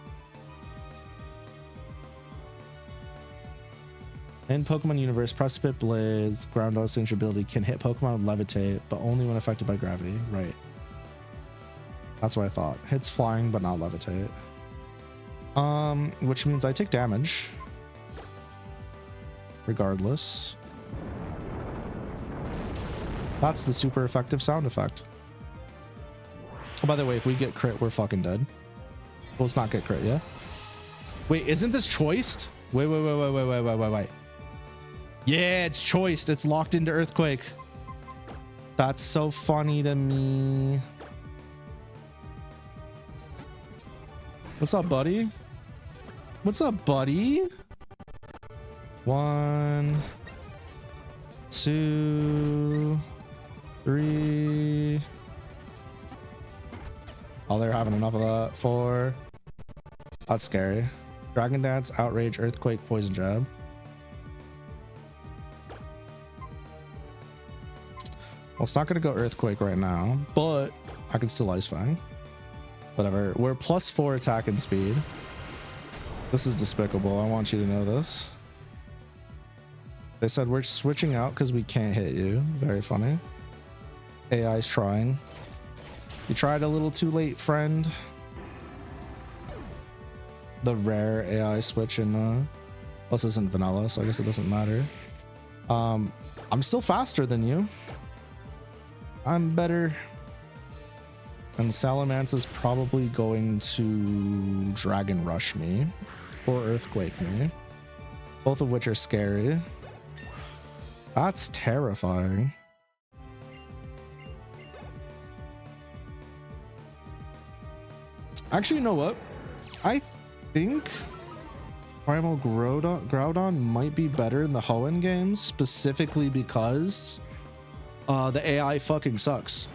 In Pokemon universe, Precipice Blades, ground oscillation ability can hit Pokemon with levitate, but only when affected by gravity. Right. That's what I thought. Hits flying, but not levitate. Which means I take damage. Regardless. That's the super effective sound effect. Oh, by the way, if we get crit, we're fucking dead. Well, let's not get crit, yeah? Wait, isn't this choiced? Wait. Yeah, it's choiced. It's locked into Earthquake. That's so funny to me. What's up, buddy? What's up, buddy? 1, 2, 3. Oh, they're having enough of that. 4. That's scary. Dragon Dance, Outrage, Earthquake, Poison Jab. Well, it's not going to go Earthquake right now, but I can still Ice Fang. Whatever. We're +4 attack and speed. This is despicable. I want you to know this. They said we're switching out because we can't hit you. Very funny. AI's trying. You tried a little too late, friend. The rare AI switch in plus isn't vanilla, so I guess it doesn't matter. I'm still faster than you. I'm better. And Salamence is probably going to Dragon Rush me or Earthquake me, both of which are scary. That's terrifying. Actually, you know what? I think Primal Groudon might be better in the Hoenn games, specifically because the AI fucking sucks.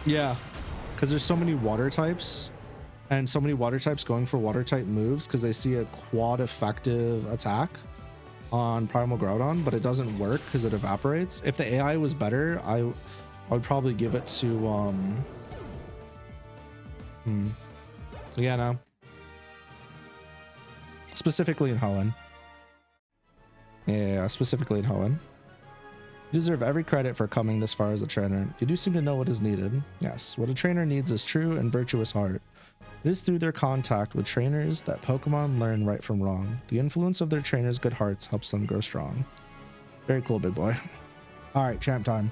Yeah, because there's so many water types and so many water types going for water type moves because they see a quad effective attack on Primal Groudon, but it doesn't work because it evaporates. If the AI was better, I would probably give it to So yeah, no. Specifically in Hoenn. Yeah, specifically in Hoenn. You deserve every credit for coming this far as a trainer. You do seem to know what is needed. Yes, what a trainer needs is true and virtuous heart. It is through their contact with trainers that Pokemon learn right from wrong. The influence of their trainers' good hearts helps them grow strong. Very cool, big boy. All right, champ time.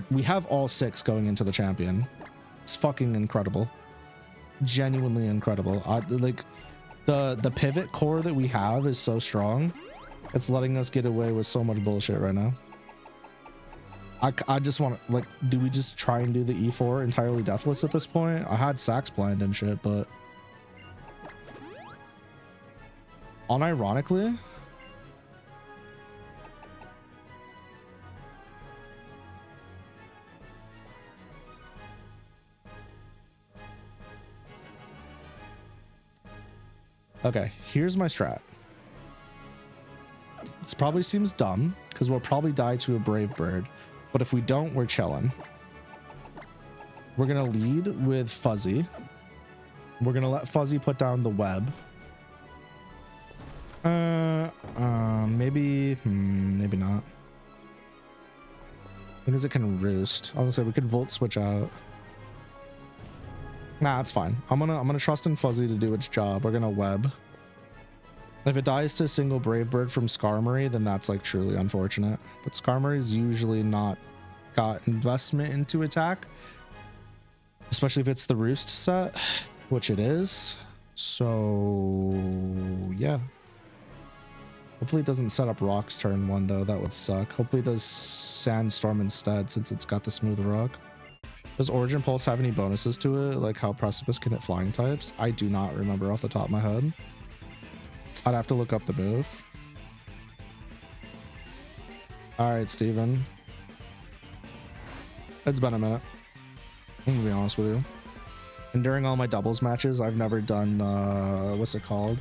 We have all 6 going into the champion. It's fucking incredible. Genuinely incredible. Like the pivot core that we have is so strong. It's letting us get away with so much bullshit right now. I just want to, like, do we just try and do the E4 entirely deathless at this point? I had Sax Blind and shit, but unironically, okay, here's my strat. This probably seems dumb because we'll probably die to a Brave Bird, but if we don't, we're chilling. We're gonna lead with Fuzzy. We're gonna let Fuzzy put down the web. Maybe not. Because it can roost. Honestly, we could Volt Switch out. Nah, it's fine. I'm gonna trust in Fuzzy to do its job. We're gonna web. If it dies to a single Brave Bird from Skarmory, then that's like truly unfortunate. But Skarmory's usually not got investment into attack, especially if it's the Roost set, which it is. So yeah. Hopefully it doesn't set up Rocks turn 1 though. That would suck. Hopefully it does Sandstorm instead since it's got the Smooth Rock. Does Origin Pulse have any bonuses to it? Like how Precipice can hit flying types? I do not remember off the top of my head. I'd have to look up the move. All right, Steven. It's been a minute. I'm gonna be honest with you. And during all my doubles matches, I've never done, what's it called?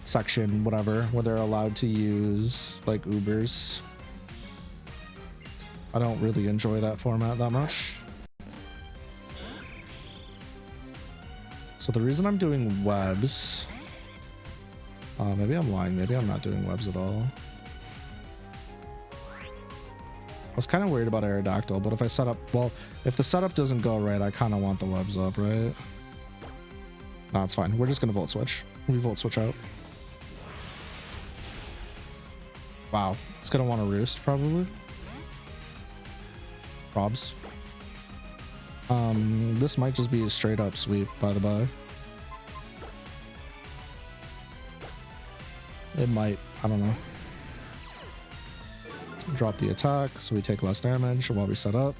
Section, whatever, where they're allowed to use like Ubers. I don't really enjoy that format that much. So the reason I'm doing webs, maybe I'm lying, maybe I'm not doing webs at all. I was kind of worried about Aerodactyl, but if I set up, well, if the setup doesn't go right, I kind of want the webs up, right? No, it's fine. We're just gonna volt switch. We volt switch out. Wow, it's gonna want to roost probably. Probs. This might just be a straight up sweep, by the by. It might, I don't know. Drop the attack so we take less damage while we set up.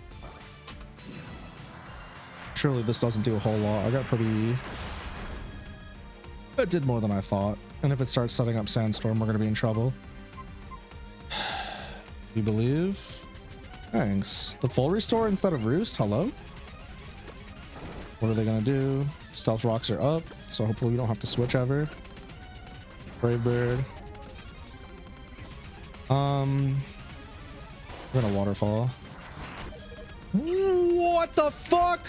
Surely this doesn't do a whole lot. I got pretty... It did more than I thought. And if it starts setting up Sandstorm, we're gonna be in trouble. You believe? Thanks. The full restore instead of roost? Hello? What are they gonna do? Stealth rocks are up, so hopefully we don't have to switch ever. Brave Bird. We're gonna waterfall. What the fuck?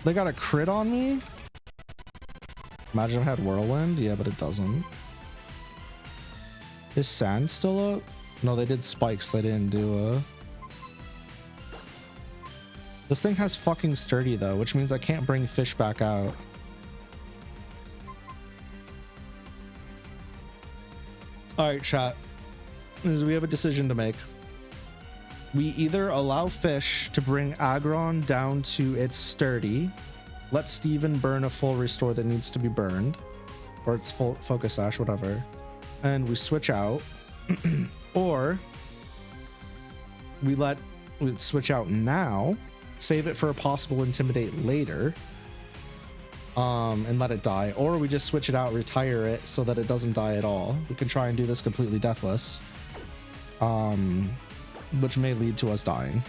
They got a crit on me? Imagine if I had Whirlwind. Yeah, but it doesn't. Is Sand still up? No, they did spikes. They didn't do a... This thing has fucking sturdy though, which means I can't bring fish back out. All right, chat. We have a decision to make. We either allow fish to bring Aggron down to its sturdy, let Steven burn a full restore that needs to be burned, or its full focus ash, whatever, and we switch out, or we switch out now, save it for a possible intimidate later, and let it die, or we just switch it out, retire it so that it doesn't die at all. We can try and do this completely deathless, which may lead to us dying.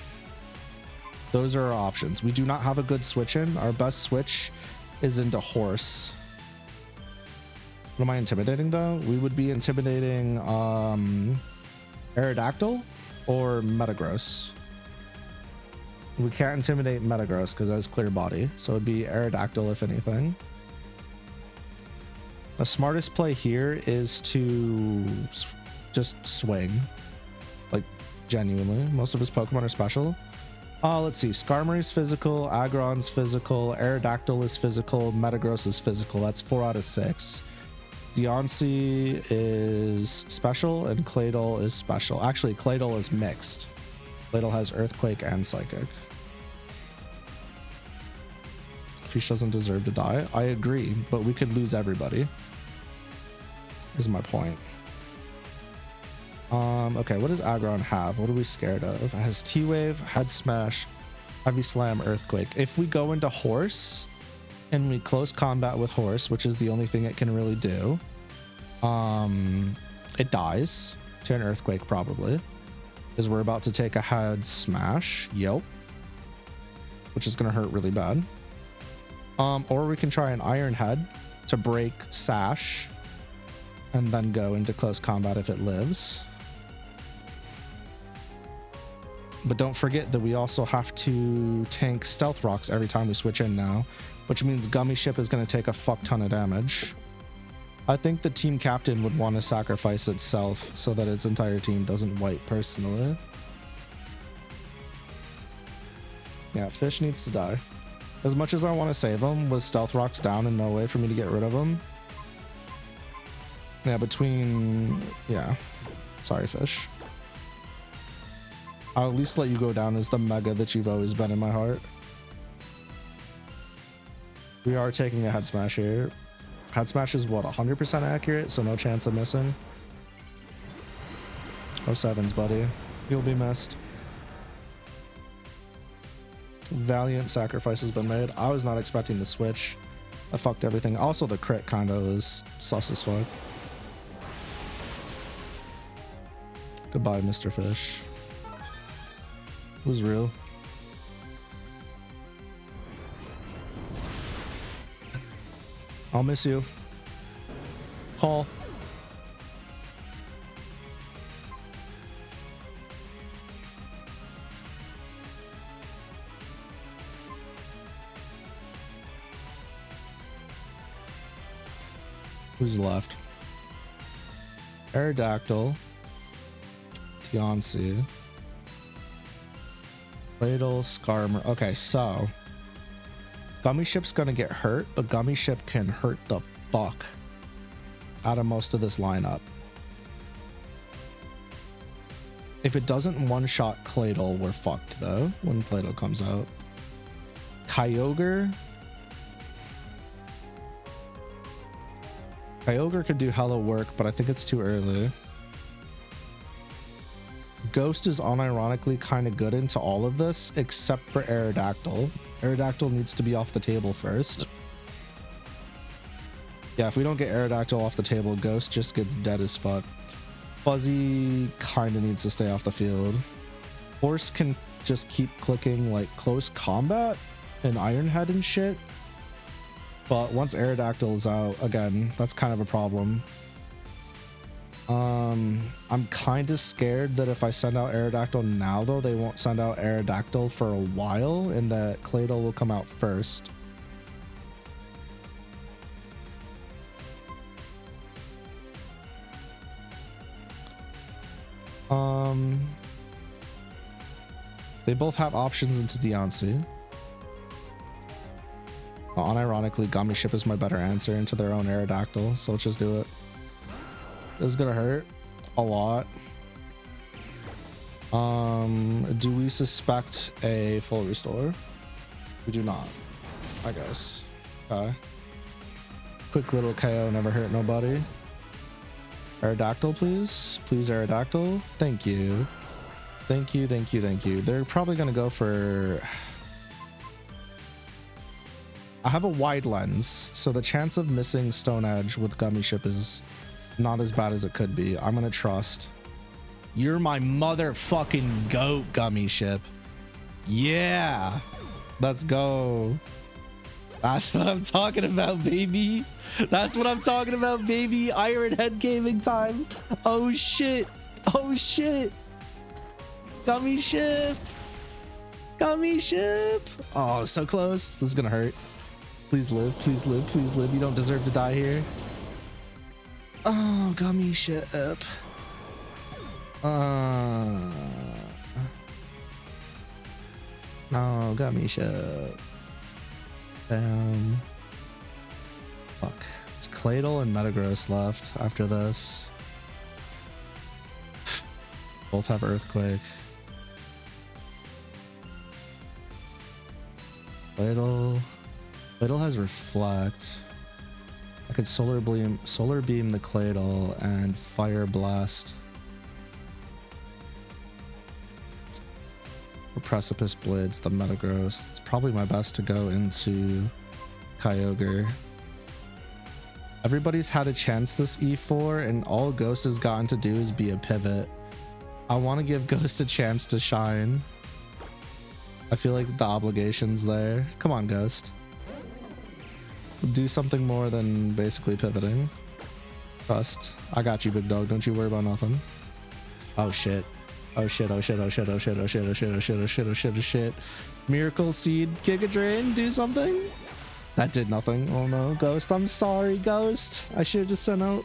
Those are our options. We do not have a good switch in. Our best switch is into horse. What am I intimidating though? We would be intimidating Aerodactyl or Metagross. We can't intimidate Metagross because it has clear body, so it'd be Aerodactyl if anything. The smartest play here is to just swing, like genuinely. Most of his Pokemon are special. Let's see. Skarmory's physical, Aggron's physical, Aerodactyl is physical, Metagross is physical. That's 4 out of 6. Deontay is special and Claydol is special. Actually, Claydol is mixed. Claydol has Earthquake and Psychic. Fish doesn't deserve to die. I agree, but we could lose everybody. Is my point. Okay, what does Aggron have? What are we scared of? It has T-Wave, Head Smash, Heavy Slam, Earthquake. If we go into Horse and we close combat with Horse, which is the only thing it can really do, it dies to an Earthquake probably, because we're about to take a Head Smash. Yep. Which is going to hurt really bad. Or we can try an Iron Head to break Sash and then go into close combat if it lives. But don't forget that we also have to tank Stealth Rocks every time we switch in now, which means Gummy Ship is going to take a fuck ton of damage. I think the team captain would want to sacrifice itself so that its entire team doesn't wipe personally. Yeah, Fish needs to die. As much as I want to save him, with Stealth Rocks down and no way for me to get rid of him. Yeah, yeah. Sorry, Fish. I'll at least let you go down as the mega that you've always been in my heart. We are taking a Head Smash here. Head Smash is what, 100% accurate, so no chance of missing. Oh, sevens, buddy. You'll be missed. Valiant sacrifice has been made. I was not expecting the switch. I fucked everything. Also, the crit kind of is sus as fuck. Goodbye, Mr. Fish. It was real. I'll miss you. Call. Who's left? Aerodactyl. Tianci. Cladle, Skarmer. Okay, so Gummy Ship's gonna get hurt, but Gummy Ship can hurt the fuck out of most of this lineup. If it doesn't one-shot Cladle, we're fucked though when Cladle comes out. Kyogre. Kyogre could do hella work, but I think it's too early. Ghost is unironically kind of good into all of this, except for Aerodactyl. Aerodactyl needs to be off the table first. Yeah, if we don't get Aerodactyl off the table, Ghost just gets dead as fuck. Fuzzy kind of needs to stay off the field. Horse can just keep clicking like close combat and Iron Head and shit. But once Aerodactyl is out, again, that's kind of a problem. I'm kind of scared that if I send out Aerodactyl now, though, they won't send out Aerodactyl for a while and that Cladle will come out first. They both have options into Diancie. Unironically, Gummy Ship is my better answer into their own Aerodactyl, so let's just do it. This is gonna hurt a lot. Do we suspect a full restore? We do not, I guess. Okay. Quick little KO, never hurt nobody. Aerodactyl, please. Please, Aerodactyl. Thank you. Thank you, thank you, thank you. They're probably gonna go for... I have a wide lens, so the chance of missing Stone Edge with Gummy Ship is not as bad as it could be. I'm gonna trust. You're my motherfucking goat, Gummy Ship. Yeah, let's go. That's what I'm talking about, baby. That's what I'm talking about, baby. Iron Head gaming time. Oh shit. Oh shit. Gummy Ship. Gummy Ship. Oh, so close. This is gonna hurt. Please live, please live, please live. You don't deserve to die here. Oh, Gummy Ship. No, Gummy Ship. Damn. Fuck. It's Cladle and Metagross left after this. Both have Earthquake. Cladle has Reflect. I could Solar Beam the Cladle and Fire Blast. Or Precipice Blades the Metagross. It's probably my best to go into Kyogre. Everybody's had a chance this E4 and all Ghost has gotten to do is be a pivot. I want to give Ghost a chance to shine. I feel like the obligation's there. Come on, Ghost. Do something more than basically pivoting. Trust. I got you, big dog. Don't you worry about nothing. Oh shit. Oh shit, oh shit, oh shit, oh shit, oh shit, oh shit, oh shit, oh shit, oh shit, oh shit. Miracle Seed, Giga Drain, do something? That did nothing. Oh no, Ghost. I'm sorry, Ghost. I should have just sent out.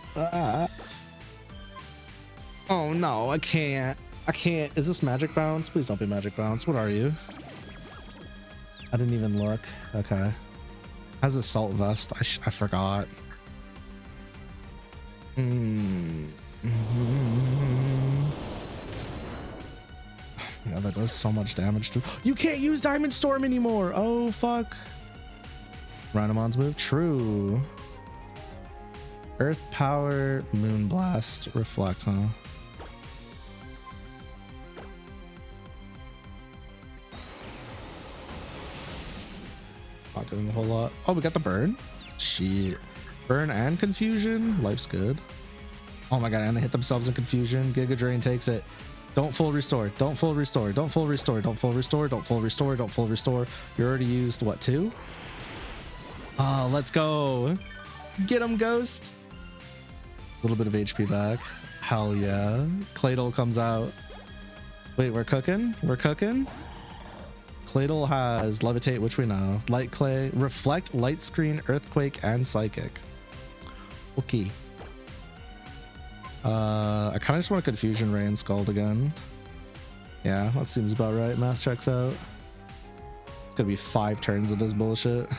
Oh no, I can't. I can't. Is this Magic Bounce? Please don't be Magic Bounce. What are you? I didn't even look. Okay. Has Assault Vest. I forgot. Yeah, that does so much damage too. You can't use Diamond Storm anymore. Oh fuck. Rhinomon's move. True. Earth Power, Moon Blast, Reflect, huh? Not doing a whole lot. Oh, we got the burn. Shit. Burn and confusion. Life's good. Oh my god, and they hit themselves in confusion. Giga Drain takes it. Don't full restore. Don't full restore. Don't full restore. Don't full restore. Don't full restore. Don't full restore. You already used what, 2? Oh, let's go. Get him, Ghost. A little bit of HP back. Hell yeah. Cladle comes out. Wait, we're cooking? We're cooking? Cladle has Levitate, which we know. Light Clay, Reflect, Light Screen, Earthquake, and Psychic. Okay. I kind of just want a Confusion Ray and Scald again. Yeah, that seems about right. Math checks out. It's gonna be 5 turns of this bullshit.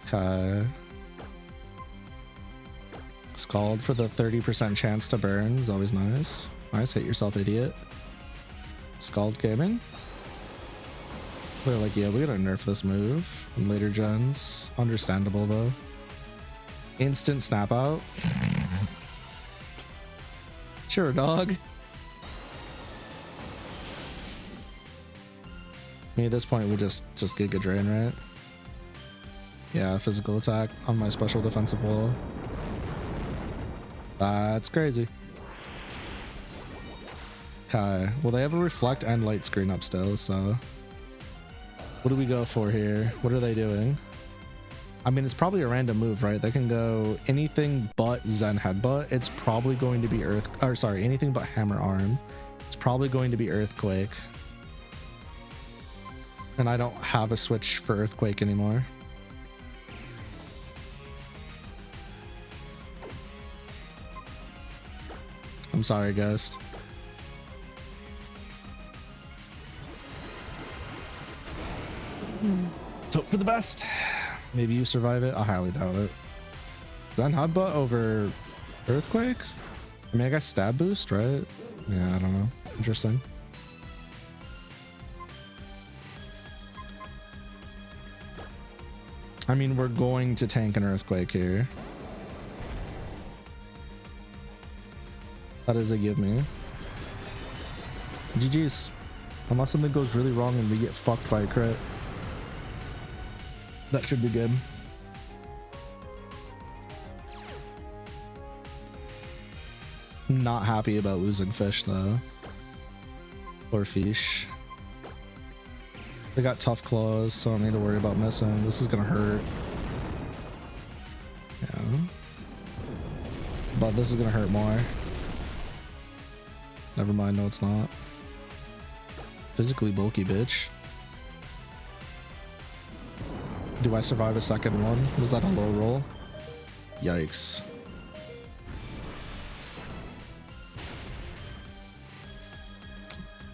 Okay. Scald for the 30% chance to burn is always nice. Nice, hit yourself, idiot. Scald Gaming. They're like, yeah, we gotta nerf this move in later gens. Understandable though. Instant snap out. Sure, dog. I mean, at this point, we just Giga Drain, right? Yeah, physical attack on my special defensive wall. That's crazy. Okay, well, they have a reflect and light screen up still, so what do we go for here? What are they doing? I mean, it's probably a random move, right? They can go anything but Zen Headbutt. It's probably going to be anything but Hammer Arm. It's probably going to be Earthquake. And I don't have a switch for Earthquake anymore. I'm sorry, Ghost. Let's hope for the best. Maybe you survive it. I highly doubt it. Zen Headbutt over Earthquake? I mean, I guess stab boost, right? Yeah, I don't know. Interesting. I mean, we're going to tank an Earthquake here. That is a give me. GG's. Unless something goes really wrong and we get fucked by a crit. That should be good. Not happy about losing fish though. Or fish. They got tough claws, so I don't need to worry about missing. This is gonna hurt. Yeah. But this is gonna hurt more. Never mind, no it's not. Physically bulky, bitch. Do I survive a second one? Was that a low roll? Yikes.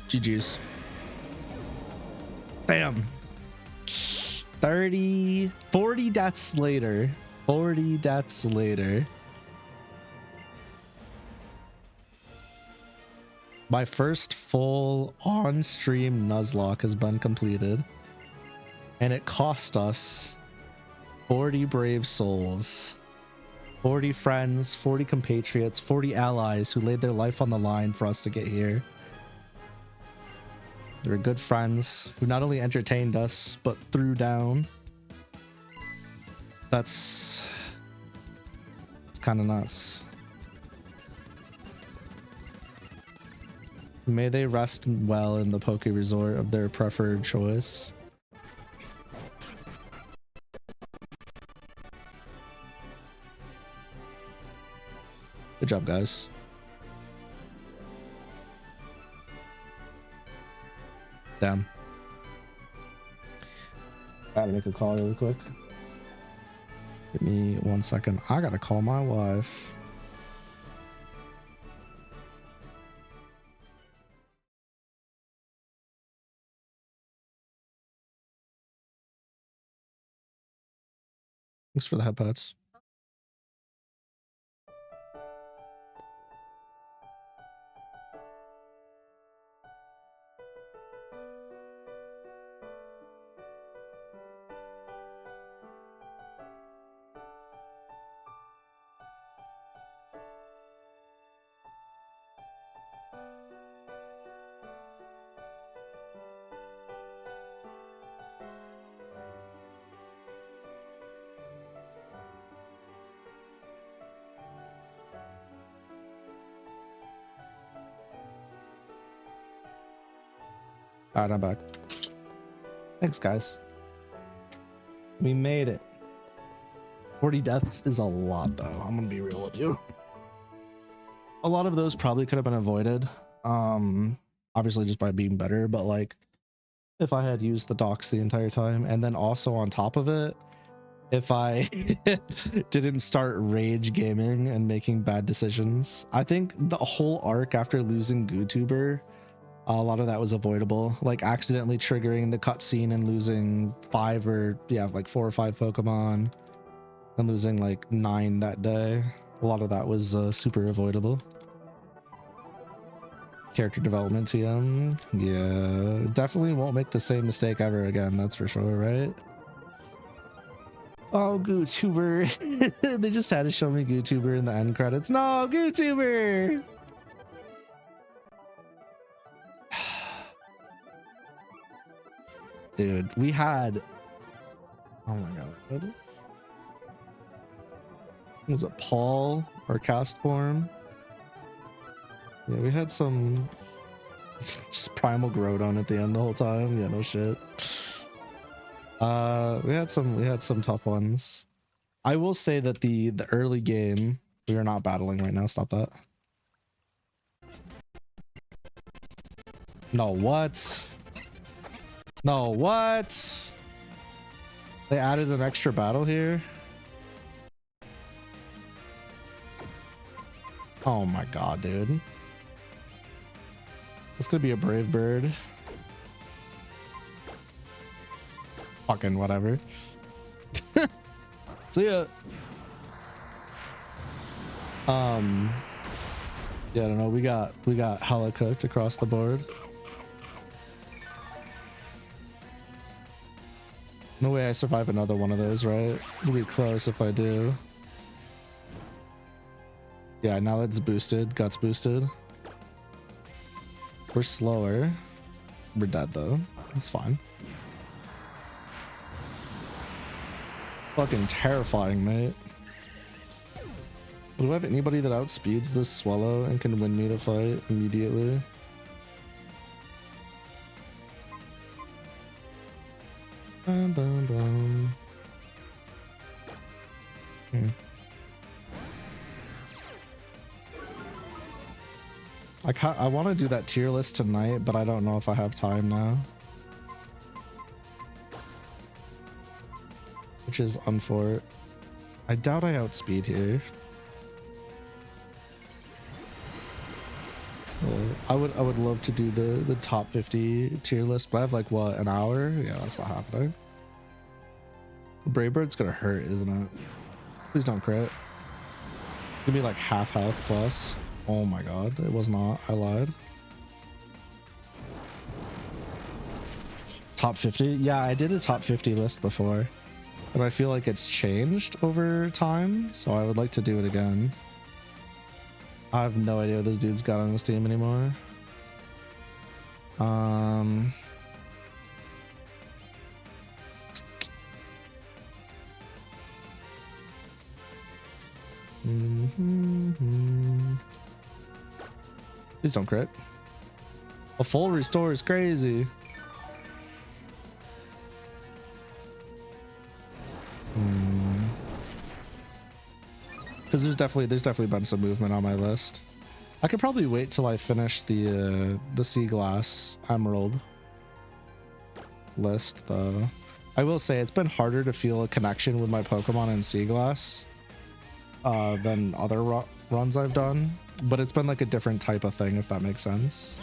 GG's. Bam. 40 deaths later. 40 deaths later. My first full on-stream Nuzlocke has been completed. And it cost us 40 brave souls. 40 friends, 40 compatriots, 40 allies who laid their life on the line for us to get here. They were good friends who not only entertained us, but threw down. It's kind of nuts. May they rest well in the Poke Resort of their preferred choice. Good job, guys. Damn. Gotta make a call really quick. Give me 1 second. I gotta call my wife. Thanks for the headphones. All right, I'm back. Thanks, guys. We made it. 40 deaths is a lot, though. I'm gonna be real with you. A lot of those probably could have been avoided. Obviously just by being better, but like if I had used the docks the entire time, and then also on top of it, if I didn't start rage gaming and making bad decisions. I think the whole arc after losing GooTuber, a lot of that was avoidable, like accidentally triggering the cutscene and losing 4 or 5 Pokemon and losing like 9 that day. A lot of that was super avoidable. Character development TM, yeah, definitely won't make the same mistake ever again, that's for sure, right? Oh, GooTuber. They just had to show me GooTuber in the end credits. No, GooTuber. Dude, we had, oh my god, was it Paul or cast form? Yeah, we had some just primal Groudon at the end the whole time. Yeah, no shit. We had some tough ones. I will say that the early game, we are not battling right now. Stop that. No, what? No, what? They added an extra battle here. Oh my god, dude. It's gonna be a brave bird. Fucking whatever. See ya. Yeah, I don't know. We got hella cooked across the board. No way I survive another one of those, right? It'll be close if I do. Yeah, now that's boosted. Guts boosted. We're slower. We're dead though. It's fine. Fucking terrifying, mate. Do I have anybody that outspeeds this Swallow and can win me the fight immediately? Bum, bum, bum. I want to do that tier list tonight, but I don't know if I have time now. Which is unfortunate. I doubt I outspeed here. I would love to do the top 50 tier list, but I have like what, an hour? Yeah, that's not happening. Brave Bird's gonna hurt, isn't it? Please don't crit. Give me like half health plus. Oh my god, it was not. I lied. Top 50? Yeah, I did a top 50 list before, but I feel like it's changed over time, so I would like to do it again. I have no idea what this dude's got on his team anymore. Please don't crit. A full restore is crazy. Because there's definitely been some movement on my list. I could probably wait till I finish the Sea Glass Emerald list though. I will say it's been harder to feel a connection with my Pokemon in Sea Glass than other runs I've done, but it's been like a different type of thing, if that makes sense.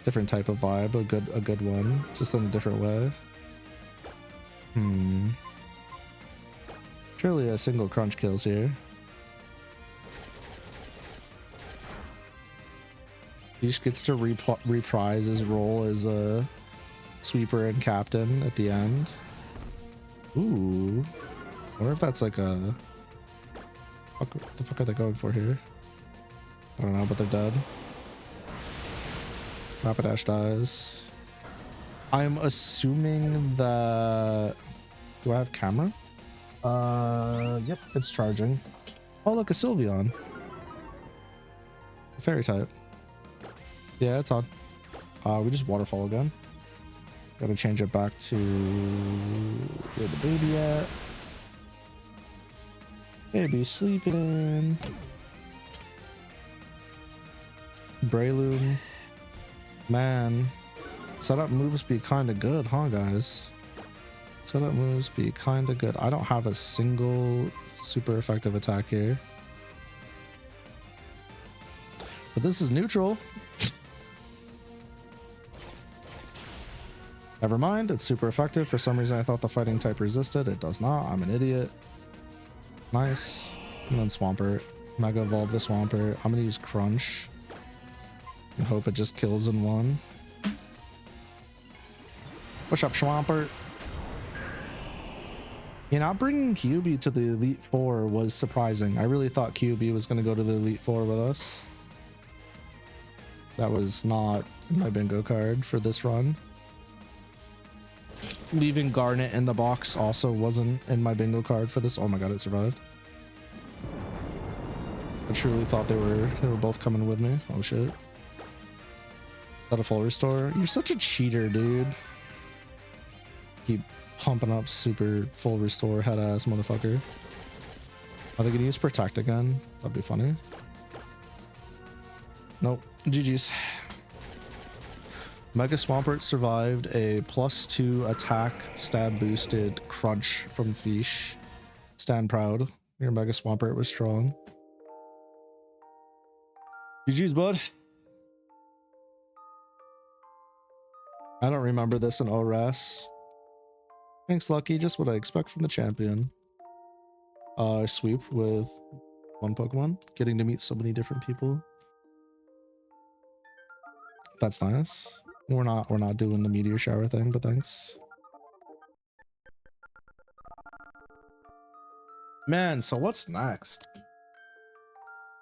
Different type of vibe, a good one, just in a different way. Surely a single crunch kills here. He gets to reprise his role as a sweeper and captain at the end. Ooh, I wonder if that's like a... What the fuck are they going for here? I don't know, but they're dead. Rapidash dies. I'm assuming that... Do I have camera? Yep, it's charging. Oh, look, a Sylveon. A fairy type. Yeah, it's on. We just waterfall again. Gotta change it back to where the baby at. Baby sleeping. Breloom. Man, setup moves be kind of good, huh, guys? Setup moves be kind of good. I don't have a single super effective attack here. But this is neutral. Never mind, it's super effective. For some reason I thought the fighting type resisted. It does not. I'm an idiot. Nice. And then Swampert. Mega Evolve the Swampert. I'm gonna use Crunch and hope it just kills in one. What's up, Swampert? Yeah, not bringing QB to the Elite Four was surprising. I really thought QB was gonna go to the Elite Four with us. That was not my bingo card for this run. Leaving Garnet in the box also wasn't in my bingo card for this. Oh my god, it survived. I truly thought they were both coming with me. Oh shit. Is that a full restore? You're such a cheater, dude. Keep pumping up super full restore head ass motherfucker. Are they gonna use protect again? That'd be funny. Nope. GG's. Mega Swampert survived a +2 attack stab boosted crunch from Fish. Stand proud. Your Mega Swampert was strong. GG's, bud. I don't remember this in ORAS. Thanks, Lucky. Just what I expect from the champion. Sweep with one Pokemon. Getting to meet so many different people. That's nice. We're not doing the meteor shower thing, but thanks. Man, so what's next?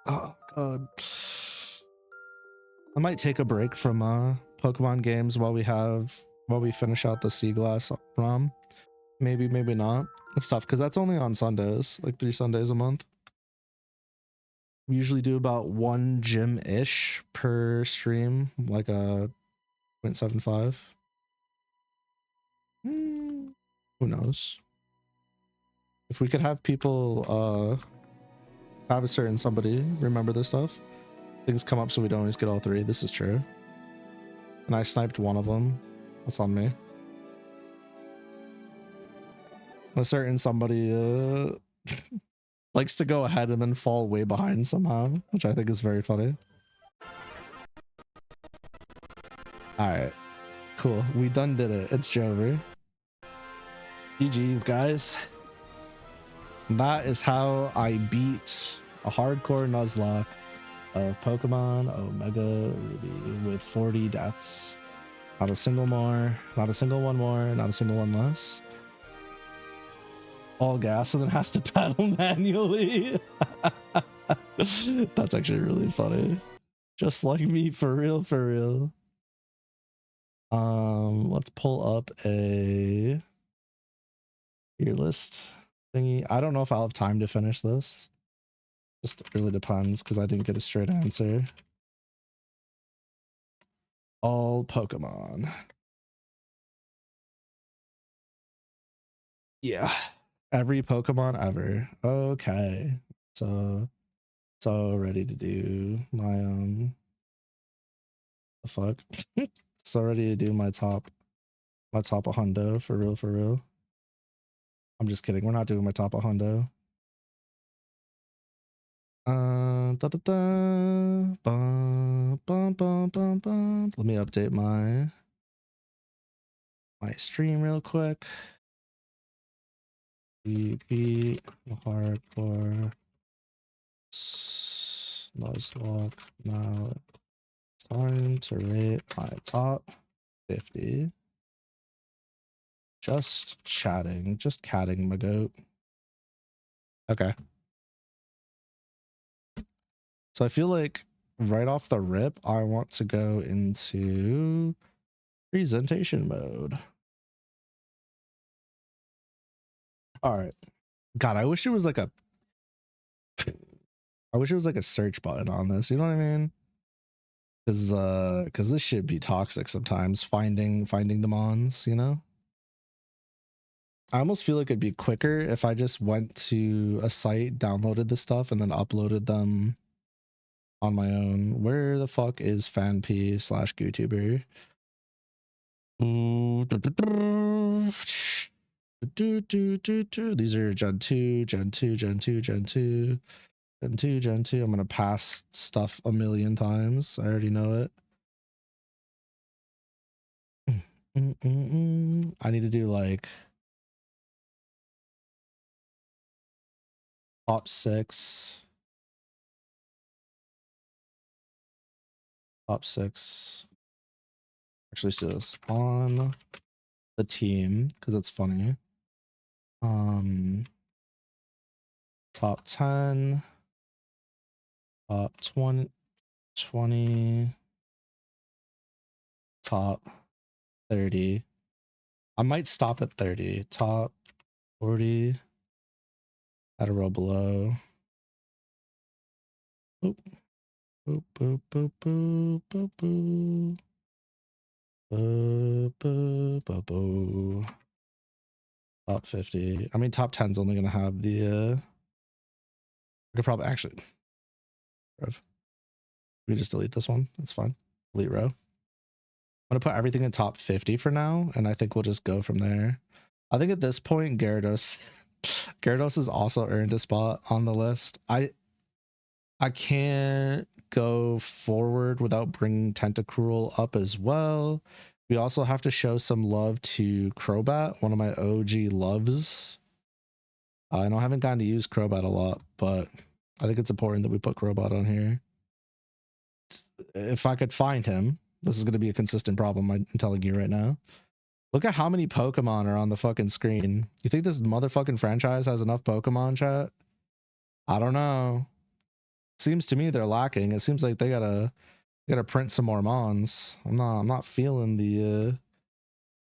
Oh god. I might take a break from Pokemon games while we finish out the Sea Glass ROM. Maybe not. It's tough because that's only on Sundays, like 3 Sundays a month. We usually do about 1 gym-ish per stream, like a 0.75. Who knows? If we could have people have a certain somebody remember this stuff, things come up so we don't always get all 3. This is true. And I sniped one of them. That's on me. A certain somebody likes to go ahead and then fall way behind somehow, which I think is very funny. All right, cool. We done did it. It's Jover. GG's, guys. That is how I beat a hardcore Nuzlocke of Pokemon Omega Ruby with 40 deaths. Not a single more, not a single one more, not a single one less. All gas and then has to battle manually. That's actually really funny. Just like me, for real, for real. Let's pull up a tier list thingy. I don't know if I'll have time to finish this. Just really depends because I didn't get a straight answer. All Pokemon. Yeah. Every Pokemon ever. Okay. So ready to do my the fuck? So ready to do my top 100 for real, for real. I'm just kidding. We're not doing my top 100. Let me update my stream real quick. We beat hardcore Nuzlocke. Now it's time to rate my top 50. Just chatting, just catting, my goat. Okay. So I feel like right off the rip, I want to go into presentation mode. All right. God, I wish it was like a search button on this. You know what I mean? Because this should be toxic sometimes. Finding the mons, you know. I almost feel like it'd be quicker if I just went to a site, downloaded the stuff, and then uploaded them on my own. Where the fuck is fanp/GooTuber? These are Gen 2, Gen 2, Gen 2, Gen 2, Gen 2, Gen 2. I'm gonna pass stuff a million times. I already know it. I need to do like top 6. Top 6. Actually, let's do this on the team because it's funny. Top 10, top 20, top 30. I might stop at 30. Top 40. At a row below. Boop. Boop, boop, boop, boop, boop, boop. Boop, boop, boop, boop. Top 50. I mean, top 10 is only going to have the, I could probably actually, we just delete this one. That's fine. Delete row. I'm going to put everything in top 50 for now. And I think we'll just go from there. I think at this point, Gyarados has also earned a spot on the list. I can't go forward without bringing Tentacruel up as well. We also have to show some love to Crobat, one of my OG loves. I know I haven't gotten to use Crobat a lot, but I think it's important that we put Crobat on here. If I could find him, this is going to be a consistent problem, I'm telling you right now. Look at how many Pokemon are on the fucking screen. You think this motherfucking franchise has enough Pokemon, chat? I don't know. Seems to me they're lacking. It seems like they gotta print some more mons. I'm not feeling the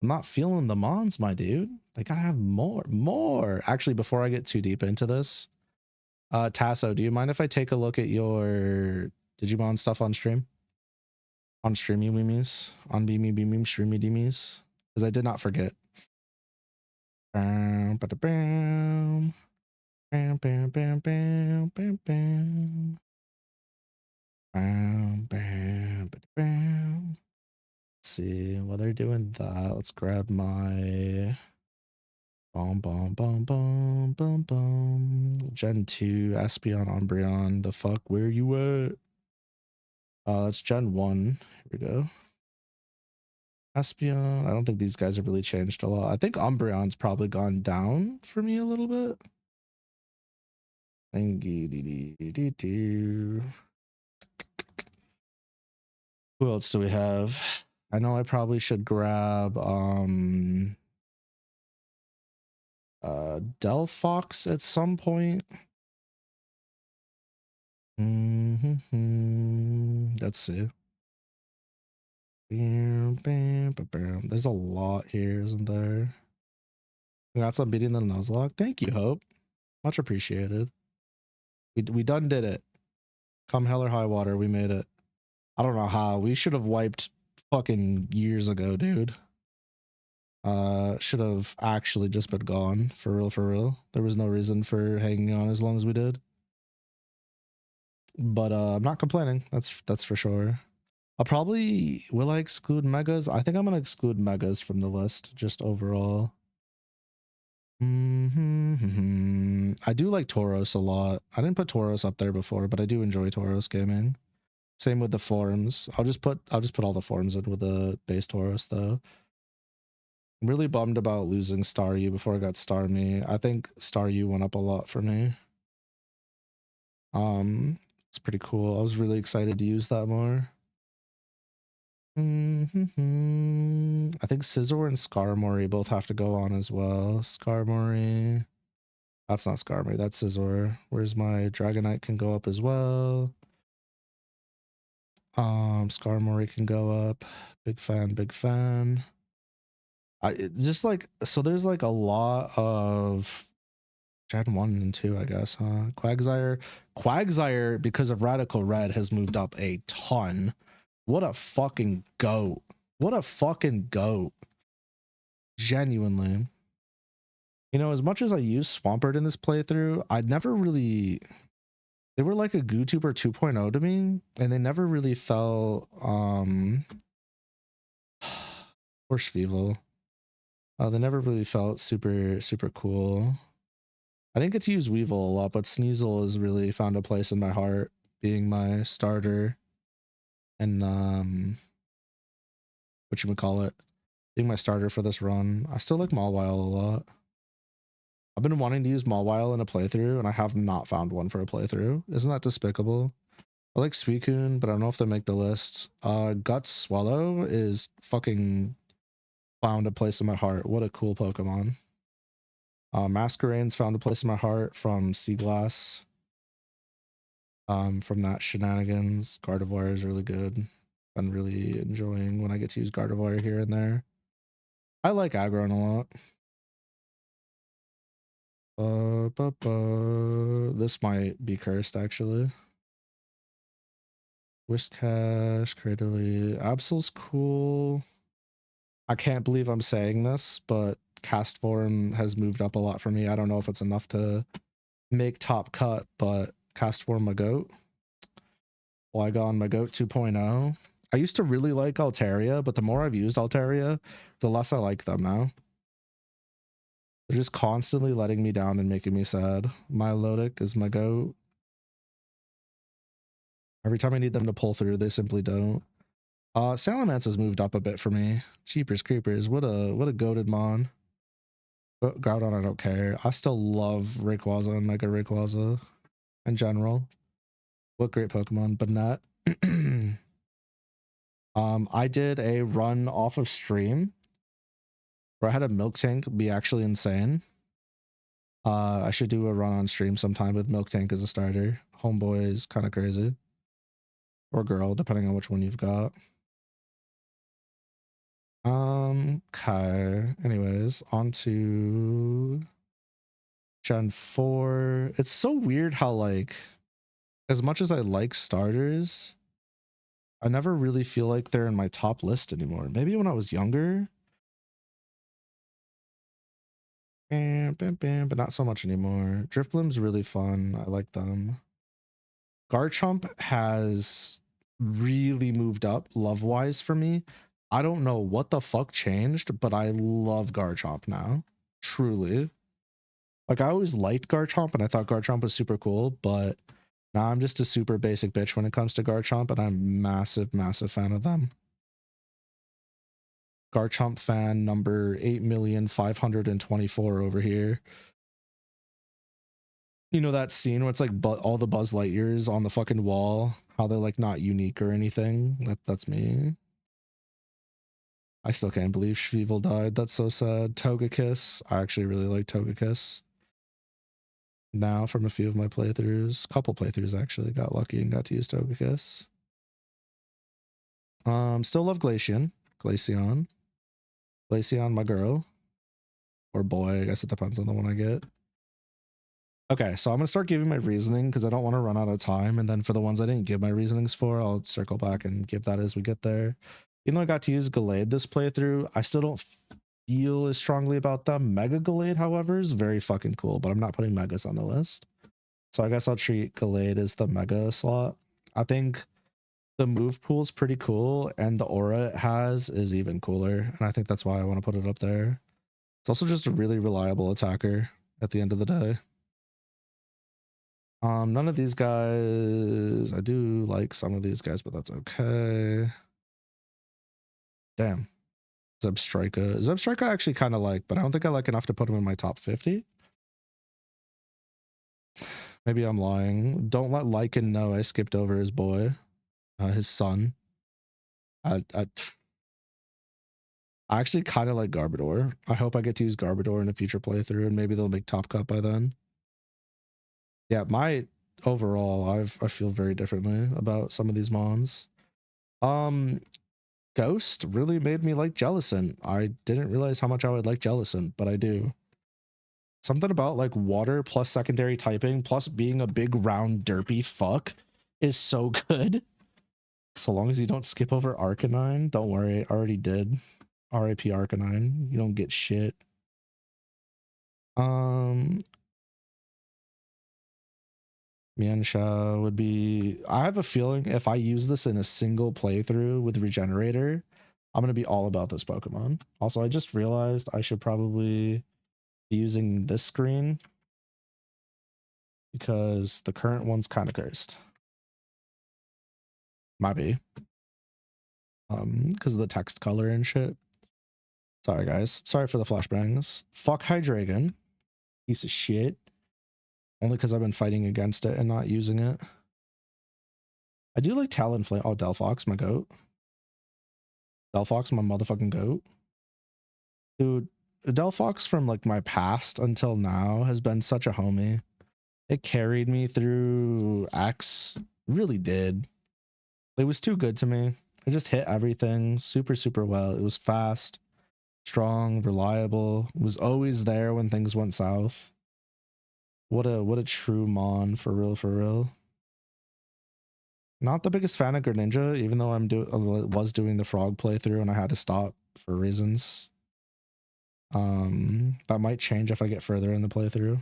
mons, my dude. They gotta have more. Actually, before I get too deep into this, Tasso, do you mind if I take a look at your Digimon stuff on stream? On streamy weemies, on beamy streamy deemies, because I did not forget. Bam, bam, bam, bam, bam, bam, bam, bam. Bam, bam, bam. Let's see, while they're doing that, let's grab my boom, boom, boom, boom, boom, boom. Gen 2, Espeon, Umbreon. The fuck, where you at? It's Gen 1. Here we go. Espeon. I don't think these guys have really changed a lot. I think Umbreon's probably gone down for me a little bit. Who else do we have? I know I probably should grab Delphox at some point. Let's see. There's a lot here, isn't there? Congrats on beating the Nuzlocke. Thank you, Hope. Much appreciated. We done did it. Come hell or high water, we made it. I don't know how. We should have wiped fucking years ago, dude. Should have actually just been gone. For real, for real. There was no reason for hanging on as long as we did. But I'm not complaining. That's for sure. Will I exclude megas? I think I'm gonna exclude megas from the list just overall. I do like Tauros a lot. I didn't put Tauros up there before, but I do enjoy Tauros gaming. Same with the forms. I'll just put all the forms in with the base Tauros though. I'm really bummed about losing Staryu before I got Starmie. I think Staryu went up a lot for me. It's pretty cool. I was really excited to use that more. I think Scizor and Skarmory both have to go on as well. Skarmory. That's not Skarmory, that's Scizor. Where's my Dragonite can go up as well. Skarmory can go up. Big fan, big fan. Just like, so there's like a lot of Gen 1 and 2, I guess, huh? Quagsire, because of Radical Red, has moved up a ton. What a fucking goat. What a fucking goat. Genuinely. You know, as much as I use Swampert in this playthrough, I'd never really... They were like a GooTuber 2.0 to me, and they never really felt... Or Schweevil. They never really felt super cool. I didn't get to use Weevil a lot, but Sneasel has really found a place in my heart, being my starter. And whatchamacallit, being my starter for this run. I still like Mawile a lot. I've been wanting to use Mawile in a playthrough, and I have not found one for a playthrough. Isn't that despicable? I like Suicune, but I don't know if they make the list. Guts Swallow is fucking found a place in my heart. What a cool Pokemon. Masquerade's found a place in my heart from Seaglass. From that shenanigans. Gardevoir is really good. Been really enjoying when I get to use Gardevoir here and there. I like Aggron a lot. This might be cursed actually. Whiscash, Cradily, Absol's cool. I can't believe I'm saying this, but cast form has moved up a lot for me. I don't know if it's enough to make top cut, but cast form my goat. Flygon my goat 2.0. I used to really like Altaria, but the more I've used Altaria, the less I like them now. They're just constantly letting me down and making me sad. Milotic is my goat. Every time I need them to pull through, they simply don't. Salamence has moved up a bit for me. Cheapers creepers. What a goated mon. Groudon, I don't care. I still love Rayquaza and Mega Rayquaza in general. What great Pokemon. Banette. I did a run off of stream where I had a Milk Tank be actually insane. I should do a run on stream sometime with Milk Tank as a starter. Homeboy is kind of crazy. Or girl, depending on which one you've got. Okay. Anyways, on to Gen 4. It's so weird how, like, as much as I like starters, I never really feel like they're in my top list anymore. Maybe when I was younger. But not so much anymore. Drifblim's really fun. I like them. Garchomp has really moved up love-wise for me. I don't know what the fuck changed, but I love Garchomp now. Truly. Like, I always liked Garchomp, and I thought Garchomp was super cool, but now I'm just a super basic bitch when it comes to Garchomp, and I'm massive fan of them. Garchomp fan number 8,524,000 over here. You know that scene where it's like all the Buzz Lightyears on the fucking wall, how they're like not unique or anything? That's me. I still can't believe Shveevel died. That's so sad. Togekiss. I actually really like Togekiss. Now from a few of my playthroughs. Couple playthroughs actually. Got lucky and got to use Togekiss. Still love Glaceon. Glaceon, my girl. Or boy, I guess it depends on the one I get. Okay, so I'm gonna start giving my reasoning because I don't want to run out of time. And then for the ones I didn't give my reasonings for, I'll circle back and give that as we get there. Even though I got to use Gallade this playthrough, I still don't feel as strongly about them. Mega Gallade, however, is very fucking cool, but I'm not putting Megas on the list. So I guess I'll treat Gallade as the Mega slot. I think the move pool is pretty cool, and the aura it has is even cooler. And I think that's why I want to put it up there. It's also just a really reliable attacker at the end of the day. None of these guys, I do like some of these guys, but that's okay. Damn. Zebstrika I actually kind of like, but I don't think I like enough to put him in my top 50. Maybe I'm lying. Don't let Lycan know I skipped over his boy, his son. I actually kind of like Garbodor. I hope I get to use Garbodor in a future playthrough, and maybe they'll make top cut by then. Yeah, my overall, I feel very differently about some of these mons. Ghost really made me like Jellicent. I didn't realize how much I would like Jellicent, but I do. Something about like water plus secondary typing plus being a big round derpy fuck is so good. So long as you don't skip over Arcanine. Don't worry, I already did. RIP Arcanine. You don't get shit. Miansha would be... I have a feeling if I use this in a single playthrough with Regenerator, I'm going to be all about this Pokemon. Also, I just realized I should probably be using this screen because the current one's kind of cursed. Might be. Because of the text color and shit. Sorry, guys. Sorry for the flashbangs. Fuck Hydreigon. Piece of shit. Only because I've been fighting against it and not using it. I do like Talonflame. Oh, Delphox, my goat. Delphox, my motherfucking goat. Dude, Delphox from like my past until now has been such a homie. It carried me through X. Really did. It was too good to me. It just hit everything super, super well. It was fast, strong, reliable. It was always there when things went south. What a true mon, for real, for real. Not the biggest fan of Greninja, even though was doing the frog playthrough and I had to stop for reasons. That might change if I get further in the playthrough.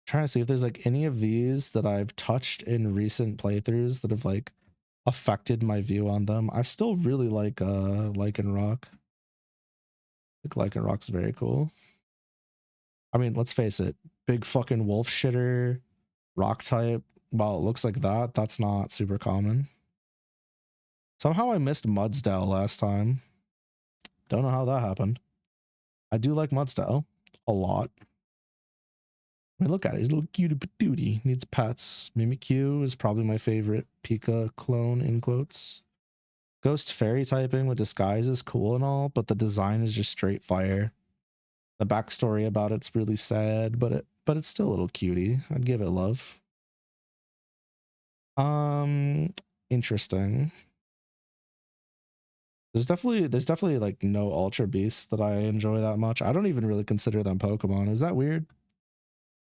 Trying to see if there's like any of these that I've touched in recent playthroughs that have like affected my view on them. I still really like Lycanroc. I think Lycanroc's very cool. I mean, let's face it, big fucking wolf shitter, rock type. While it looks like that, that's not super common. Somehow I missed Mudsdale last time. Don't know how that happened. I do like Mudsdale a lot. I mean, look at it. He's a little cutie patootie. Needs pets. Mimikyu is probably my favorite Pika clone, in quotes. Ghost fairy typing with disguise is cool and all, but the design is just straight fire. The backstory about it's really sad, but it's still a little cutie. I'd give it love. Interesting. There's definitely like no Ultra Beasts that I enjoy that much. I don't even really consider them Pokemon. Is that weird?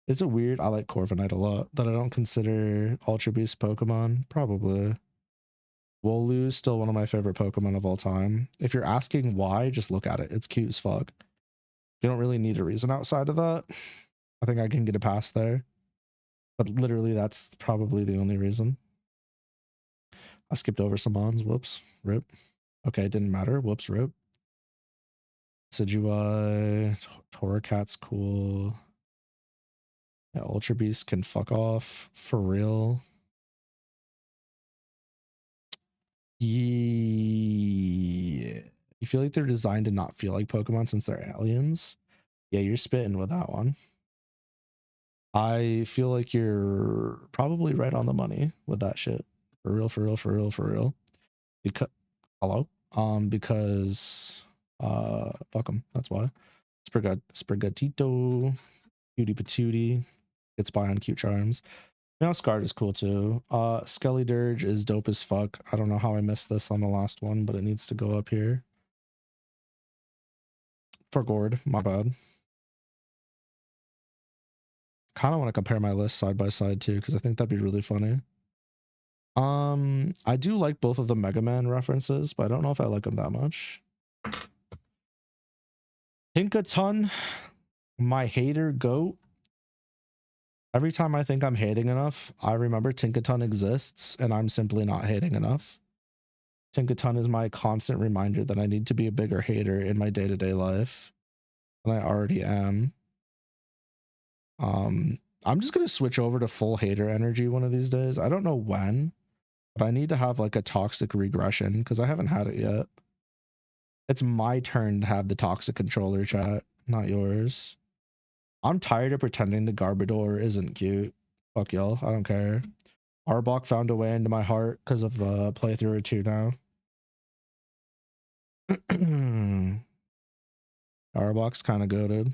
Is it weird? I like Corviknight a lot that I don't consider Ultra Beast Pokemon. Probably. Wooloo's still one of my favorite Pokemon of all time. If you're asking why, just look at it. It's cute as fuck. You don't really need a reason outside of that. I think I can get a pass there. But literally, that's probably the only reason. I skipped over some mons. Whoops. Rip. Okay, it didn't matter. Whoops. Rip. Decidueye. Torracat's cool. Yeah, Ultra Beast can fuck off. For real. Yeah. You feel like they're designed to not feel like Pokemon since they're aliens? Yeah, you're spitting with that one. I feel like you're probably right on the money with that shit. For real, for real, for real, for real. Because hello? Because fuck them. That's why. Sprigatito, Cutie Patootie, gets by on cute charms. Now Scarred is cool too. Skelly Dirge is dope as fuck. I don't know how I missed this on the last one, but it needs to go up here. For Gord, my bad. Kind of want to compare my list side by side too, because I think that'd be really funny. I do like both of the Mega Man references, but I don't know if I like them that much. Tinkaton, my hater goat. Every time I think I'm hating enough, I remember Tinkaton exists and I'm simply not hating enough. Tinkaton is my constant reminder that I need to be a bigger hater in my day-to-day life than I already am. I'm just going to switch over to full hater energy one of these days. I don't know when, but I need to have like a toxic regression because I haven't had it yet. It's my turn to have the toxic controller, chat, not yours. I'm tired of pretending the Garbodor isn't cute. Fuck y'all. I don't care. Arbok found a way into my heart because of the playthrough or two now. Arbok's kind of goated.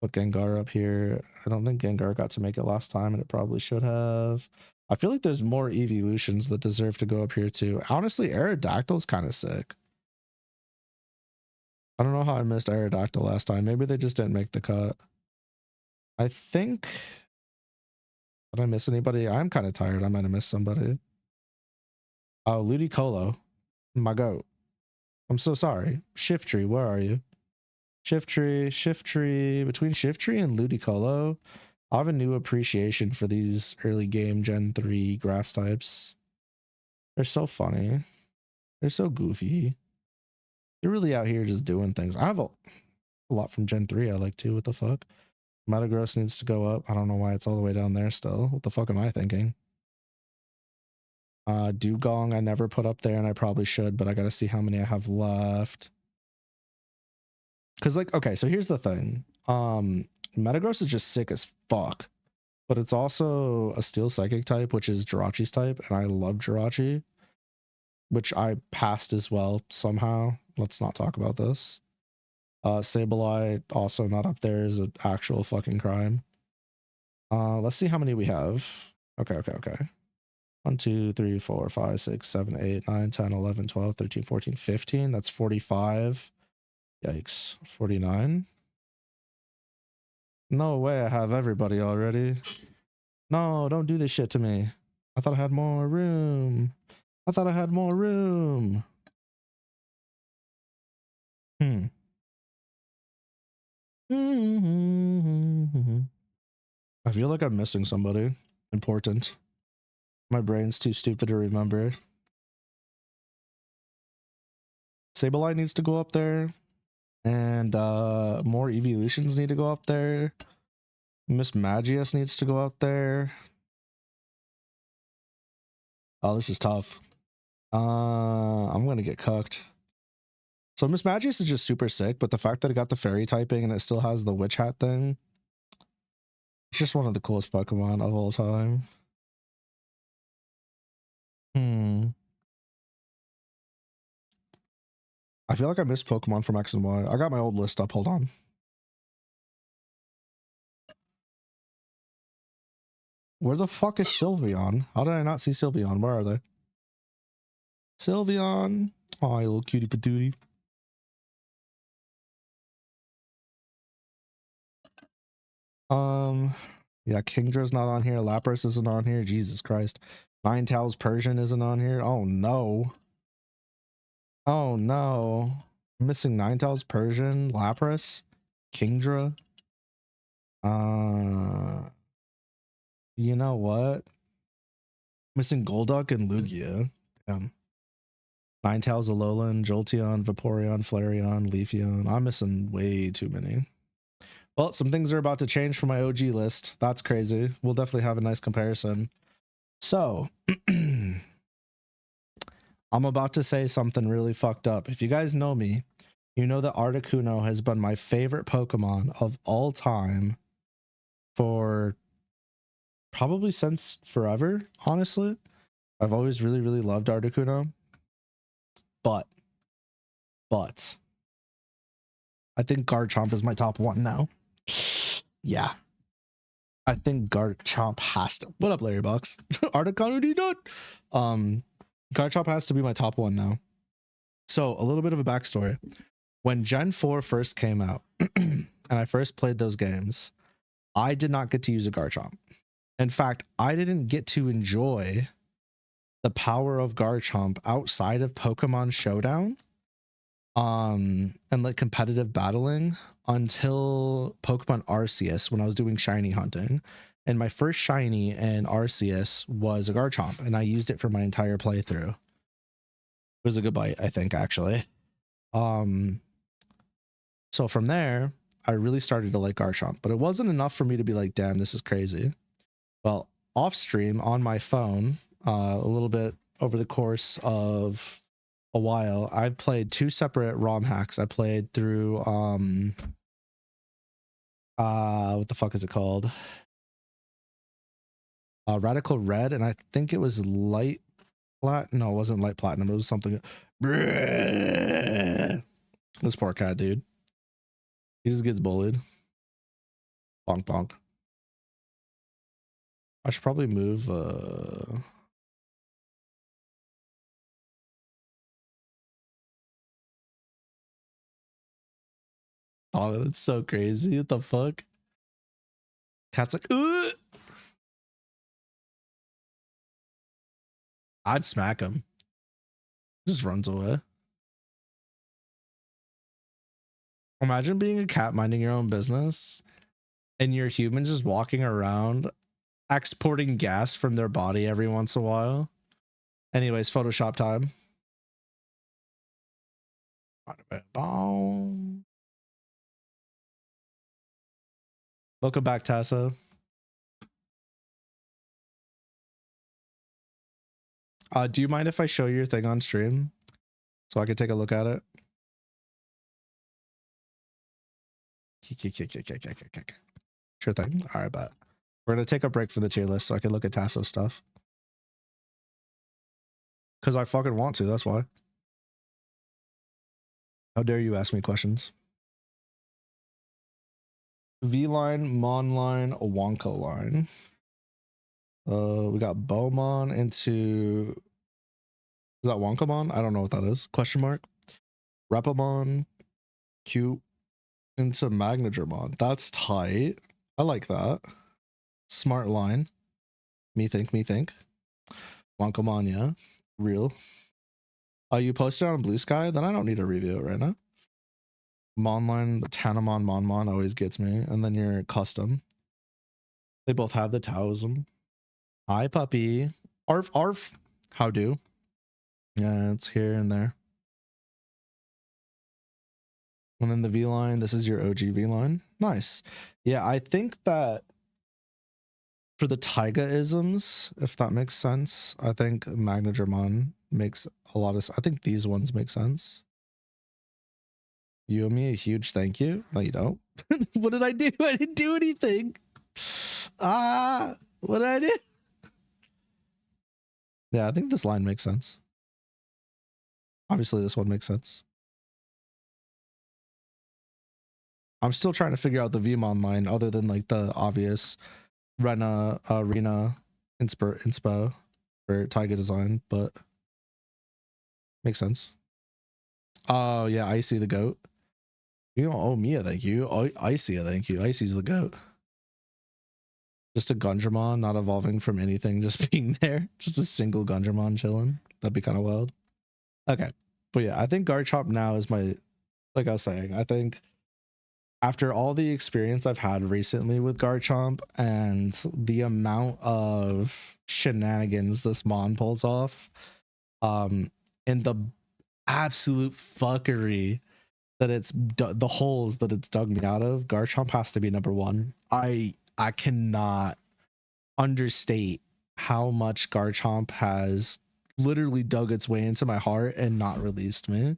Put Gengar up here. I don't think Gengar got to make it last time, and it probably should have. I feel like there's more evolutions that deserve to go up here too. Honestly, Aerodactyl's kind of sick. I don't know how I missed Aerodactyl last time. Maybe they just didn't make the cut. I think... Did I miss anybody? I'm kind of tired. I might have missed somebody. Oh, Ludicolo. My goat. I'm so sorry. Shiftry, where are you? Shiftry. Between Shiftry and Ludicolo, I have a new appreciation for these early game Gen 3 grass types. They're so funny. They're so goofy. They're really out here just doing things. I have a lot from Gen 3 I like too. What the fuck? Metagross needs to go up. I don't know why it's all the way down there still. What the fuck am I thinking? Dugong I never put up there and I probably should, but I gotta see how many I have left. Cause like, okay, so here's the thing. Metagross is just sick as fuck, but it's also a steel psychic type, which is Jirachi's type, and I love Jirachi, which I passed as well somehow. Let's not talk about this. Sableye also not up there is an actual fucking crime. Let's see how many we have. Okay. 1, 2, 3, 4, 5, 6, 7, 8, 9, 10, 11, 12, 13, 14, 15. That's 45. Yikes. 49. No way I have everybody already. No, don't do this shit to me. I thought I had more room. I feel like I'm missing somebody important. My brain's too stupid to remember. Sableye needs to go up there. And more evolutions need to go up there. Miss Magius needs to go out there. Oh, this is tough. I'm gonna get cooked. So Miss Magius is just super sick, but the fact that it got the fairy typing and it still has the witch hat thing, it's just one of the coolest Pokemon of all time. I feel like I missed Pokemon from X and Y. I got my old list up. Hold on. Where the fuck is Sylveon? How did I not see Sylveon? Where are they? Sylveon. Oh, you little cutie patootie. Yeah, Kingdra's not on here. Lapras isn't on here. Jesus Christ. Ninetales Persian isn't on here. Oh no. Oh no. I'm missing Ninetales Persian, Lapras, Kingdra. You know what? Missing Golduck and Lugia. Damn. Ninetales, Alolan, Jolteon, Vaporeon, Flareon, Leafeon. I'm missing way too many. Well, some things are about to change for my OG list. That's crazy. We'll definitely have a nice comparison. So, I'm about to say something really fucked up. If you guys know me, you know that Articuno has been my favorite Pokemon of all time for probably since forever, honestly. I've always really, really loved Articuno. But I think Garchomp is my top one now. Yeah. I think Garchomp has to. What up, Larry Box? Articuno done. Garchomp has to be my top one now. So a little bit of a backstory. When Gen 4 first came out and I first played those games, I did not get to use a Garchomp. In fact, I didn't get to enjoy the power of Garchomp outside of Pokemon Showdown and like competitive battling until Pokemon Arceus when I was doing shiny hunting. And my first shiny in Arceus was a Garchomp, and I used it for my entire playthrough. It was a good bite, I think, actually. So from there, I really started to like Garchomp, but it wasn't enough for me to be like, damn, this is crazy. Well, off stream on my phone, a little bit over the course of a while, I've played 2 separate ROM hacks. I played through what the fuck is it called? Radical Red, and I think it was Light Platinum. No, it wasn't Light Platinum. It was something. This poor cat, dude. He just gets bullied. Bonk bonk. I should probably move oh, that's so crazy. What the fuck? Cat's like, ugh! I'd smack him. Just runs away. Imagine being a cat minding your own business and your humans just walking around exporting gas from their body every once in a while. Anyways, Photoshop time. Welcome back, Tasso. Do you mind if I show your thing on stream so I can take a look at it? Sure thing. All right, but we're gonna take a break from the tier list so I can look at Tasso's stuff. Because I fucking want to, that's why. How dare you ask me questions? V line, Mon line, Wonka line. We got Bowmon into... Is that Wonkamon? I don't know what that is. Question mark. Repamon. Cute. Into Magnadramon. That's tight. I like that. Smart line. Me think. Wonkamon, yeah. Real. You posted on Blue Sky? Then I don't need to review it right now. Monline, the Tanamon Monmon always gets me. And then your custom. They both have the Taoism. Hi, puppy. Arf, arf. How do? Yeah, it's here and there. And then the V line, this is your OG V line. Nice. Yeah, I think that for the Taiga-isms, if that makes sense, I think Magnadramon makes a lot of... I think these ones make sense. You owe me a huge thank you. No, you don't. What did I do? I didn't do anything. What did I do? Yeah, I think this line makes sense. Obviously, this one makes sense. I'm still trying to figure out the Vmon line other than like the obvious Rena, Rena, inspo for Taiga design, but makes sense. Oh yeah, Icy the goat. You don't owe me a thank you. Icy a thank you. Icy's the goat. Just a Gundramon not evolving from anything, just being there. Just a single Gundramon chilling. That'd be kind of wild. Okay. But yeah, I think Garchomp now is my, like I was saying, I think after all the experience I've had recently with Garchomp and the amount of shenanigans this Mon pulls off, and the absolute fuckery that it's the holes that it's dug me out of, Garchomp has to be number one. I cannot understate how much Garchomp has literally dug its way into my heart and not released me,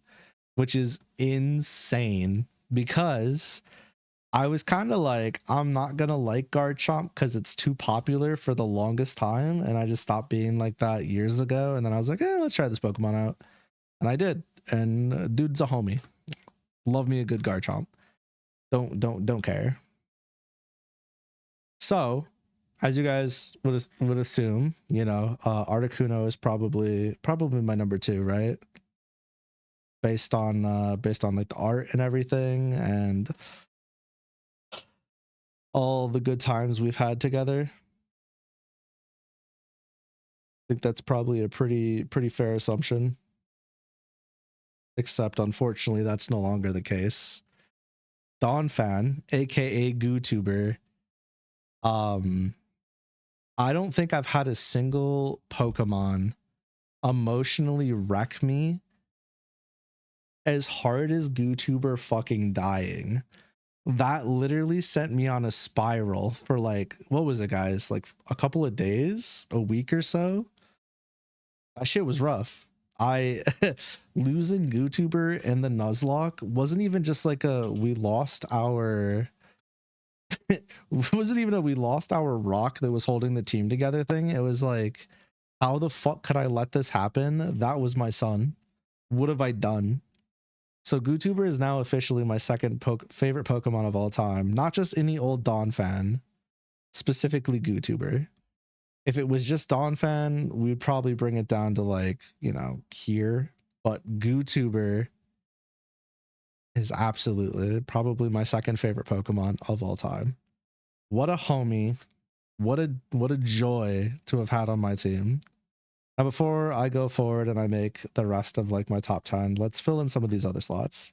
which is insane, because I was kind of like, I'm not gonna like Garchomp because it's too popular for the longest time, and I just stopped being like that years ago, and then I was like, let's try this Pokemon out, and I did, and dude's a homie. Love me a good Garchomp. Don't care. So, as you guys would assume, you know, Articuno is probably my number 2, right? Based on like the art and everything, and all the good times we've had together. I think that's probably a pretty fair assumption. Except unfortunately that's no longer the case. Donphan, aka GooTuber. I don't think I've had a single Pokemon emotionally wreck me as hard as GooTuber fucking dying. That literally sent me on a spiral for like, what was it, guys? Like a couple of days, a week or so. That shit was rough. Losing GooTuber and the Nuzlocke wasn't even just like we lost our rock that was holding the team together thing. It was like, how the fuck could I let this happen? That was my son. What have I done? So GooTuber is now officially my second favorite Pokemon of all time. Not just any old Donphan, specifically GooTuber. If it was just Donphan, we'd probably bring it down to like, you know, here. But GooTuber is absolutely probably my second favorite Pokemon of all time. What a homie. What a joy to have had on my team. Now, before I go forward and I make the rest of like my top 10, let's fill in some of these other slots.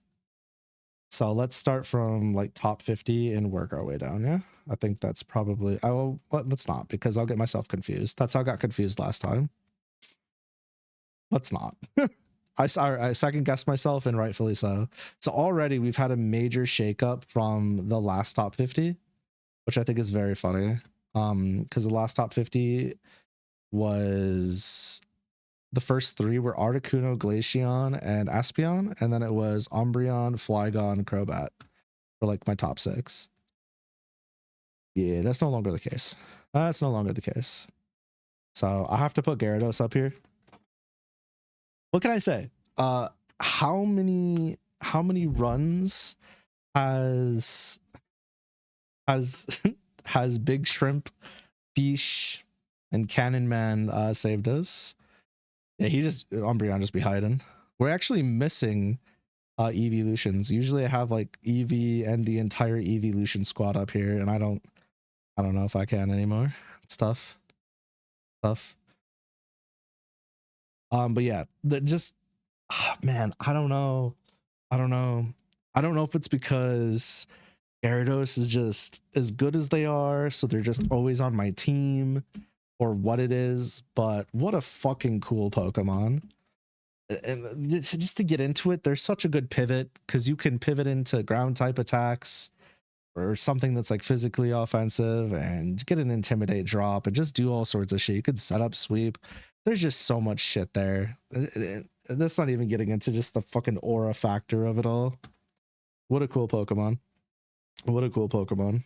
So let's start from like top 50 and work our way down. Yeah, I think that's probably, I will, let's not, because I'll get myself confused. That's how I got confused last time. Let's not. I second guessed myself, and rightfully so. So already we've had a major shakeup from the last top 50, which I think is very funny. Because the last top 50 was, the first three were Articuno, Glaceon, and Aspeon, and then it was Umbreon, Flygon, Crobat for like my top 6. Yeah, that's no longer the case. That's no longer the case. So I have to put Gyarados up here. What can I say? How many runs has has Big Shrimp, Fish, and Cannon Man saved us? Yeah, Umbreon just be hiding. We're actually missing evolutions. Usually I have like Eevee and the entire evolution squad up here, and I don't know if I can anymore. It's tough. But yeah, man, I don't know if it's because Gyarados is just as good as they are, so they're just always on my team, or what it is, but what a fucking cool Pokemon. And just to get into it, they're such a good pivot, because you can pivot into ground type attacks or something that's like physically offensive and get an Intimidate drop and just do all sorts of shit. You could set up sweep. There's just so much shit there. That's not even getting into just the fucking aura factor of it all. What a cool Pokemon. What a cool Pokemon.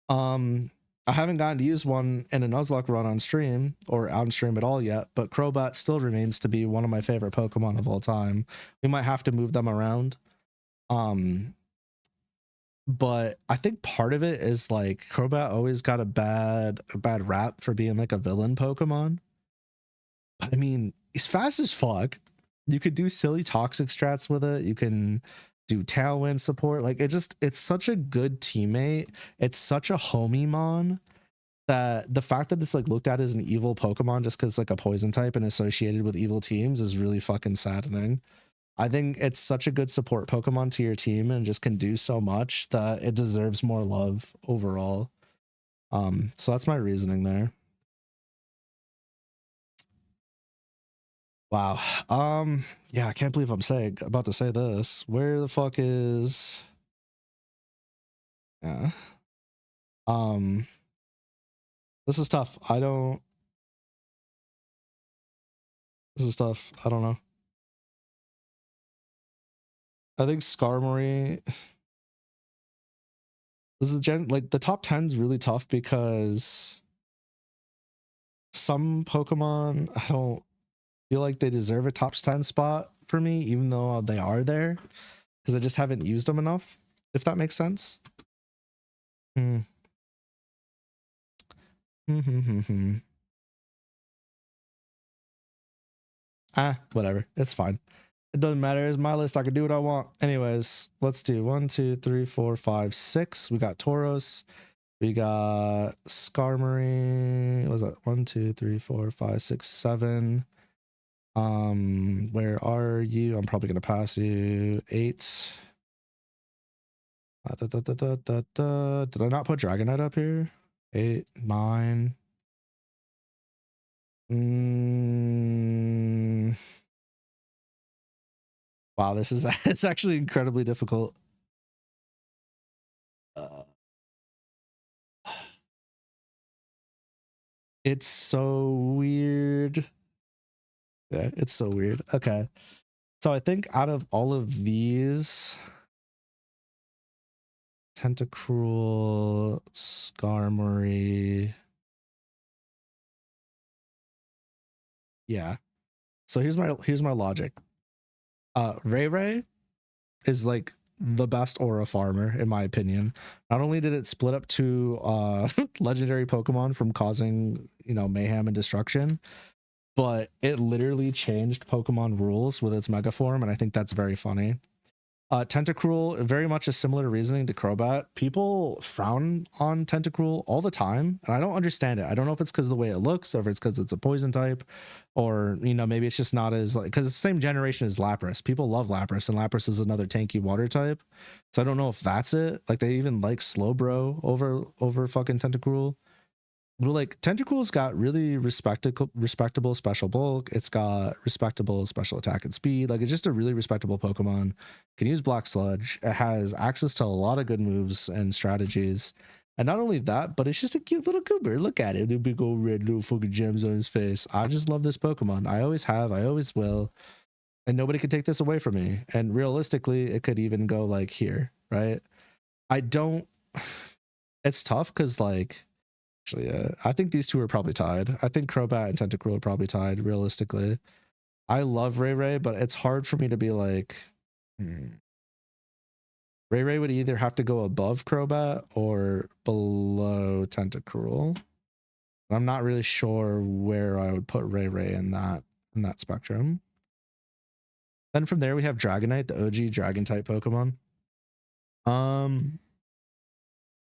I haven't gotten to use one in a Nuzlocke run on stream or on stream at all yet, but Crobat still remains to be one of my favorite Pokemon of all time. We might have to move them around. But I think part of it is like Crobat always got a bad rap for being like a villain Pokemon. I mean, he's fast as fuck. You could do silly toxic strats with it. You can do Tailwind support. Like it's such a good teammate. It's such a homie mon that the fact that it's like looked at as an evil Pokemon just because like a poison type and associated with evil teams is really fucking saddening. I think it's such a good support Pokemon to your team and just can do so much that it deserves more love overall. So that's my reasoning there. Wow. Yeah, I can't believe I'm about to say this. Where the fuck is, yeah. This is tough. This is tough. I don't know. I think Skarmory. This is like the top 10 is really tough because some Pokemon I don't feel like they deserve a top 10 spot for me, even though they are there, because I just haven't used them enough, if that makes sense. Whatever. It's fine. It doesn't matter. It's my list. I can do what I want. Anyways, let's do 1, 2, 3, 4, 5, 6. We got Tauros. We got Skarmory. What was that? 1, 2, 3, 4, 5, 6, 7. Where are you? I'm probably gonna pass you. 8. Did I not put Dragonite up here? 8, 9. Wow, this is it's actually incredibly difficult. It's so weird. Yeah, it's so weird. Okay. So I think out of all of these, Tentacruel, Skarmory. Yeah. So here's my logic. Ray is like the best aura farmer in my opinion. Not only did it split up to legendary Pokemon from causing, mayhem and destruction, but it literally changed Pokemon rules with its mega form, and I think that's very funny. Tentacruel, very much a similar reasoning to Crobat. People frown on Tentacruel all the time, and I don't understand it. I don't know if it's because of the way it looks, or if it's because it's a poison type, or you know, maybe it's just not as like, because it's the same generation as Lapras. People love Lapras, and Lapras is another tanky water type. So I don't know if that's it. Like they even like Slowbro over fucking Tentacruel. But like Tentacruel's got really respectable special bulk. It's got respectable special attack and speed. Like it's just a really respectable Pokemon. Can use Black Sludge. It has access to a lot of good moves and strategies. And not only that, but it's just a cute little goober. Look at it. The big old red little fucking gems on his face. I just love this Pokemon. I always have. I always will. And nobody could take this away from me. And realistically, it could even go like here, right? I don't... It's tough because like... Actually, yeah, I think these two are probably tied. I think Crobat and Tentacruel are probably tied, realistically. I love Ray, but it's hard for me to be like... Ray would either have to go above Crobat or below Tentacruel. I'm not really sure where I would put Ray in that spectrum. Then from there we have Dragonite, the OG dragon type Pokemon.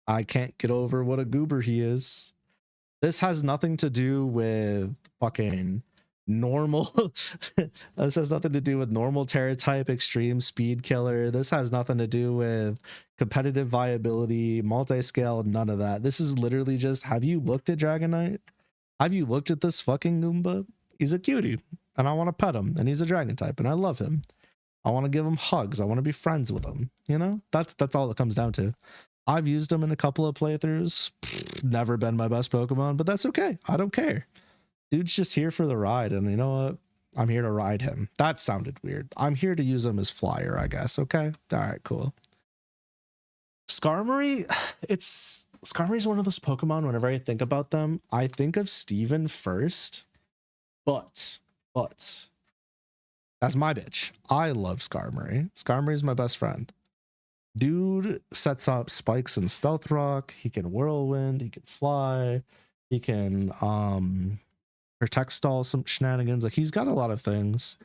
I can't get over what a goober he is. This has nothing to do with fucking normal. This has nothing to do with normal Terra type, extreme speed killer. This has nothing to do with competitive viability, multi-scale, none of that. This is literally just, have you looked at Dragonite? Have you looked at this fucking Goomba? He's a cutie, and I want to pet him, and he's a dragon type, and I love him. I want to give him hugs. I want to be friends with him. You know, that's all it comes down to. I've used him in a couple of playthroughs. Never been my best Pokemon, but that's okay. I don't care. Dude's just here for the ride, and you know what? I'm here to ride him. That sounded weird. I'm here to use him as flyer, I guess. Okay. All right, cool. Skarmory, Skarmory's one of those Pokemon, whenever I think about them, I think of Steven first. But that's my bitch. I love Skarmory. Skarmory's my best friend. Dude sets up spikes and stealth rock. He can whirlwind. He can fly. He can protect stall some shenanigans. Like he's got a lot of things.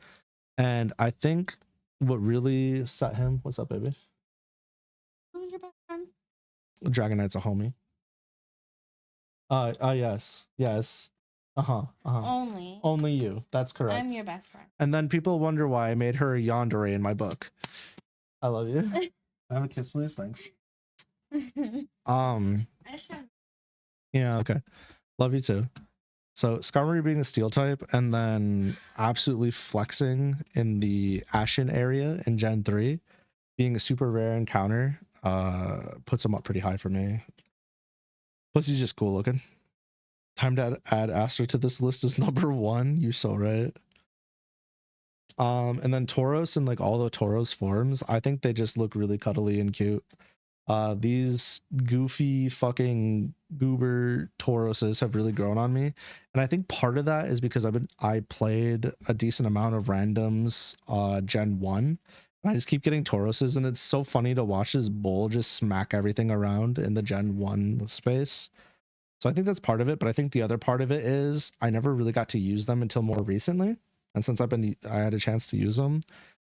And I think what really set him. What's up, baby? Who's your best friend? Dragonite's a homie. Yes. Only you. That's correct. I'm your best friend. And then people wonder why I made her a yandere in my book. I love you. Can I have a kiss, please? Thanks. Yeah, okay. Love you too. So Skarmory being a steel type and then absolutely flexing in the Ashen area in Gen 3, being a super rare encounter, puts him up pretty high for me. Plus he's just cool looking. Time to add Aster to this list as number 1. You're so right. And then Tauros and like all the Tauros forms, I think they just look really cuddly and cute. These goofy fucking goober Tauroses have really grown on me, and I think part of that is because I played a decent amount of randoms Gen 1, and I just keep getting Tauroses, and it's so funny to watch this bull just smack everything around in the Gen 1 space. So I think that's part of it, but I think the other part of it is I never really got to use them until more recently. And since I had a chance to use them,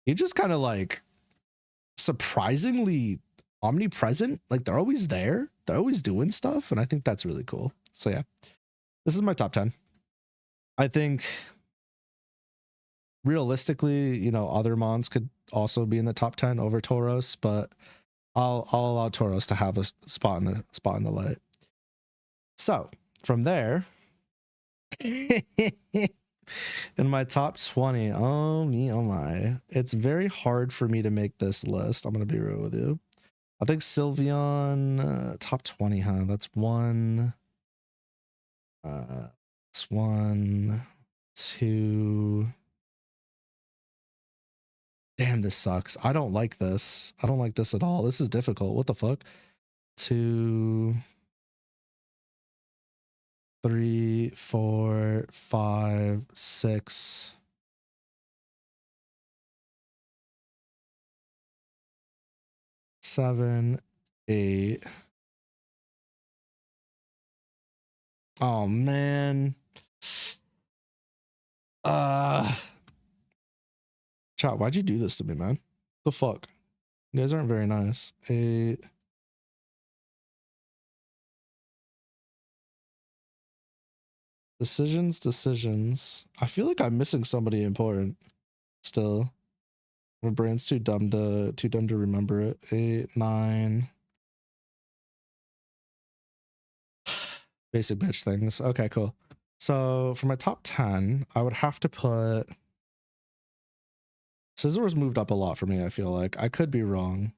you just kind of like surprisingly omnipresent. Like they're always there. They're always doing stuff. And I think that's really cool. So yeah, this is my top 10. I think realistically, you know, other Mons could also be in the top 10 over Tauros, but I'll allow Tauros to have a spot in the light. So from there, in my top 20, oh me, oh my, it's very hard for me to make this list. I'm going to be real with you. I think Sylveon, top 20, huh? That's 1. It's 1, 2. Damn, this sucks. I don't like this. I don't like this at all. This is difficult. What the fuck? 2, 3, 4, 5, 6. 7, 8. Oh man. Chat, why'd you do this to me, man? The fuck? You guys aren't very nice. 8. Decisions. I feel like I'm missing somebody important still. My brain's too dumb to remember it. 8, 9. Basic bitch things. Okay, cool. So for my top 10, I would have to put Scissor's moved up a lot for me, I feel like. I could be wrong.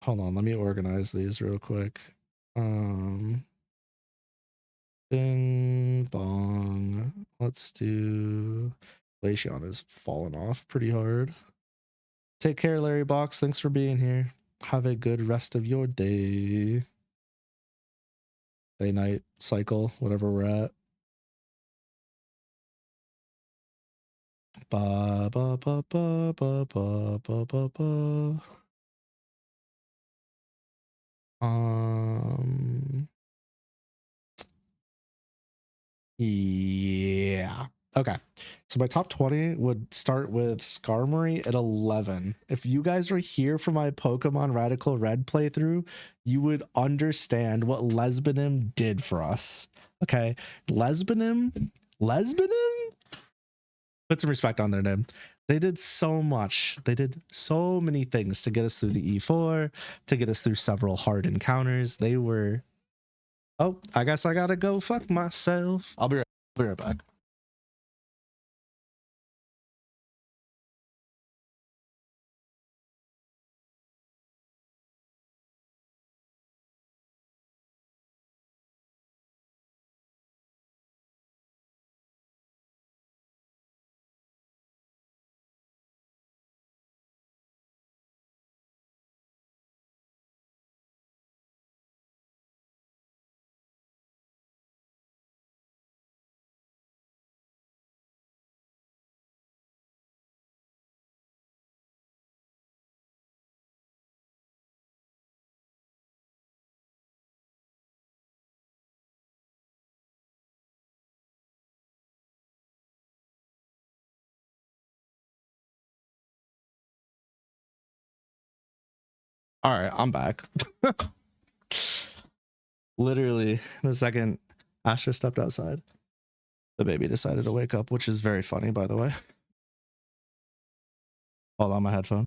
Hold on, let me organize these real quick. Bing bong. Let's do Glaceon has fallen off pretty hard. Take care, Larry Box. Thanks for being here. Have a good rest of your day. Day night cycle, whatever we're at. Ba ba ba ba ba ba ba ba ba. Yeah. Okay. So my top 20 would start with Skarmory at 11. If you guys were here for my Pokemon Radical Red playthrough, you would understand what Lesbinim did for us. Okay. Lesbinim? Put some respect on their name. They did so much. They did so many things to get us through the E4, to get us through several hard encounters. They were... Oh, I guess I gotta go fuck myself. I'll be right back. All right, I'm back. Literally, the second Astra stepped outside, the baby decided to wake up, which is very funny, by the way. Hold on, my headphone.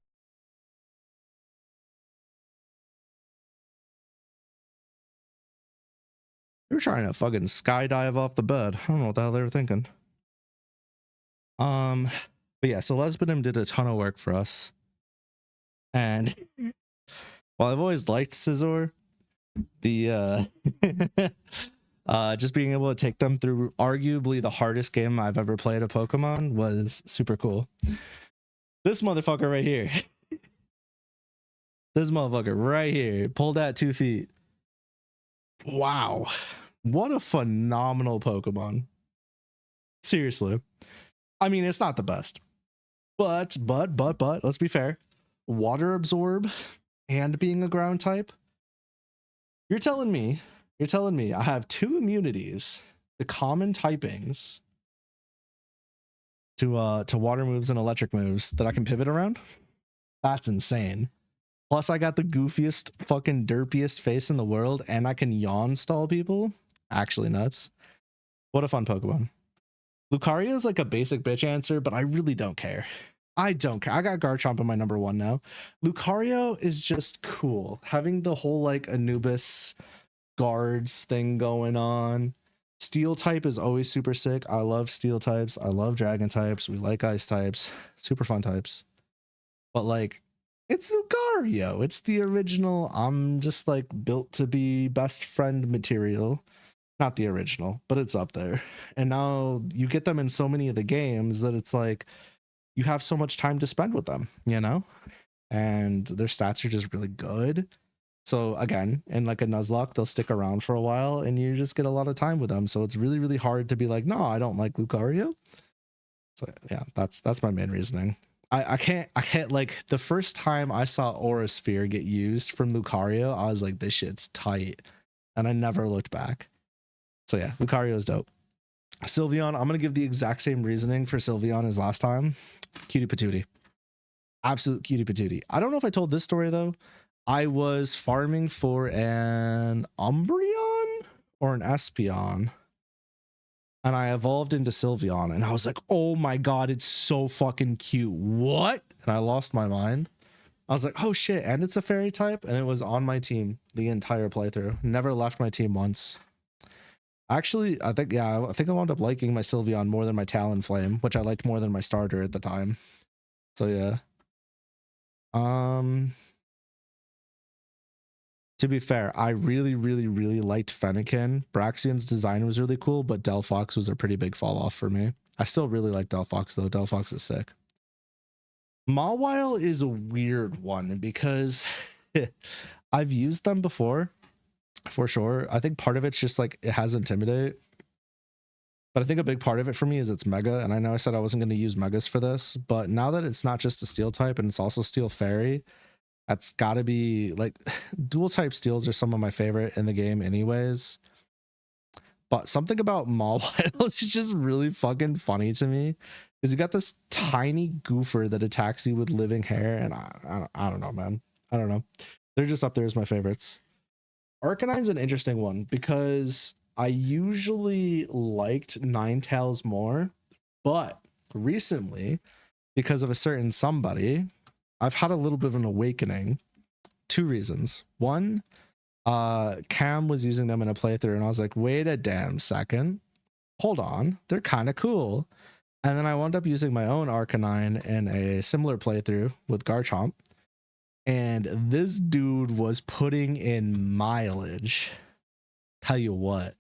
They were trying to fucking skydive off the bed. I don't know what the hell they were thinking. But yeah, so Lesbinim did a ton of work for us. And while I've always liked Scizor, the just being able to take them through arguably the hardest game I've ever played a Pokemon was super cool. This motherfucker right here. This motherfucker right here pulled at 2 feet. Wow. What a phenomenal Pokemon. Seriously. I mean, it's not the best. But, let's be fair. Water absorb and being a ground type. You're telling me I have 2 immunities to common typings to water moves and electric moves that I can pivot around? That's insane. Plus I got the goofiest fucking derpiest face in the world and I can yawn stall people. Actually nuts. What a fun Pokemon. Lucario is like a basic bitch answer, but I really don't care. I don't care. I got Garchomp in my number 1 now. Lucario is just cool. Having the whole like Anubis guards thing going on. Steel type is always super sick. I love steel types. I love dragon types. We like ice types. Super fun types. But like, it's Lucario. It's the original. I'm just like built to be best friend material. Not the original, but it's up there. And now you get them in so many of the games that it's like you have so much time to spend with them, you know? And their stats are just really good. So again, in like a Nuzlocke, they'll stick around for a while and you just get a lot of time with them. So it's really, really hard to be like, no, I don't like Lucario. So yeah, that's my main reasoning. I can't like the first time I saw Aura Sphere get used from Lucario, I was like, this shit's tight. And I never looked back. So yeah, Lucario is dope. Sylveon, I'm going to give the exact same reasoning for Sylveon as last time. Cutie patootie. Absolute cutie patootie. I don't know if I told this story though. I was farming for an Umbreon or an Espeon, and I evolved into Sylveon, and I was like, oh my god, it's so fucking cute. What? And I lost my mind. I was like, oh shit, and it's a fairy type, and it was on my team the entire playthrough. Never left my team once. Actually, I think I wound up liking my Sylveon more than my Talonflame, which I liked more than my starter at the time. So yeah. To be fair, I really liked Fennekin. Braxian's design was really cool, but Delphox was a pretty big fall off for me. I still really like Delphox though. Delphox is sick. Mawile is a weird one because I've used them before for sure. I think part of it's just like it has Intimidate. But I think a big part of it for me is it's Mega, and I know I said I wasn't going to use Megas for this, but now that it's not just a Steel type and it's also Steel Fairy, that's got to be like dual type steals are some of my favorite in the game anyways. But something about Mawile is just really fucking funny to me because you got this tiny goofer that attacks you with living hair, and I don't know, man. I don't know. They're just up there as my favorites. Arcanine's an interesting one because I usually liked Ninetales more, but recently, because of a certain somebody, I've had a little bit of an awakening. Two reasons. One, Cam was using them in a playthrough, and I was like, wait a damn second. Hold on. They're kind of cool. And then I wound up using my own Arcanine in a similar playthrough with Garchomp. And this dude was putting in mileage. Tell you what.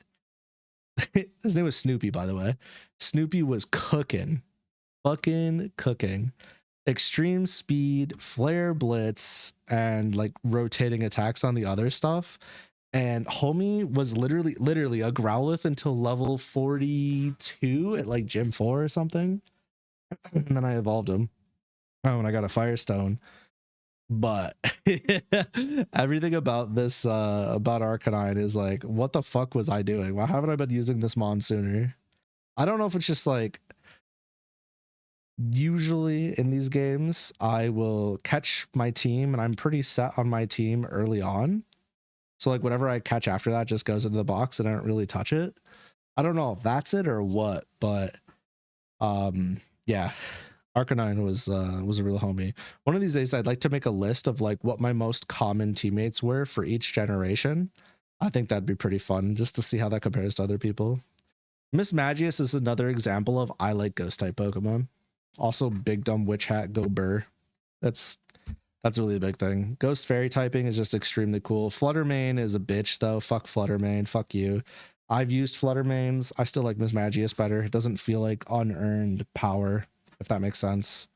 His name was Snoopy, by the way. Snoopy was cooking. Fucking cooking. Extreme speed, flare blitz, and like rotating attacks on the other stuff. And homie was literally a Growlithe until level 42 at like Gym 4 or something. And then I evolved him. Oh, and I got a Firestone. But everything about this about Arcanine is like, what the fuck was I doing? Why haven't I been using this mon sooner? I don't know if it's just like, usually in these games I will catch my team and I'm pretty set on my team early on, so like whatever I catch after that just goes into the box and I don't really touch it. I don't know if that's it or what, but yeah, Arcanine was a real homie. One of these days I'd like to make a list of like what my most common teammates were for each generation. I think that'd be pretty fun just to see how that compares to other people. Miss Magius is another example of I like ghost type Pokemon. Also, big dumb witch hat, go burr. That's really a big thing. Ghost fairy typing is just extremely cool. Fluttermane is a bitch though. Fuck Fluttermane. Fuck you. I've used Fluttermanes. I still like Miss Magius better. It doesn't feel like unearned power, if that makes sense.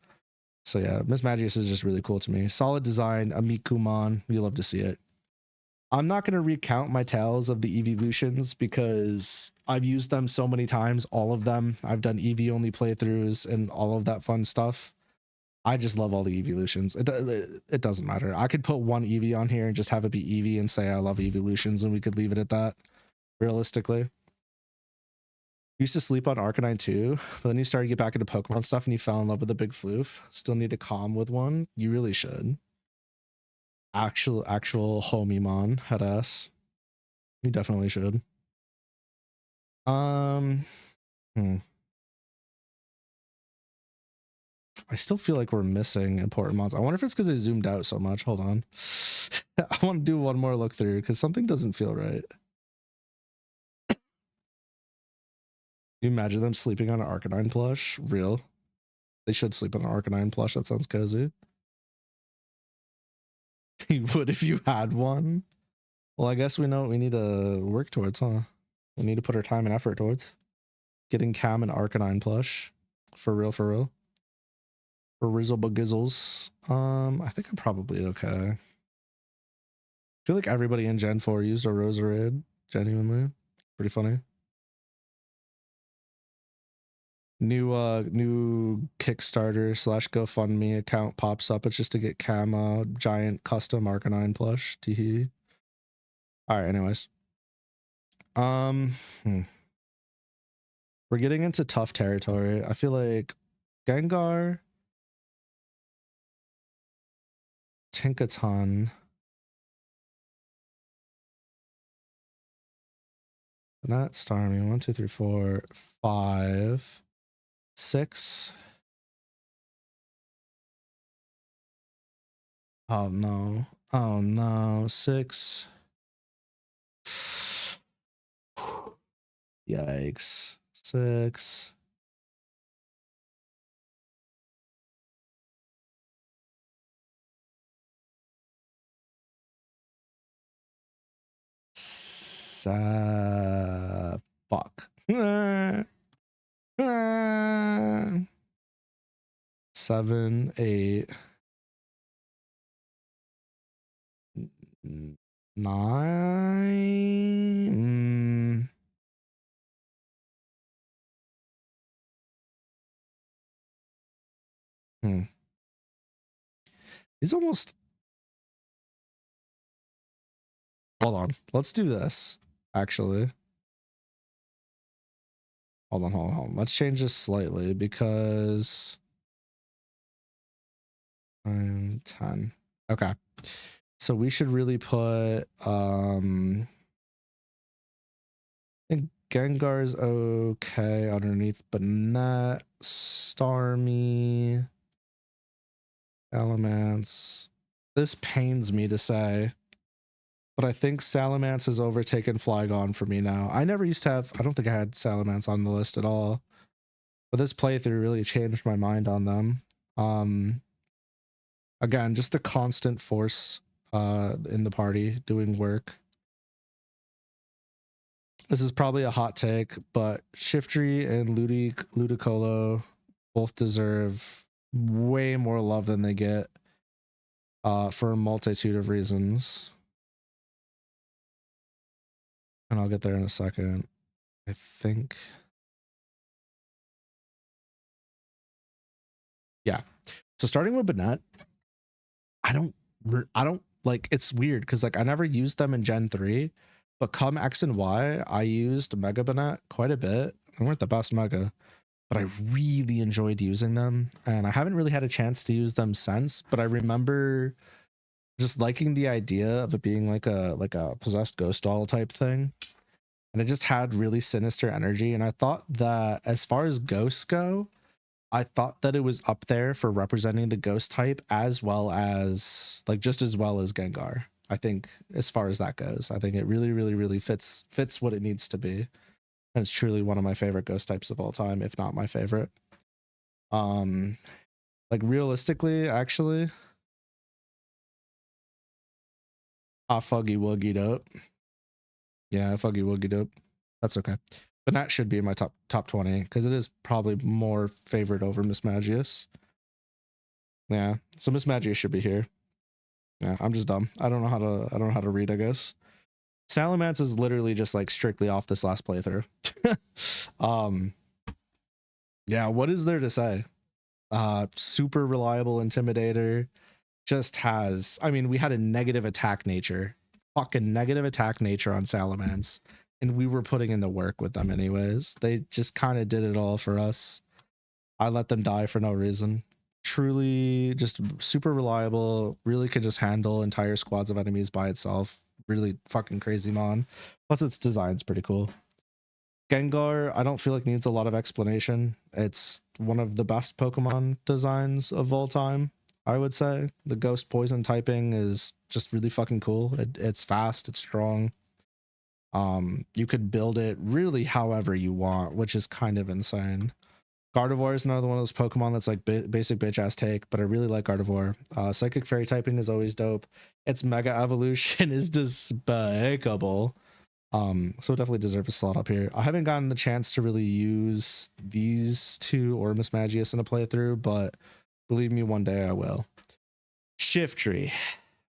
So yeah, Miss Magius is just really cool to me. Solid design, a Mikumon. You love to see it. I'm not going to recount my tales of the evolutions because I've used them so many times, all of them. I've done EV only playthroughs and all of that fun stuff. I just love all the evolutions. It doesn't matter. I could put one EV on here and just have it be EV and say I love evolutions, and we could leave it at that, realistically. Used to sleep on Arcanine too, but then you started to get back into Pokemon stuff and you fell in love with a big floof. Still need to calm with one. You really should. Actual homie mon head ass. You definitely should. I still feel like we're missing important mons. I wonder if it's because I zoomed out so much. Hold on. I want to do one more look through because something doesn't feel right. You imagine them sleeping on an Arcanine plush? Real. They should sleep on an Arcanine plush. That sounds cozy. You would if you had one. Well, I guess we know what we need to work towards, huh? We need to put our time and effort towards getting Cam and Arcanine plush. For real, for real. For Rizzle Bagizzles. I think I'm probably okay. I feel like everybody in Gen 4 used a Roserade. Genuinely. Pretty funny. New Kickstarter / GoFundMe account pops up. It's just to get Cam a giant custom Arcanine plush. Teehee. All right, anyways. We're getting into tough territory. I feel like Gengar, Tinkaton. Not Starmie. 1, 2, 3, 4, 5, 6. Oh no. Oh no. 6. Yikes. 6. Fuck. 7, 8, 9. He's almost. Hold on. Let's do this. Actually. Hold on. Let's change this slightly because 9, 10. Okay. So we should really put I think Gengar's okay underneath, but not Starmie. Salamence. This pains me to say, but I think Salamence has overtaken Flygon for me now. I never used to have, I don't think I had Salamence on the list at all, but this playthrough really changed my mind on them. Again, just a constant force in the party doing work. This is probably a hot take, but Shiftry and Ludicolo both deserve way more love than they get for a multitude of reasons. And I'll get there in a second. I think. Yeah. So starting with Banette, I don't like, it's weird because like I never used them in Gen 3, but come X and Y, I used Mega Banette quite a bit. They weren't the best Mega, but I really enjoyed using them, and I haven't really had a chance to use them since, but I remember just liking the idea of it being like a possessed ghost doll type thing. And it just had really sinister energy. And I thought that as far as ghosts go, I thought that it was up there for representing the ghost type as well as like just as well as Gengar. I think as far as that goes, I think it really fits what it needs to be. And it's truly one of my favorite ghost types of all time, if not my favorite. Like realistically, actually, Fuggy Wuggied up. Yeah, Fuggy Wuggied up. That's okay. But that should be in my top 20 because it is probably more favored over Mismagius. Yeah, so Mismagius should be here. Yeah, I'm just dumb. I don't know how to read, I guess. Salamence is literally just like strictly off this last playthrough. Yeah, what is there to say? Super reliable intimidator. Just has, I mean, we had a negative attack nature. Fucking negative attack nature on Salamence. And we were putting in the work with them anyways. They just kind of did it all for us. I let them die for no reason. Truly just super reliable. Really could just handle entire squads of enemies by itself. Really fucking crazy mon. Plus its design's pretty cool. Gengar, I don't feel like needs a lot of explanation. It's one of the best Pokemon designs of all time, I would say. The ghost poison typing is just really fucking cool. It's fast, it's strong. You could build it really however you want, which is kind of insane. Gardevoir is another one of those Pokemon that's like basic bitch ass take, but I really like Gardevoir. Psychic Fairy typing is always dope. Its Mega Evolution is despicable. So it definitely deserves a slot up here. I haven't gotten the chance to really use these two or Mismagius in a playthrough, but believe me, one day I will. Shiftry.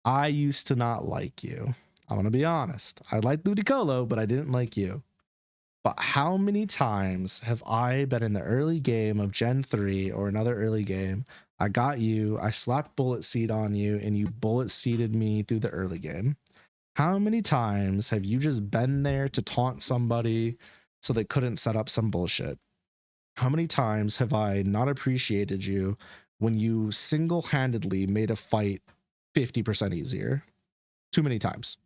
I used to not like you. I'm gonna be honest. I liked Ludicolo, but I didn't like you. But how many times have I been in the early game of Gen 3 or another early game? I got you, I slapped Bullet Seed on you, and you Bullet Seeded me through the early game. How many times have you just been there to taunt somebody so they couldn't set up some bullshit? How many times have I not appreciated you when you single-handedly made a fight 50% easier. Too many times.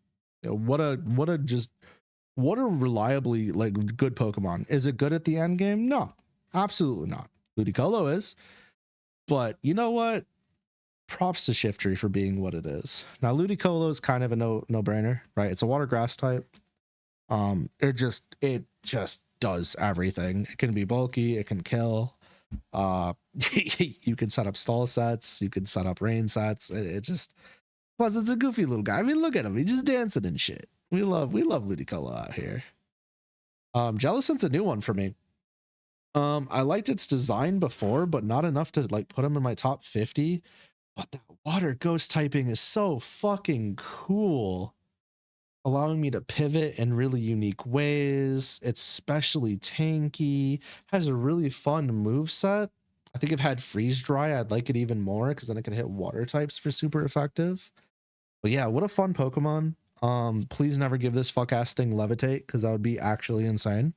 You know, what a reliably like good Pokemon. Is it good at the end game? No, absolutely not. Ludicolo is, but you know what? Props to Shiftry for being what it is. Now Ludicolo is kind of a no-brainer, right? It's a water grass type. It just does everything. It can be bulky, it can kill. You can set up stall sets, you can set up rain sets. It just, plus it's a goofy little guy. I mean, look at him, he's just dancing and shit. We love Ludicolo out here. Jellicent's a new one for me. I liked its design before, but not enough to like put him in my top 50. But that water ghost typing is so fucking cool, allowing me to pivot in really unique ways. It's especially tanky, has a really fun move set. I think if it had freeze dry, I'd like it even more because then it can hit water types for super effective. But yeah, what a fun Pokemon. Please never give this fuck ass thing levitate because that would be actually insane.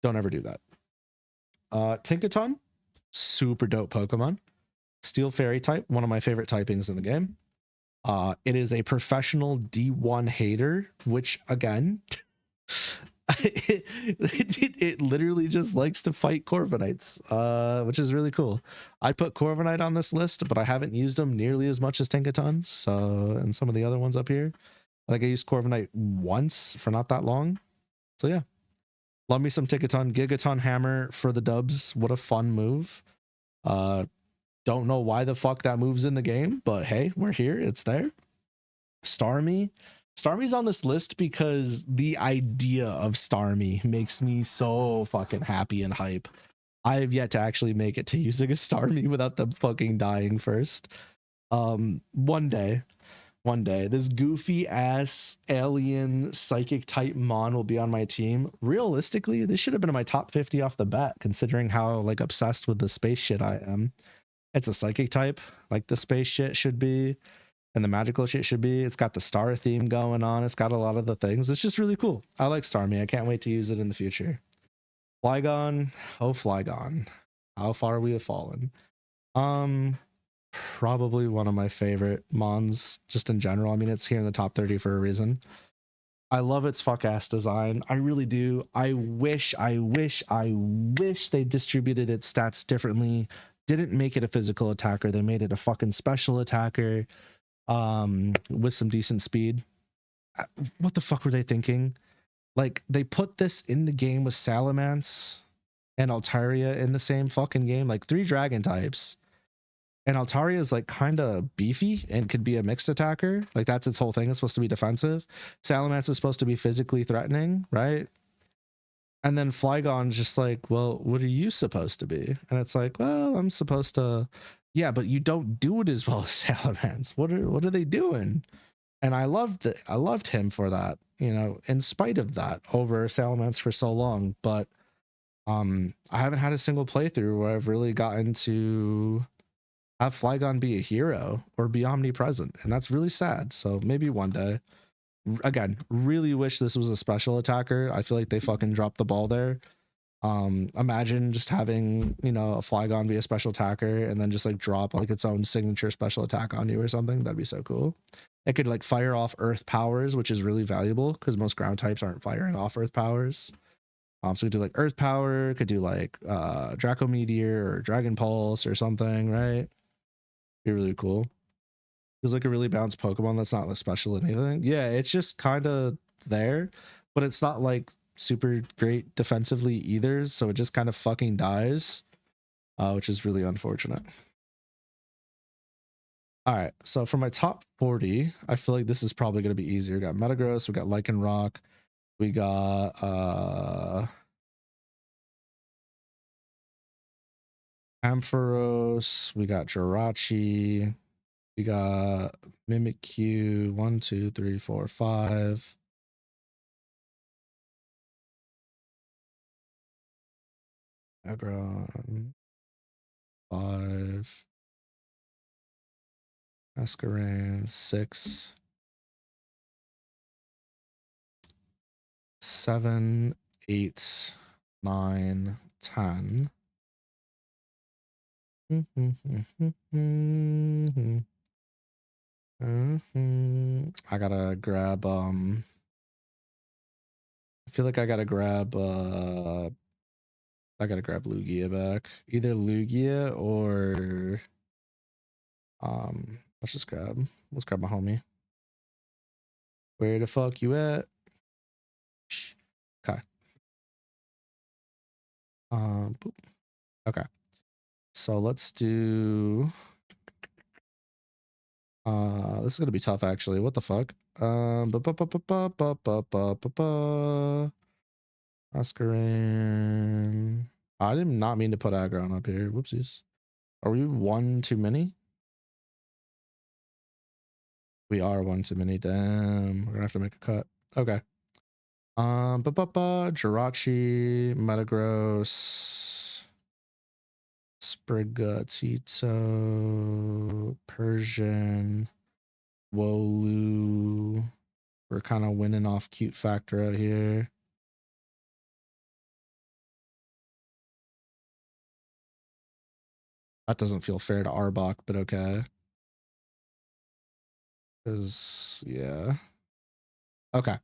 Don't ever do that. Tinkaton, super dope Pokemon. Steel Fairy type, one of my favorite typings in the game. It is a professional D1 hater, which again, it literally just likes to fight Corviknights, which is really cool. I'd put Corviknight on this list, but I haven't used them nearly as much as Tinkaton. So, and some of the other ones up here, like I used Corviknight once for not that long. So yeah, love me some Tinkaton. Gigaton Hammer for the dubs. What a fun move. Don't know why the fuck that move's in the game, but hey, we're here. It's there. Starmie's on this list because the idea of Starmie makes me so fucking happy and hype. I have yet to actually make it to using a Starmie without them fucking dying first. One day, this goofy ass alien psychic type mon will be on my team. Realistically, this should have been in my top 50 off the bat, considering how like obsessed with the space shit I am. It's a psychic type, like the space shit should be, and the magical shit should be. It's got the star theme going on. It's got a lot of the things. It's just really cool. I like Starmie. I can't wait to use it in the future. Flygon, oh Flygon, how far we have fallen. Probably one of my favorite mons just in general. I mean, it's here in the top 30 for a reason. I love its fuck ass design. I really do. I wish they distributed its stats differently. Didn't make it a physical attacker. They made it a fucking special attacker with some decent speed. What the fuck were they thinking? Like, they put this in the game with Salamence and Altaria in the same fucking game, like 3 dragon types. And Altaria is like kind of beefy and could be a mixed attacker. Like, that's its whole thing. It's supposed to be defensive. Salamence is supposed to be physically threatening, right? And then Flygon's just like, well, what are you supposed to be? And it's like, well, I'm supposed to, yeah, but you don't do it as well as Salamence. What are they doing? And I loved it. I loved him for that, you know, in spite of that, over Salamence for so long. But I haven't had a single playthrough where I've really gotten to have Flygon be a hero or be omnipresent, and that's really sad. So maybe one day. Again, really wish this was a special attacker. I feel like they fucking dropped the ball there. Imagine just having, you know, a Flygon be a special attacker and then just like drop like its own signature special attack on you or something. That'd be so cool. It could like fire off earth powers, which is really valuable because most ground types aren't firing off earth powers. So we could do like earth power, could do like Draco Meteor or Dragon Pulse or something, right? Be really cool. Feels like a really balanced Pokemon that's not like special anything. Yeah, it's just kind of there, but it's not like super great defensively either, so it just kind of fucking dies, which is really unfortunate. All right, so for my top 40, I feel like this is probably going to be easier. We got Metagross, we got Lycanroc, we got Ampharos, we got Jirachi, we got Mimikyu, 1, 2, 3, 4, 5. Aggron, 5. Masquerain, 6. 7, 8, 9, 10. I gotta grab I feel like I gotta grab Lugia back. Either Lugia or let's grab my homie. Where the fuck you at? Okay. Boop. Okay. So let's do this is gonna be tough actually. What the fuck? Oscarin. I did not mean to put aggron up here. Whoopsies. Are we one too many? We are one too many. Damn. We're gonna have to make a cut. Okay. Jirachi, Metagross, Sprigatito, Persian, Wolu. We're kind of winning off cute factor out here. That doesn't feel fair to Arbok, but okay. Because, yeah. Okay.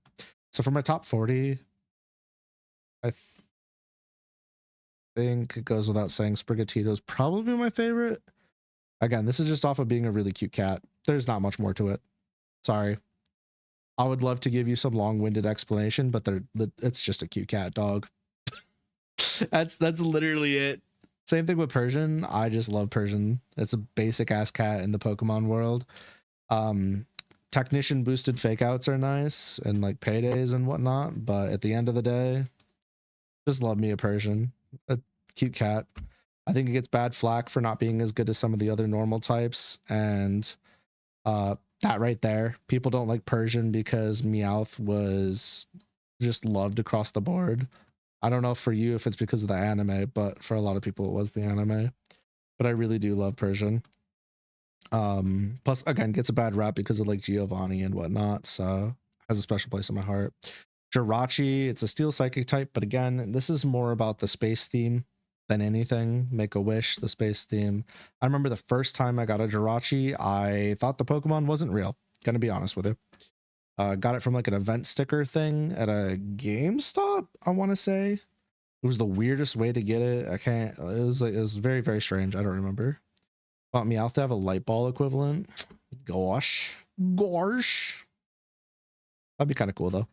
So for my top 40, I think it goes without saying Sprigatito is probably my favorite. Again, this is just off of being a really cute cat. There's not much more to it. Sorry. I would love to give you some long-winded explanation, but it's just a cute cat, dog. That's literally it. Same thing with Persian. I just love Persian. It's a basic ass cat in the Pokemon world. Technician boosted fake outs are nice and like paydays and whatnot, but at the end of the day, just love me a Persian. A cute cat. I think it gets bad flack for not being as good as some of the other normal types, and that right there, people don't like Persian because Meowth was just loved across the board. I don't know for you if it's because of the anime, but for a lot of people it was the anime. But I really do love Persian. Plus again, gets a bad rap because of like Giovanni and whatnot, so has a special place in my heart. Jirachi, it's a steel psychic type, but again, this is more about the space theme than anything. Make a Wish, the space theme. I remember the first time I got a Jirachi, I thought the Pokemon wasn't real. Gonna be honest with you. Got it from like an event sticker thing at a GameStop, I want to say. It was the weirdest way to get it. It was very, very strange. I don't remember. Want Meowth to have a light ball equivalent? Gosh. That'd be kind of cool though.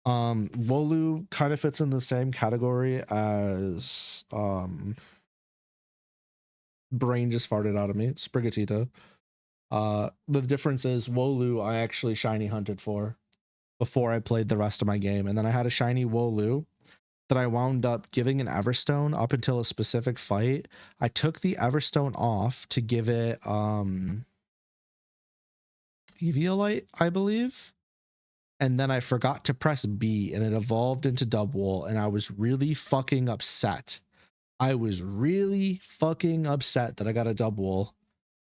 Wolu kind of fits in the same category as brain just farted out of me, Sprigatito. The difference is Wolu I actually shiny hunted for before I played the rest of my game, and then I had a shiny Wolu that I wound up giving an Everstone up until a specific fight. I took the Everstone off to give it Eviolite, I believe. And then I forgot to press B and it evolved into Dubwool, and I was really fucking upset. I was really fucking upset that I got a Dubwool.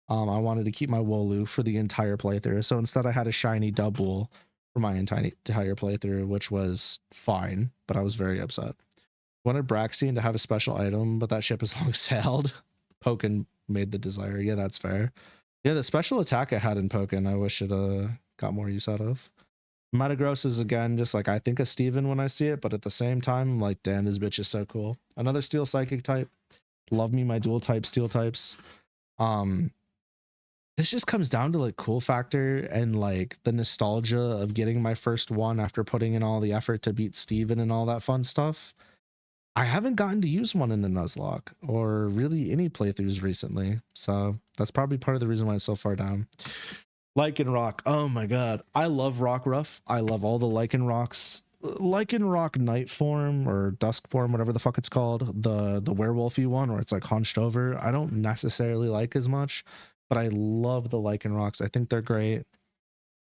I wanted to keep my Wolu for the entire playthrough. So instead I had a shiny Dubwool for my entire playthrough, which was fine, but I was very upset. Wanted Braxian to have a special item, but that ship is long sailed. Pokken made the desire. Yeah, that's fair. Yeah, the special attack it had in Pokken, I wish it got more use out of. Metagross is again just like I think of Steven when I see it, but at the same time, I'm like, damn, this bitch is so cool. Another steel psychic type. Love me my dual type steel types. This just comes down to like cool factor and like the nostalgia of getting my first one after putting in all the effort to beat Steven and all that fun stuff. I haven't gotten to use one in the Nuzlocke or really any playthroughs recently, so that's probably part of the reason why it's so far down. Lycanroc, oh my god, I love Rockruff. I love all the Lycanrocs. Lycanroc night form or dusk form, whatever the fuck it's called, the werewolfy one where it's like hunched over, I don't necessarily like as much, but I love the Lycanrocs. I think they're great.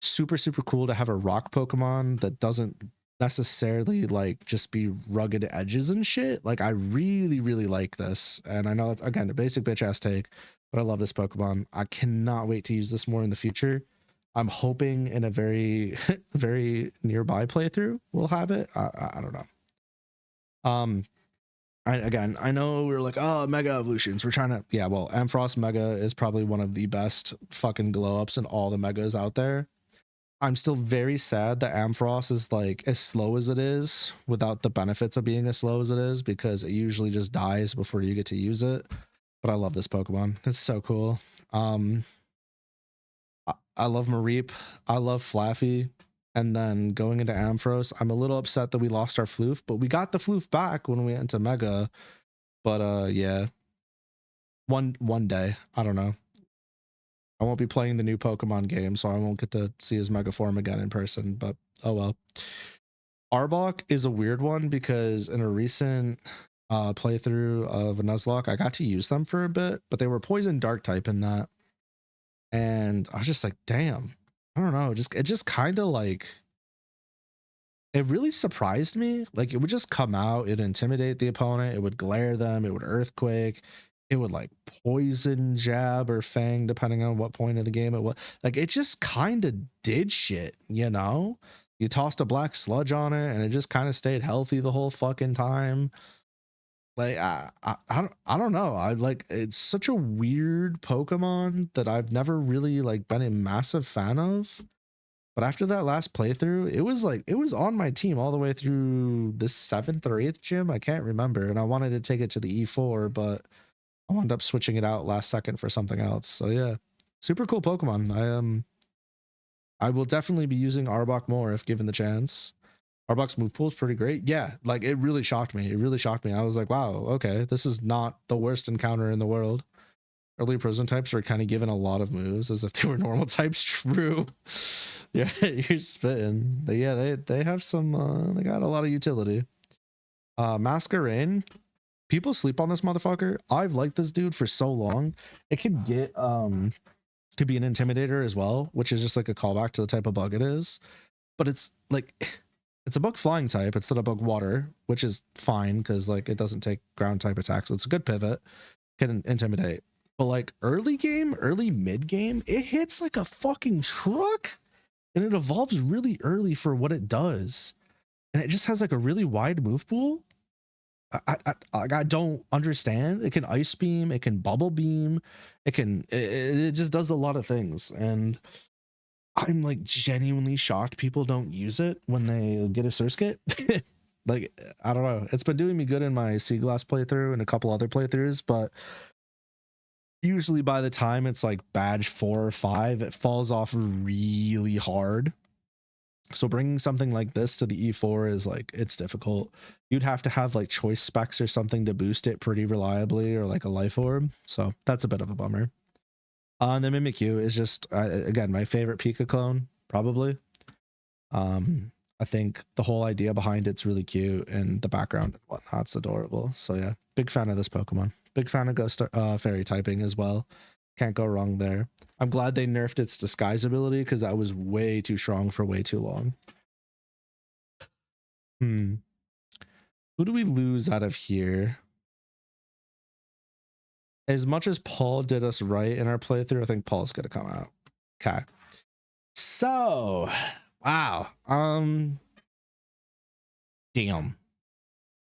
Super cool to have a rock Pokemon that doesn't necessarily like just be rugged edges and shit. Like I really like this, and I know it's again a basic bitch ass take, but I love this Pokemon. I cannot wait to use this more in the future. I'm hoping in a very very nearby playthrough we'll have it. I don't know. again, I know we were like, oh, mega evolutions. We're trying to, yeah, well, Ampharos Mega is probably one of the best fucking glow ups in all the megas out there. I'm still very sad that Ampharos is like as slow as it is without the benefits of being as slow as it is, because it usually just dies before you get to use it. But I love this Pokemon. It's so cool. I love Mareep. I love Flaffy. And then going into Ampharos, I'm a little upset that we lost our Floof, but we got the Floof back when we went into Mega. But yeah, one day, I don't know. I won't be playing the new Pokemon game, so I won't get to see his Mega form again in person, but oh well. Arbok is a weird one because in a recent playthrough of a Nuzlocke, I got to use them for a bit, but they were poison dark type in that. And I was just like, damn, I don't know. It just kind of like, it really surprised me. Like it would just come out, it'd intimidate the opponent, it would glare them, it would earthquake, it would like poison jab or fang, depending on what point of the game it was. Like it just kind of did shit, you know? You tossed a black sludge on it and it just kind of stayed healthy the whole fucking time. Like I don't know. I like, it's such a weird Pokemon that I've never really like been a massive fan of. But after that last playthrough, it was like, it was on my team all the way through the 7th or 8th gym. I can't remember. And I wanted to take it to the E4, but I wound up switching it out last second for something else. So yeah, super cool Pokemon. I will definitely be using Arbok more if given the chance. Arbok's move pool is pretty great. Yeah, like it really shocked me. It really shocked me. I was like, wow, okay, this is not the worst encounter in the world. Early prison types are kind of given a lot of moves as if they were normal types. True. Yeah, you're spitting. But yeah, they have some, they got a lot of utility. Masquerain. People sleep on this motherfucker. I've liked this dude for so long. It could get, could be an intimidator as well, which is just like a callback to the type of bug it is. But it's like, it's a bug flying type instead of bug water, which is fine because like it doesn't take ground type attacks. So it's a good pivot, can intimidate. But like early game, early mid game, it hits like a fucking truck and it evolves really early for what it does. And it just has like a really wide move pool. I don't understand. It can ice beam, it can bubble beam, it just does a lot of things. And I'm like genuinely shocked people don't use it when they get a Surskit. Like, I don't know. It's been doing me good in my Sea Glass playthrough and a couple other playthroughs, but usually by the time it's like badge 4 or 5, it falls off really hard. So bringing something like this to the E4 is like, it's difficult. You'd have to have like choice specs or something to boost it pretty reliably, or like a life orb. So that's a bit of a bummer. And the Mimikyu is just, again, my favorite Pika clone, probably. I think the whole idea behind it's really cute and the background and whatnot's adorable. So yeah, big fan of this Pokemon. Big fan of Ghost Fairy typing as well. Can't go wrong there. I'm glad they nerfed its disguise ability because that was way too strong for way too long. Who do we lose out of here? As much as Paul did us right in our playthrough, I think Paul's gonna come out. Okay. So, wow. Damn.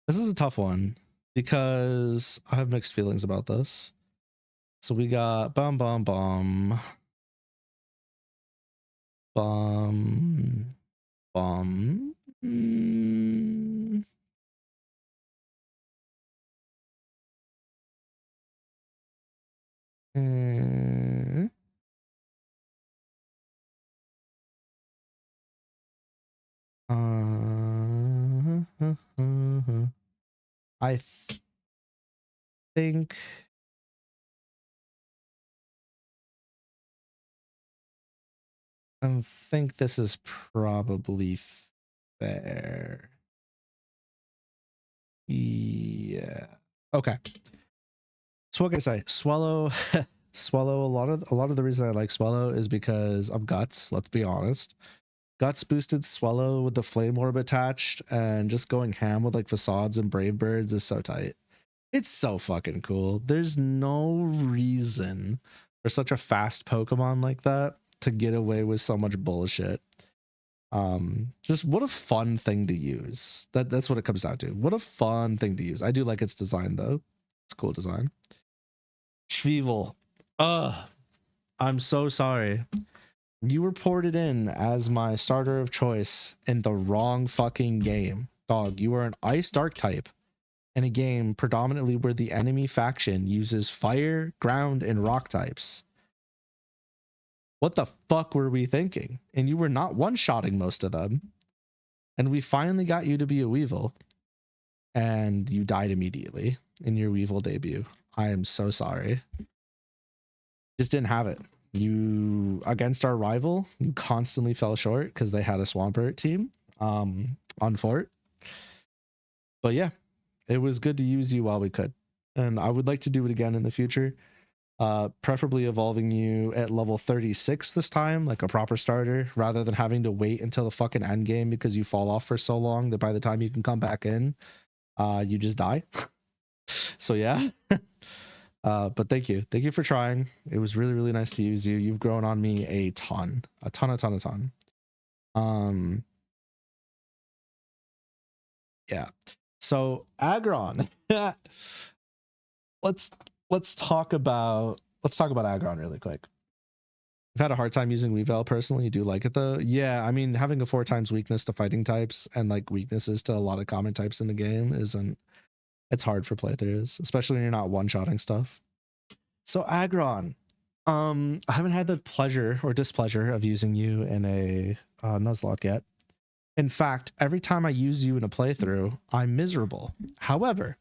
This is a tough one because I have mixed feelings about this. So we got bum. I think this is probably fair. Yeah. Okay. So what can I say? Swallow. Swallow. A lot of the reason I like Swallow is because of Guts. Let's be honest. Guts boosted Swallow with the Flame Orb attached and just going ham with like Facades and Brave Birds is so tight. It's so fucking cool. There's no reason for such a fast Pokemon like that to get away with so much bullshit. Just what a fun thing to use. That's what it comes down to. What a fun thing to use. I do like its design though. It's a cool design. Schweevil. I'm so sorry. You were ported in as my starter of choice in the wrong fucking game. Dog, you are an ice dark type in a game predominantly where the enemy faction uses fire, ground, and rock types. What the fuck were we thinking? And you were not one-shotting most of them. And we finally got you to be a Weevil. And you died immediately in your Weevil debut. I am so sorry. Just didn't have it. You, against our rival, you constantly fell short because they had a Swampert team on Fort. But yeah, it was good to use you while we could. And I would like to do it again in the future. Preferably evolving you at level 36 this time, like a proper starter, rather than having to wait until the fucking end game because you fall off for so long that by the time you can come back in, you just die. So yeah. But thank you for trying. It was really, really nice to use you. You've grown on me a ton. Yeah. So Aggron. let's talk about Aggron really quick. I've had a hard time using Weavile personally. You do like it though? Yeah, I mean, having a 4x weakness to fighting types and like weaknesses to a lot of common types in the game it's hard for playthroughs, especially when you're not one-shotting stuff. So Aggron, I haven't had the pleasure or displeasure of using you in a Nuzlocke yet. In fact, every time I use you in a playthrough, I'm miserable. However,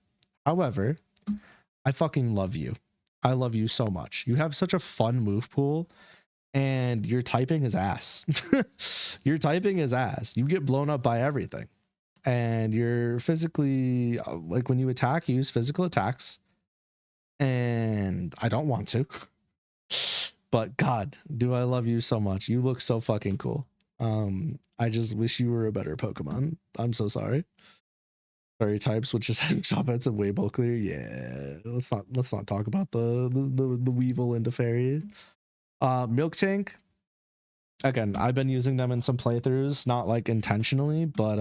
I fucking love you. I love you so much. You have such a fun move pool, and your typing is ass. Your typing is ass. You get blown up by everything. And you're physically, like when you attack, you use physical attacks. And I don't want to. But God, do I love you so much. You look so fucking cool. I just wish you were a better Pokemon. I'm so sorry. Fairy types, which is offensive way bulkier. Yeah, let's not talk about the Weevil into Fairy. Milk Tank. Again, I've been using them in some playthroughs, not like intentionally, but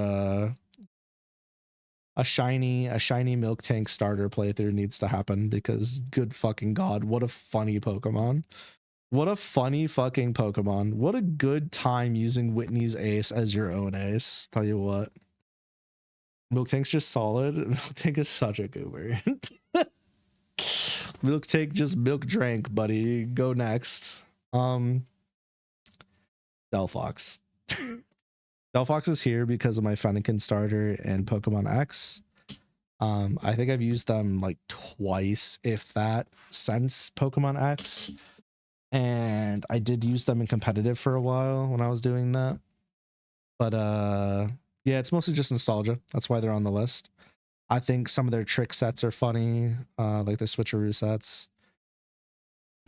a shiny Milk Tank starter playthrough needs to happen because good fucking God, what a funny Pokemon. What a funny fucking Pokemon. What a good time using Whitney's Ace as your own ace. Tell you what. Milk Tank's just solid. Milk Tank is such a goober. Milk Tank just milk drank, buddy. Go next. Delphox. Delphox is here because of my Fennekin starter and Pokemon X. I think I've used them like twice, if that, since Pokemon X. And I did use them in competitive for a while when I was doing that. But yeah, it's mostly just nostalgia. That's why they're on the list. I think some of their trick sets are funny, like their switcheroo sets.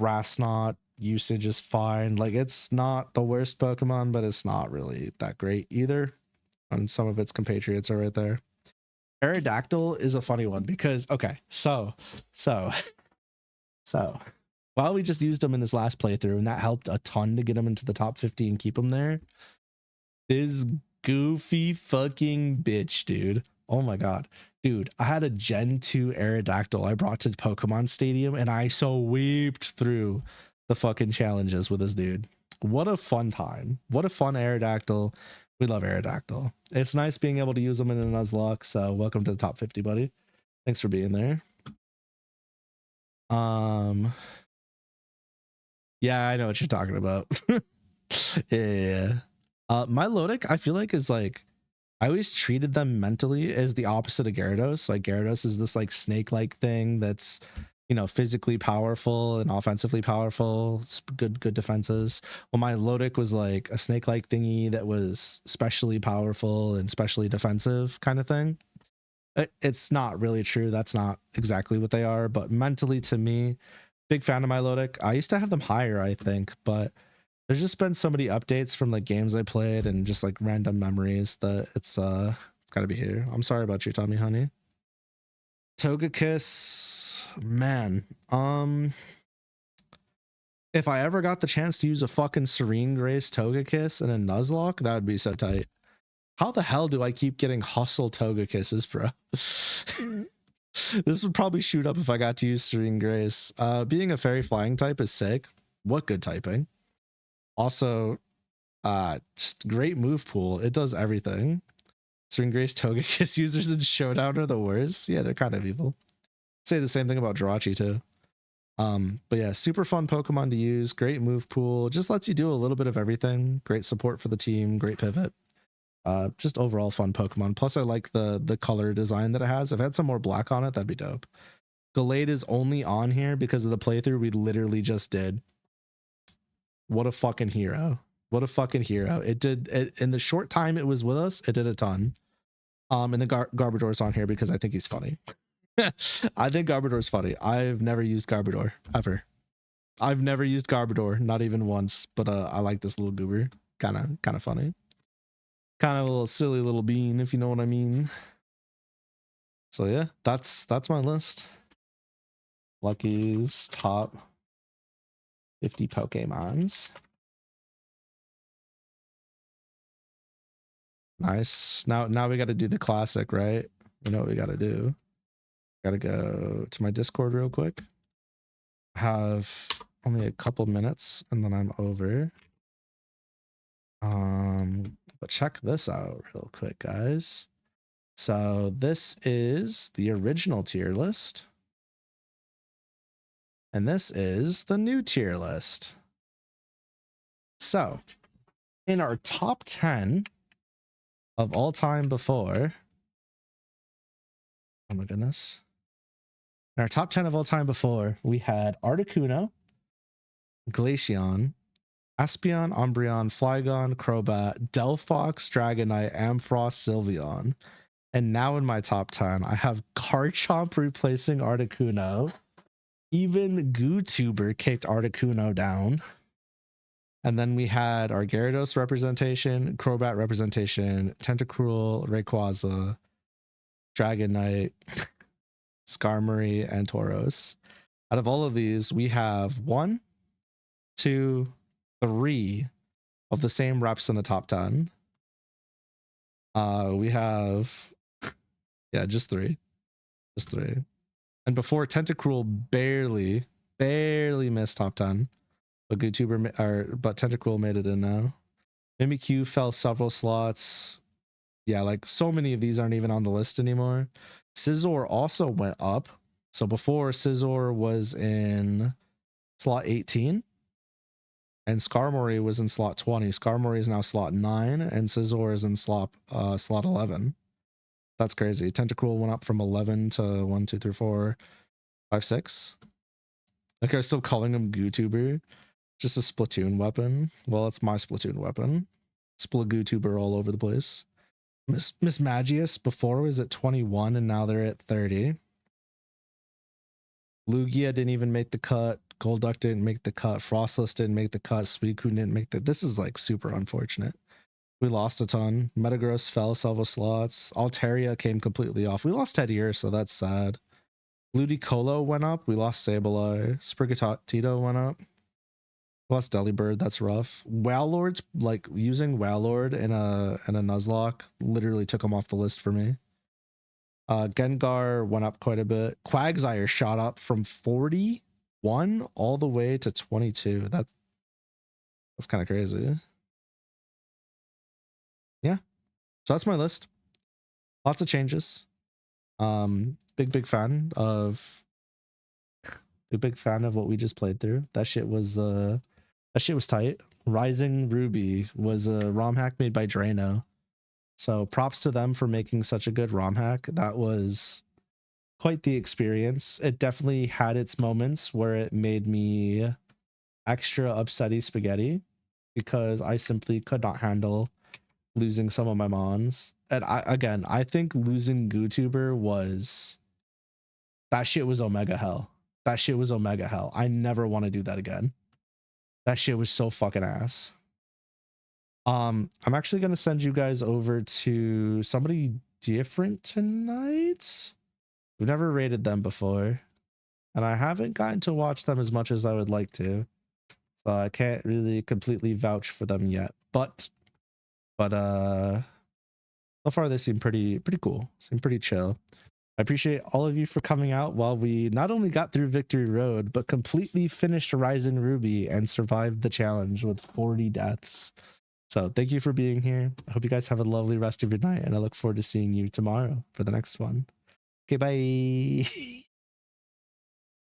Rasnot usage is fine. Like, it's not the worst Pokemon, but it's not really that great either. And some of its compatriots are right there. Aerodactyl is a funny one because, okay, so while we just used him in this last playthrough, and that helped a ton to get him into the top 50 and keep him there, this goofy fucking bitch, dude. Oh my God. Dude, I had a Gen 2 Aerodactyl I brought to Pokemon Stadium, and I so weeped through the fucking challenges with this dude. What a fun time. What a fun Aerodactyl. We love Aerodactyl. It's nice being able to use them in a Nuzlocke, so welcome to the top 50, buddy. Thanks for being there. Yeah, I know what you're talking about. Yeah. My Lodic, I feel like, is like, I always treated them mentally as the opposite of Gyarados. Like, Gyarados is this like snake-like thing that's, you know, physically powerful and offensively powerful, good defenses. Well, my Lodic was like a snake-like thingy that was specially powerful and specially defensive kind of thing. It's not really true. That's not exactly what they are, but mentally, to me, big fan of my Lodic. I used to have them higher, I think, but there's just been so many updates from like games I played and just like random memories that it's gotta be here. I'm sorry about your tummy, honey. Togekiss, man. If I ever got the chance to use a fucking Serene Grace Togekiss and a Nuzlocke, that would be so tight. How the hell do I keep getting Hustle Togekisses, bro? This would probably shoot up if I got to use Serene Grace. Being a fairy flying type is sick. What good typing. Also, just great move pool. It does everything. Serene Grace Togekiss users in Showdown are the worst. Yeah, they're kind of evil. Say the same thing about Jirachi too. But yeah, super fun Pokemon to use. Great move pool. Just lets you do a little bit of everything. Great support for the team. Great pivot. Just overall fun Pokemon. Plus, I like the color design that it has. If it had some more black on it, that'd be dope. Gallade is only on here because of the playthrough we literally just did. What a fucking hero. What a fucking hero. It did it in the short time it was with us. It did a ton. And the Garbodor's on here because I think he's funny. I think Garbodor's funny. I've never used Garbodor ever. I've never used Garbodor, not even once, but I like this little goober. Kind of funny. Kind of a little silly little bean, if you know what I mean. So yeah, that's my list. Lucky's top 50 Pokemons. Nice. Now we got to do the classic, right? You know what we got to do. Got to go to my Discord real quick. I have only a couple minutes and then I'm over. But check this out real quick, guys. So this is the original tier list. And this is the new tier list. So in our top 10 of all time before, oh my goodness. In our top 10 of all time before, we had Articuno, Glaceon, Espeon, Umbreon, Flygon, Crobat, Delphox, Dragonite, Ampharos, Sylveon. And now in my top 10, I have Garchomp replacing Articuno. Even GooTuber kicked Articuno down. And then we had our Gyarados representation, Crobat representation, Tentacruel, Rayquaza, Dragonite, Skarmory, and Tauros. Out of all of these, we have 1, 2, 3 of the same reps in the top 10. We have, yeah, just 3. Just 3. And before, Tentacruel barely missed top 10. But but Tentacruel made it in now. Mimikyu fell several slots. Yeah, like so many of these aren't even on the list anymore. Scizor also went up. So before, Scizor was in slot 18. And Skarmory was in slot 20. Skarmory is now slot 9. And Scizor is in slot 11. That's crazy. Tentacruel went up from 11 to 1, 2, 3, 4, 5, 6. Like, I was still calling him GooTuber. Just a Splatoon weapon. Well, it's my Splatoon weapon. GooTuber all over the place. Miss Magius before was at 21 and now they're at 30. Lugia didn't even make the cut. Golduck didn't make the cut. Frostless didn't make the cut. Suicune didn't make the... This is like super unfortunate. We lost a ton. Metagross fell several slots. Altaria came completely off. We lost Teddier, so that's sad. Ludicolo went up. We lost Sableye. Sprigatito went up. We lost Delibird. That's rough. Wailord's, like, using Wailord in a Nuzlocke literally took him off the list for me. Gengar went up quite a bit. Quagsire shot up from 41 all the way to 22. That's kind of crazy. Yeah. So that's my list. Lots of changes. Big fan of what we just played through. That shit was tight. Rising Ruby was a ROM hack made by Drano. So props to them for making such a good ROM hack. That was quite the experience. It definitely had its moments where it made me extra upsetty spaghetti because I simply could not handle losing some of my mons. And I think losing GooTuber was... That shit was Omega Hell. That shit was Omega Hell. I never want to do that again. That shit was so fucking ass. I'm actually going to send you guys over to somebody different tonight. We've never rated them before. And I haven't gotten to watch them as much as I would like to. So I can't really completely vouch for them yet. But so far they seem pretty cool. Seem pretty chill. I appreciate all of you for coming out while we not only got through Victory Road, but completely finished Rising Ruby and survived the challenge with 40 deaths. So thank you for being here. I hope you guys have a lovely rest of your night, and I look forward to seeing you tomorrow for the next one. Okay, bye.